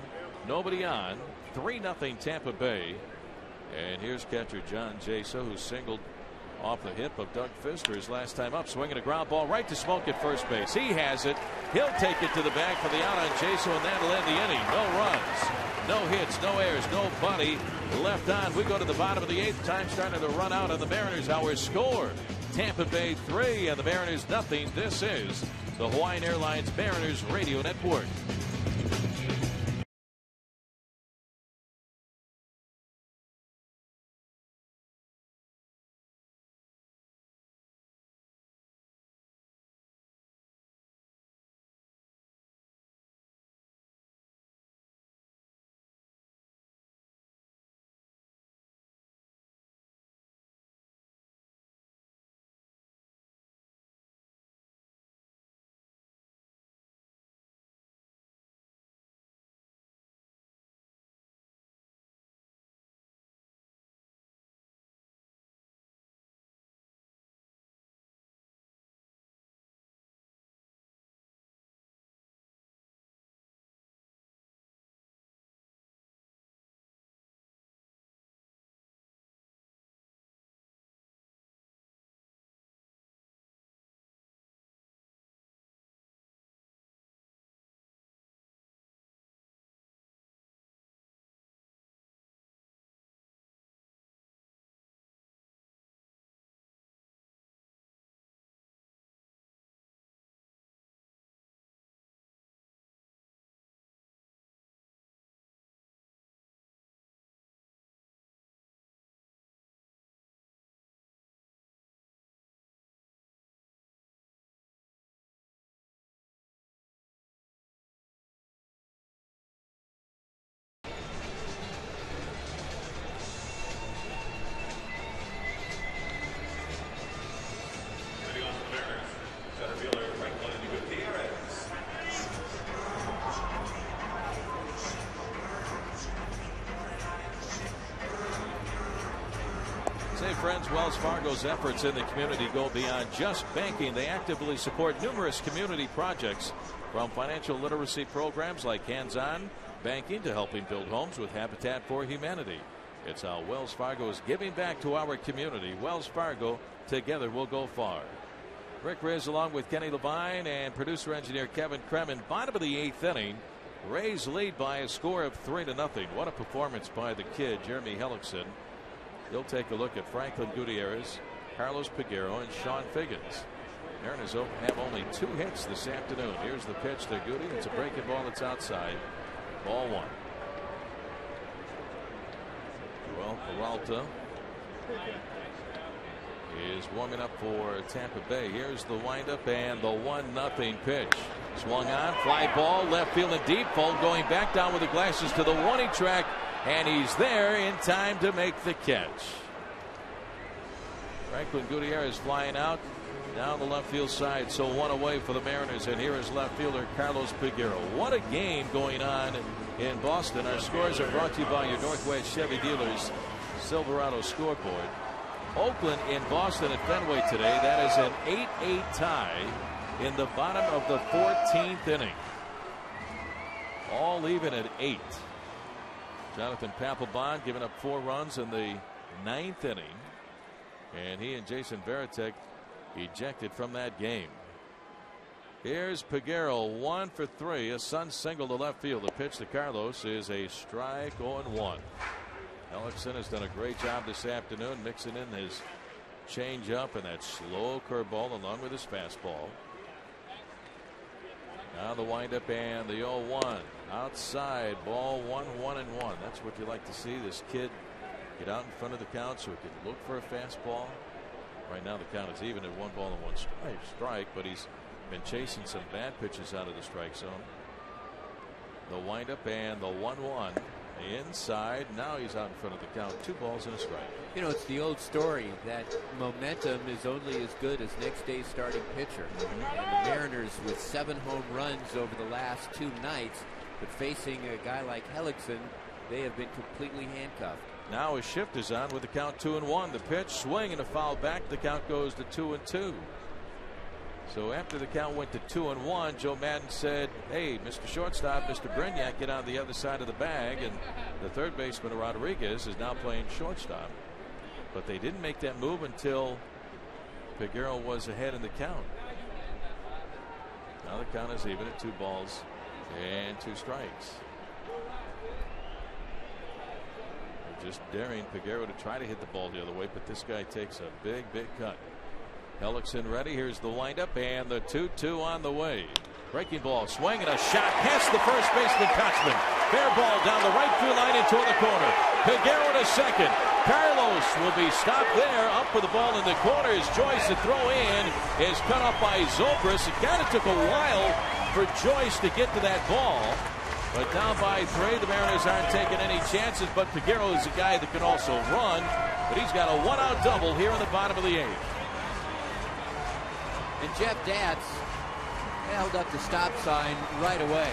Nobody on. 3-0 Tampa Bay. And here's catcher John Jaso, who singled off the hip of Doug Fister his last time up, swinging a ground ball right to Smoke at first base. He has it. He'll take it to the bag for the out on Jaso, and that'll end the inning. No runs, no hits, no errors, nobody left on. We go to the bottom of the 8th. Time starting to run out on the Mariners. Our score: Tampa Bay 3 and the Mariners 0. This is the Hawaiian Airlines Mariners Radio Network. Say, friends, Wells Fargo's efforts in the community go beyond just banking. They actively support numerous community projects, from financial literacy programs like hands-on banking to helping build homes with Habitat for Humanity. It's how Wells Fargo is giving back to our community. Wells Fargo, together we'll go far. Rick Riz along with Kenny Levine and producer engineer Kevin Kremen. Bottom of the 8th inning. Rays lead by a score of 3-0. What a performance by the kid, Jeremy Hellickson. He'll take a look at Franklin Gutierrez, Carlos Peguero, and Sean Figgins. Mariners have only 2 hits this afternoon. Here's the pitch to Goody. It's a breaking ball that's outside. Ball 1. Well, Peralta is warming up for Tampa Bay. Here's the windup and the 1-0 pitch. Swung on, fly ball, left field and deep. Fold going back down with the glasses to the warning track, and he's there in time to make the catch. Franklin Gutierrez flying out down the left field side, so 1 away for the Mariners, and here is left fielder Carlos Peguero. What a game going on in Boston. Our scores are brought to you by your Northwest Chevy dealers Silverado scoreboard. Oakland in Boston at Fenway today. That is an 8-8 tie in the bottom of the 14th inning. All even at 8. Jonathan Papelbon giving up 4 runs in the 9th inning, and he and Jason Varitek ejected from that game. Here's Peguero, 1 for 3, a Sun single to left field. The pitch to Carlos is a strike, 0-1. Hellickson has done a great job this afternoon, mixing in his changeup and that slow curveball along with his fastball. Now the windup and the 0-1 outside, ball 1-1-1. That's what you like to see. This kid get out in front of the count so he can look for a fastball. Right now the count is even at 1 ball and 1 strike, but he's been chasing some bad pitches out of the strike zone. The windup and the 1-1 inside. Now he's out in front of the count. 2 balls and a strike. You know, it's the old story that momentum is only as good as next day's starting pitcher. And the Mariners with 7 home runs over the last 2 nights, but facing a guy like Hellickson, they have been completely handcuffed. Now a shift is on with the count 2-1. The pitch, swing and a foul back. The count goes to 2-2. So after the count went to 2-1, Joe Madden said, hey, Mr. Shortstop, Mr. Brignac, get on the other side of the bag. And the third baseman, Rodriguez, is now playing shortstop. But they didn't make that move until Peguero was ahead in the count. Now the count is even at 2 balls and 2 strikes. They're just daring Peguero to try to hit the ball the other way, but this guy takes a big cut. Hellickson ready. Here's the windup and the 2-2 on the way. Breaking ball, swing and a shot past the first baseman Kotzman. Fair ball down the right field line into the corner. Peguero to second. Carlos will be stopped there. Up for the ball in the corner is Joyce. The throw in is cut off by Zobrist. It kind of took a while for Joyce to get to that ball. But down by 3, the Mariners aren't taking any chances. But Peguero is a guy that can also run. But he's got a 1-out double here in the bottom of the 8th. And Jeff Datz held up the stop sign right away.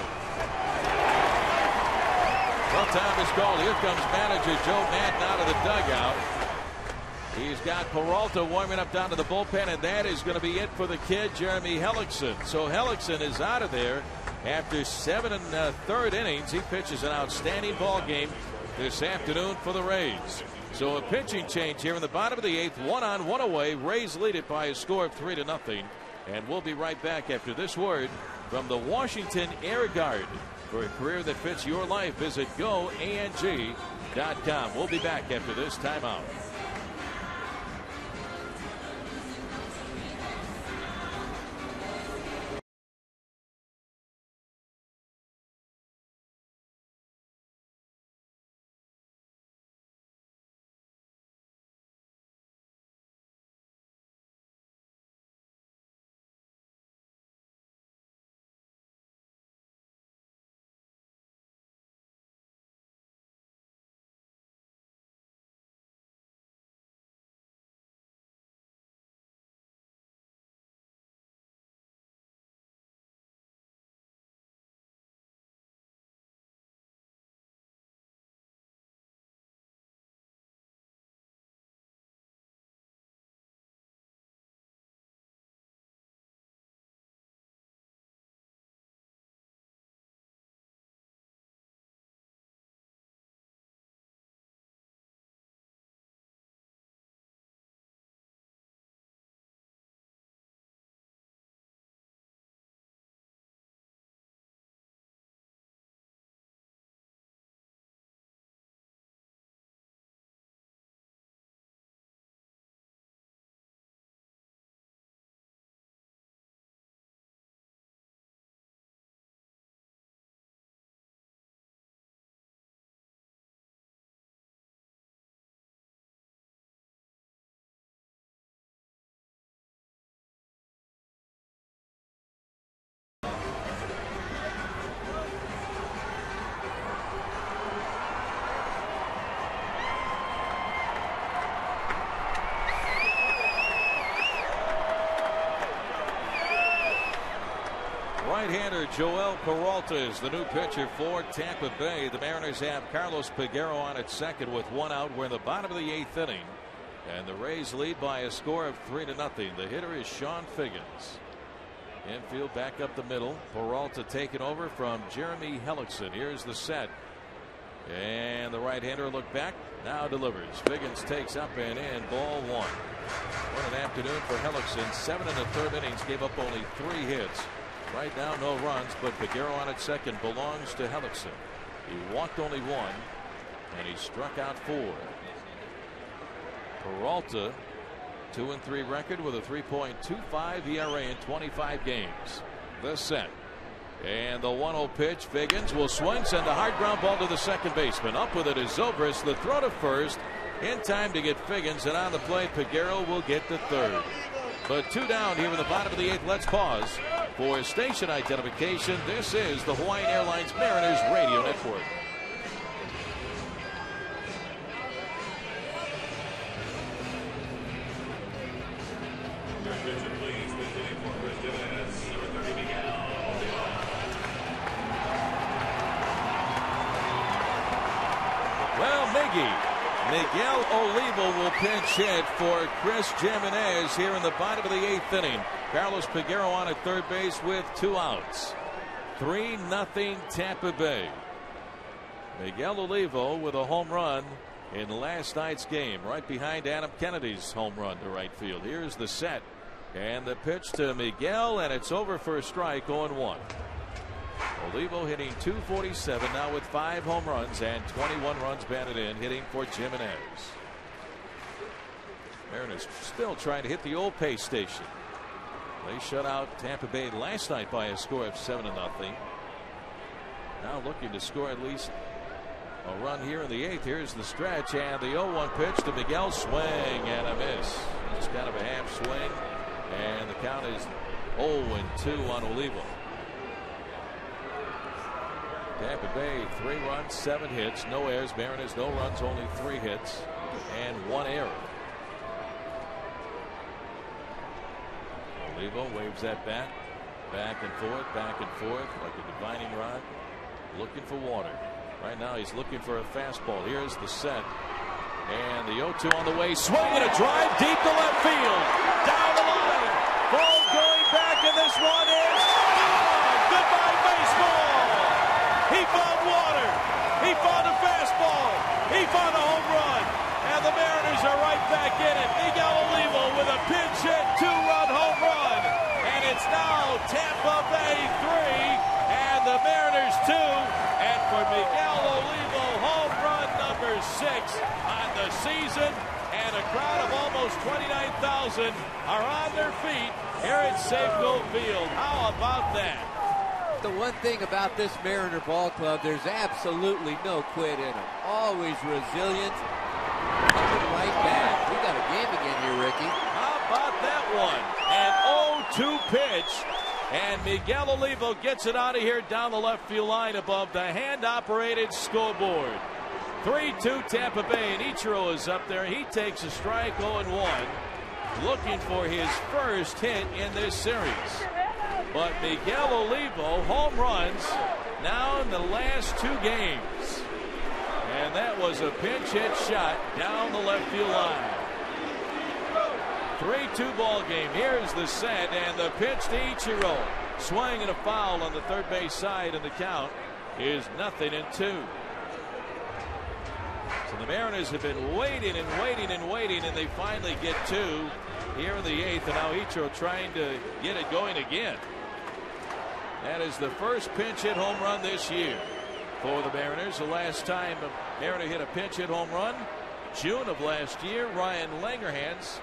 Well, time is called. Here comes manager Joe Madden out of the dugout. He's got Peralta warming up down to the bullpen, and that is going to be it for the kid, Jeremy Hellickson. So Hellickson is out of there after 7 1/3 innings. He pitches an outstanding ball game this afternoon for the Rays. So a pitching change here in the bottom of the 8th, 1 on, 1 away. Rays lead it by a score of 3-0. And we'll be right back after this word from the Washington Air Guard. For a career that fits your life, visit goang.com. We'll be back after this timeout. Right-hander Joel Peralta is the new pitcher for Tampa Bay. The Mariners have Carlos Peguero on at second with 1 out. We're in the bottom of the 8th inning, and the Rays lead by a score of 3-0. The hitter is Sean Figgins. Infield back up the middle. Peralta taking over from Jeremy Hellickson. Here's the set, and the right-hander look back, now delivers. Figgins takes up and in, ball 1. What an afternoon for Hellickson. 7 1/3 innings, gave up only 3 hits. Right now, no runs, but Peguero on at second belongs to Hellickson. He walked only 1, and he struck out 4. Peralta, 2-3 record with a 3.25 ERA in 25 games. The set. And the 1-0 pitch. Figgins will swing, send a hard ground ball to the second baseman. Up with it is Zobrist. The throw to first in time to get Figgins, and on the play, Peguero will get to third. But 2 down here in the bottom of the 8th. Let's pause for station identification. This is the Hawaiian Airlines Mariners Radio Network. Well, Miguel Oliva will pinch hit for Chris Jimenez here in the bottom of the 8th inning. Carlos Peguero on at third base with 2 outs. 3-0 Tampa Bay. Miguel Olivo with a home run in last night's game, right behind Adam Kennedy's home run to right field. Here's the set and the pitch to Miguel, and it's over for a strike, 0-1. Olivo hitting .247 now with 5 home runs and 21 runs batted in, hitting for Jimenez. Mariners still trying to hit the old pace station. They shut out Tampa Bay last night by a score of 7-0. Now looking to score at least a run here in the 8th. Here's the stretch and the 0-1 pitch to Miguel. Swing and a miss. Just kind of a half swing, and the count is 0-2 on Olivo. Tampa Bay 3 runs, 7 hits, no errors. Mariners no runs, only 3 hits and 1 error. Olivo waves that bat back and forth like a divining rod, looking for water. Right now he's looking for a fastball. Here's the set and the 0-2 on the way. Swing and a drive deep to left field, down the line. Ball going back, and this one is gone. Goodbye baseball. He found water. He found a fastball. He found a home run, and the Mariners are right back in it. Miguel Olivo with a pinch hit 2-run home run, and it's now Tampa Bay 3 and the Mariners 2. And for Miguel Olivo, home run number 6 on the season, and a crowd of almost 29,000 are on their feet here at Safeco Field. How about that? The one thing about this Mariner ball club, there's absolutely no quit in them. Always resilient. Coming right back. We got a game again here, Ricky. How about that one? An 0-2 pitch. And Miguel Olivo gets it out of here down the left field line above the hand-operated scoreboard. 3-2 Tampa Bay, and Ichiro is up there. He takes a strike, 0-1, looking for his first hit in this series. But Miguel Olivo, home runs now in the last 2 games. And that was a pinch hit shot down the left field line. 3-2 ball game. Here's the set and the pitch to Ichiro. Swing and a foul on the third base side, and the count is 0-2. So the Mariners have been waiting and waiting and waiting, and they finally get 2 here in the 8th, and now Ichiro trying to get it going again. That is the first pinch hit home run this year for the Mariners. The last time a Mariner hit a pinch hit home run, June of last year, Ryan Langerhans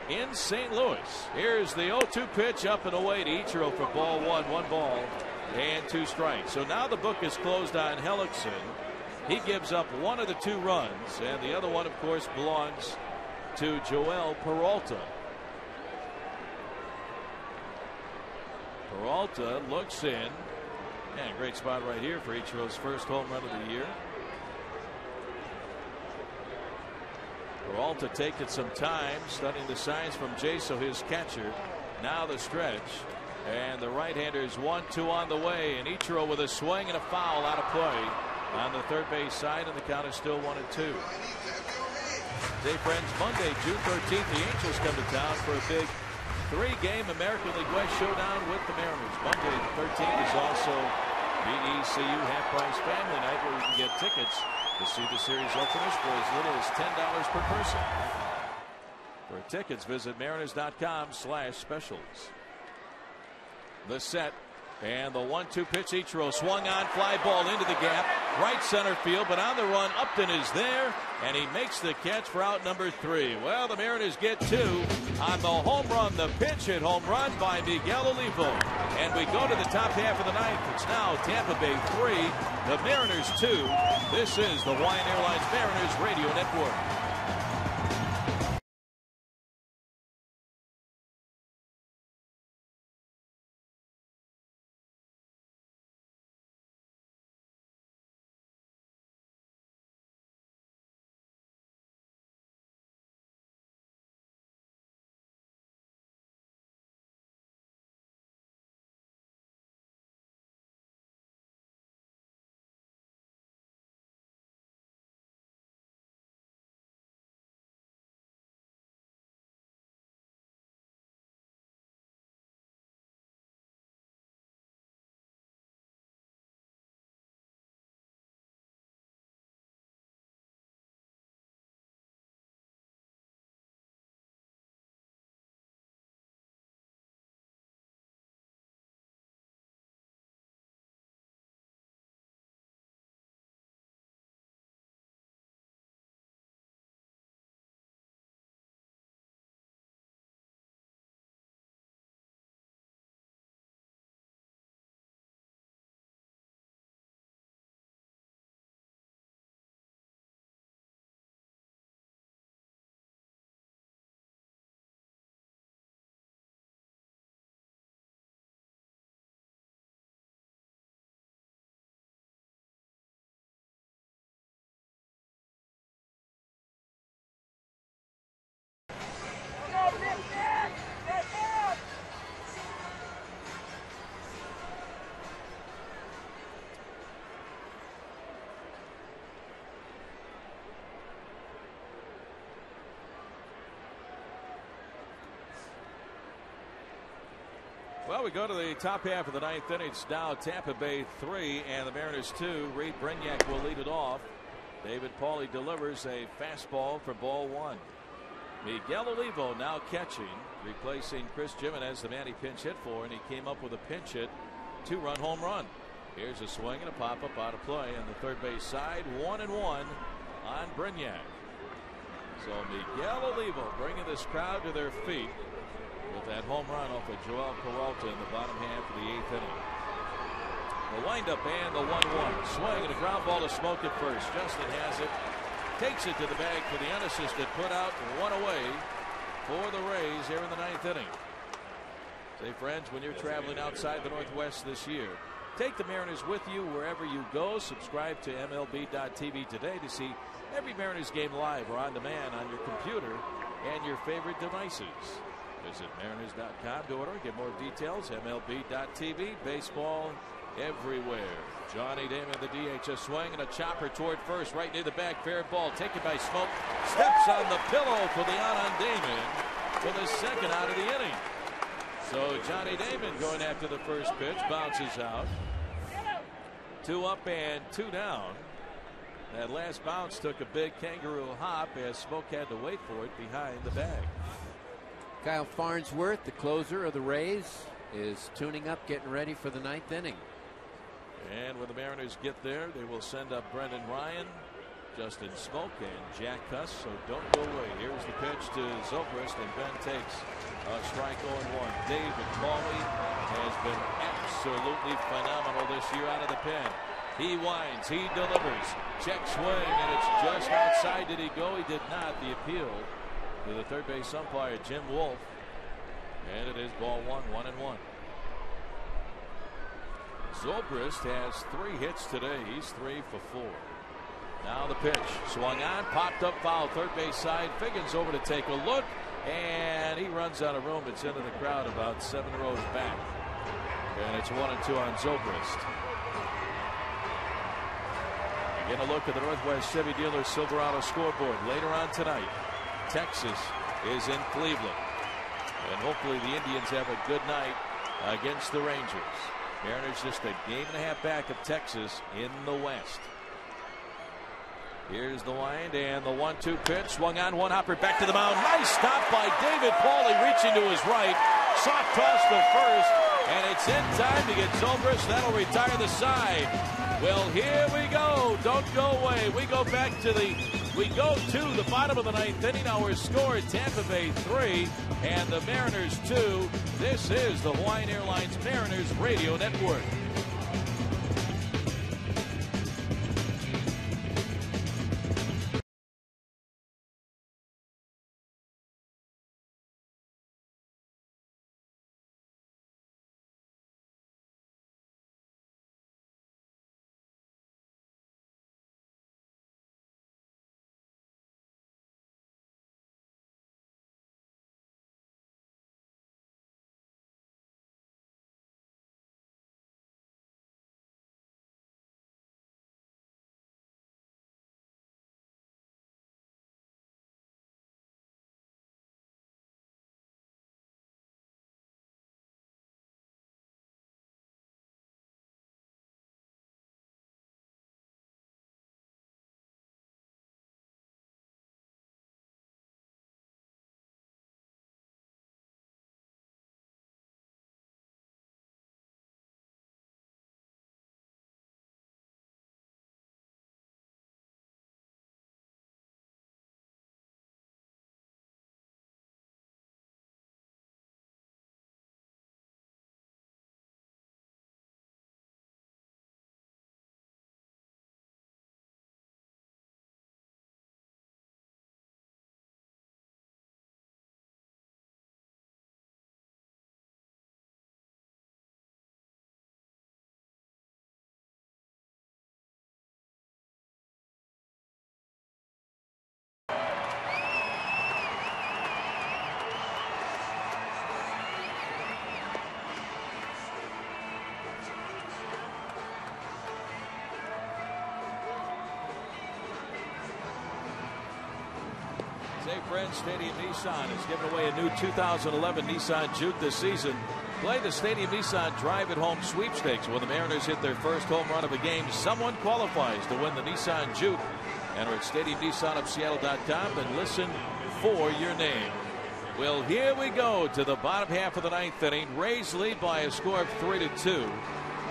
in St. Louis. Here's the 0-2 pitch up and away to Ichiro for ball 1. 1 ball and 2 strikes. So now the book is closed on Hellickson. He gives up 1 of the 2 runs, and the other one, of course, belongs to Joel Peralta. Peralta looks in, and great spot right here for Ichiro's first home run of the year. Peralta taking some time, studying the signs from Jaso, his catcher. Now the stretch, and the right-hander's 1-2 on the way, and Ichiro with a swing and a foul out of play on the third base side, and the count is still 1-2. Hey friends, Monday, June 13th, the Angels come to town for a big 3-game American League West showdown with the Mariners. Monday the 13th is also BECU half-price family night, where you can get tickets to see the series openers for as little as $10 per person. For tickets, visit mariners.com/specials. The set and the 1-2 pitch. Ichiro swung on, fly ball into the gap, right center field, but on the run, Upton is there, and he makes the catch for out number 3. Well, the Mariners get 2 on the home run, the pinch hit home run by Miguel Olivo. And we go to the top half of the 9th. It's now Tampa Bay 3, the Mariners 2. This is the Hawaiian Airlines Mariners Radio Network. Well, we go to the top half of the ninth inning. It's now Tampa Bay 3 and the Mariners 2. Reed Brignac will lead it off. David Pauly delivers a fastball for ball 1. Miguel Olivo now catching, replacing Chris Jimenez, the man he pinch hit for, and he came up with a pinch hit 2-run home run. Here's a swing and a pop-up out of play on the third base side. 1-1 on Brignac. So Miguel Olivo bringing this crowd to their feet with that home run off of Joel Peralta in the bottom half of the 8th inning. The windup and the 1-1. Swing and a ground ball to Smoke at first. Justin has it. Takes it to the bag for the unassisted. Put out, one away for the Rays here in the 9th inning. Say, friends, when you're traveling outside the Northwest this year, take the Mariners with you wherever you go. Subscribe to MLB.tv today to see every Mariners game live or on demand on your computer and your favorite devices. Visit Mariners.com to order. Get more details. MLB.tv. Baseball everywhere. Johnny Damon, the DH, a swing and a chopper toward first, right near the back. Fair ball taken by Smoke. Steps on the pillow for the out on Damon for the second out of the inning. So Johnny Damon going after the first pitch, bounces out. 2 up and 2 down. That last bounce took a big kangaroo hop as Smoke had to wait for it behind the bag. Kyle Farnsworth, the closer of the Rays, is tuning up, getting ready for the 9th inning. And when the Mariners get there, they will send up Brendan Ryan, Justin Smoke, and Jack Cuss. So don't go away. Here's the pitch to Zobrist, and Ben takes a strike 0-1. David Pauly has been absolutely phenomenal this year out of the pen. He winds, he delivers, check swing, and it's just outside. Did he go? He did not. The appeal to the third base umpire, Jim Wolf, and it is ball 1, 1-1. Zobrist has 3 hits today. He's 3 for 4. Now the pitch, swung on, popped up foul, third base side. Figgins over to take a look, and he runs out of room. It's into the crowd about 7 rows back, and it's 1-2 on Zobrist. Again, a look at the Northwest Chevy Dealers Silverado scoreboard later on tonight. Texas is in Cleveland, and hopefully the Indians have a good night against the Rangers. Mariners just a game and a half back of Texas in the West. Here's the wind and the 1-2 pitch. Swung on, one hopper back to the mound. Nice stop by David Pauly, reaching to his right. Soft toss to first, and it's in time to get Zobrist. That'll retire the side. Well, here we go. Don't go away. We go to the bottom of the 9th inning. Our score, Tampa Bay 3 and the Mariners 2. This is the Hawaiian Airlines Mariners Radio Network. St. Friends Stadium Nissan has given away a new 2011 Nissan Juke this season. Play the Stadium Nissan Drive at Home sweepstakes. When the Mariners hit their first home run of a game, someone qualifies to win the Nissan Juke. Enter at StadiumNissanofSeattle.com and listen for your name. Well, here we go to the bottom half of the ninth inning. Rays lead by a score of 3-2.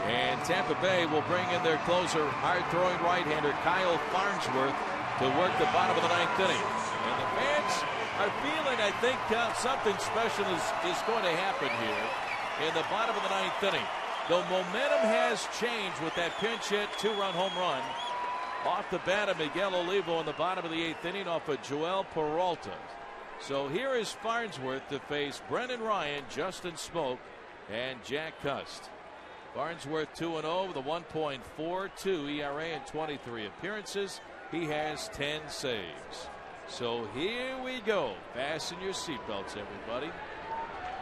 And Tampa Bay will bring in their closer, hard-throwing right-hander Kyle Farnsworth, to work the bottom of the ninth inning. And the fans are feeling, I think, something special is going to happen here in the bottom of the ninth inning. The momentum has changed with that pinch hit, two-run home run off the bat of Miguel Olivo in the bottom of the eighth inning off of Joel Peralta. So here is Farnsworth to face Brendan Ryan, Justin Smoak, and Jack Cust. Farnsworth 2-0 with a 1.42 ERA in 23 appearances. He has 10 saves. So here we go. Fasten your seatbelts, everybody.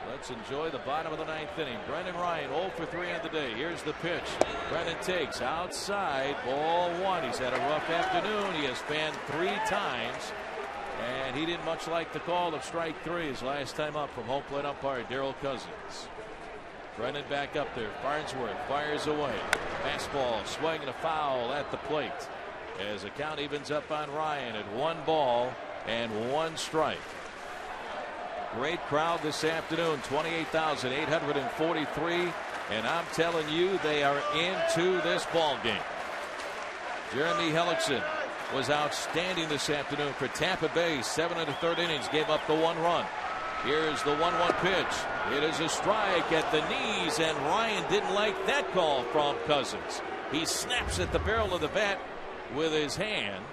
Let's enjoy the bottom of the ninth inning. Brendan Ryan 0 for 3 on the day. Here's the pitch. Brendan takes outside, ball one. He's had a rough afternoon. He has fanned 3 times. And he didn't much like the call of strike 3 his last time up from home plate umpire Darrell Cousins. Brendan back up there. Farnsworth fires away. Fastball swinging a foul at the plate. As the count evens up on Ryan at 1 ball and 1 strike. Great crowd this afternoon, 28,843, and I'm telling you, they are into this ball game. Jeremy Hellickson was outstanding this afternoon for Tampa Bay. 7 1/3 innings, gave up the 1 run. Here's the 1-1 pitch. It is a strike at the knees, and Ryan didn't like that call from Cousins. He snaps at the barrel of the bat with his hand.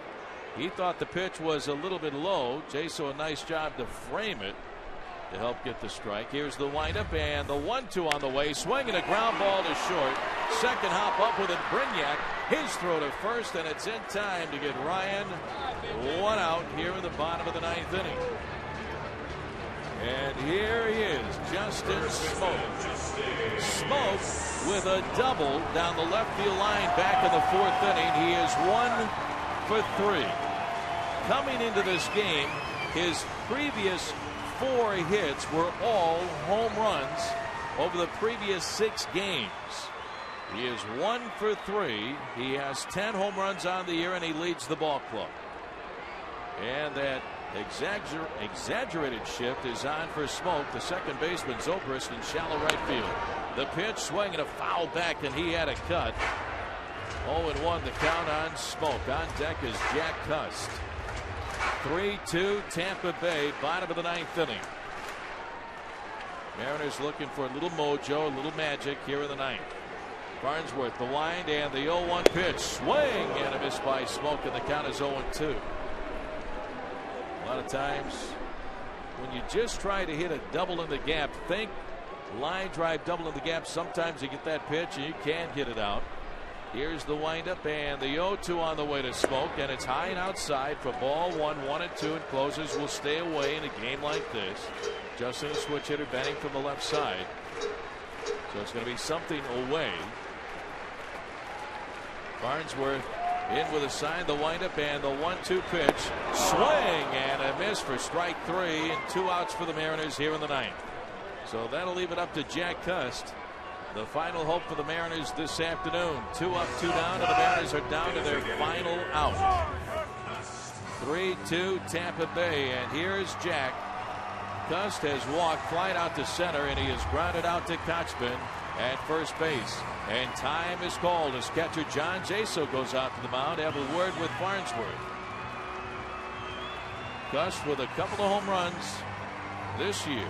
He thought the pitch was a little bit low. Jaso, a nice job to frame it to help get the strike. Here's the windup and the 1-2 on the way. Swinging a ground ball to short. Second hop up with it. Brignac, his throw to first, and it's in time to get Ryan 1 out here in the bottom of the ninth inning. And here he is, Justin Smoak. Smoak with a double down the left field line back in the 4th inning. He is 1 for 3. Coming into this game, his previous 4 hits were all home runs over the previous 6 games. He is 1 for 3. He has 10 home runs on the year, and he leads the ball club. And that exaggerated shift is on for Smoak. The second baseman Zobrist in shallow right field. The pitch, swinging a foul back, and he had a cut. 0-1 the count on Smoak. On deck is Jack Cust. 3-2 Tampa Bay, bottom of the ninth inning. Mariners looking for a little mojo, a little magic here in the ninth. Farnsworth, the wind, and the 0-1 pitch. Swing and a miss by Smoak, and the count is 0-2. A lot of times when you just try to hit a double in the gap, think line drive double in the gap, sometimes you get that pitch and you can't get it out. Here's the windup and the 0-2 on the way to Smoak, and it's high and outside for ball 1, 1-2, and closers will stay away in a game like this. Justin, a switch hitter, batting from the left side, so it's going to be something away. Farnsworth in with a sign, the windup and the 1-2 pitch. Swing and a miss for strike 3, and 2 outs for the Mariners here in the ninth. So that'll leave it up to Jack Cust. The final hope for the Mariners this afternoon. 2 up, 2 down, and the Mariners are down to their final out. 3-2 Tampa Bay, and here's Jack. Cust has walked flying out to center, and he has grounded out to Kochman at first base. And time is called as catcher John Jaso goes out to the mound to have a word with Farnsworth. Cust with a couple of home runs this year.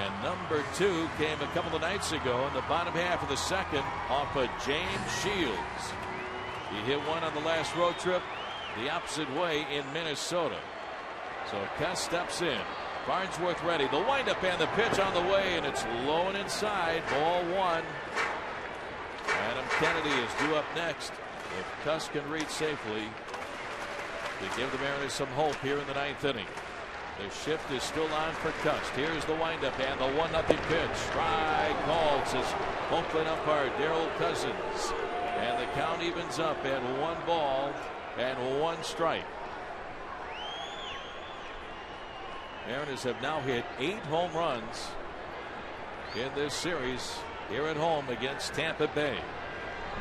And number 2 came a couple of nights ago in the bottom half of the second off of James Shields. He hit one on the last road trip the opposite way in Minnesota. So Cust steps in. Farnsworth ready. The windup and the pitch on the way, and it's low and inside. Ball 1. Adam Kennedy is due up next. If Cust can reach safely to give the Mariners some hope here in the ninth inning. The shift is still on for Cust. Here's the windup and the 1-0 pitch. Strike called, says home plate umpire Darrell Cousins. And the count evens up at 1 ball and 1 strike. Mariners have now hit 8 home runs in this series here at home against Tampa Bay.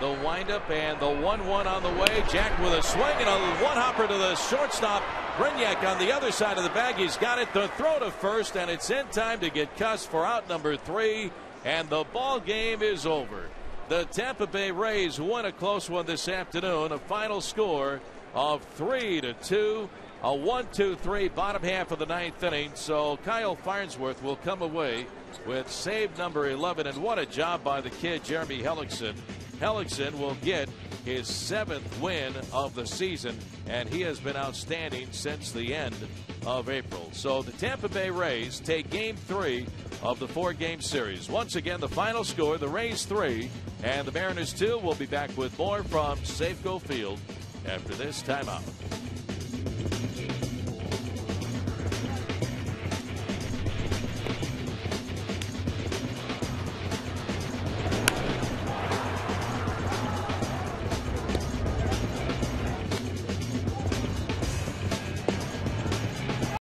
The windup and the 1-1 on the way. Jack with a swing and a one-hopper to the shortstop. Brignac on the other side of the bag. He's got it. The throw to first, and it's in time to get cussed for out number 3. And the ball game is over. The Tampa Bay Rays won a close one this afternoon. A final score of 3-2. A 1-2-3 bottom half of the 9th inning. So Kyle Farnsworth will come away with save number 11. And what a job by the kid, Jeremy Hellickson. Hellickson will get his 7th win of the season, and he has been outstanding since the end of April. So the Tampa Bay Rays take Game 3 of the 4-game series. Once again, the final score, the Rays 3 and the Mariners 2. We'll be back with more from Safeco Field after this timeout.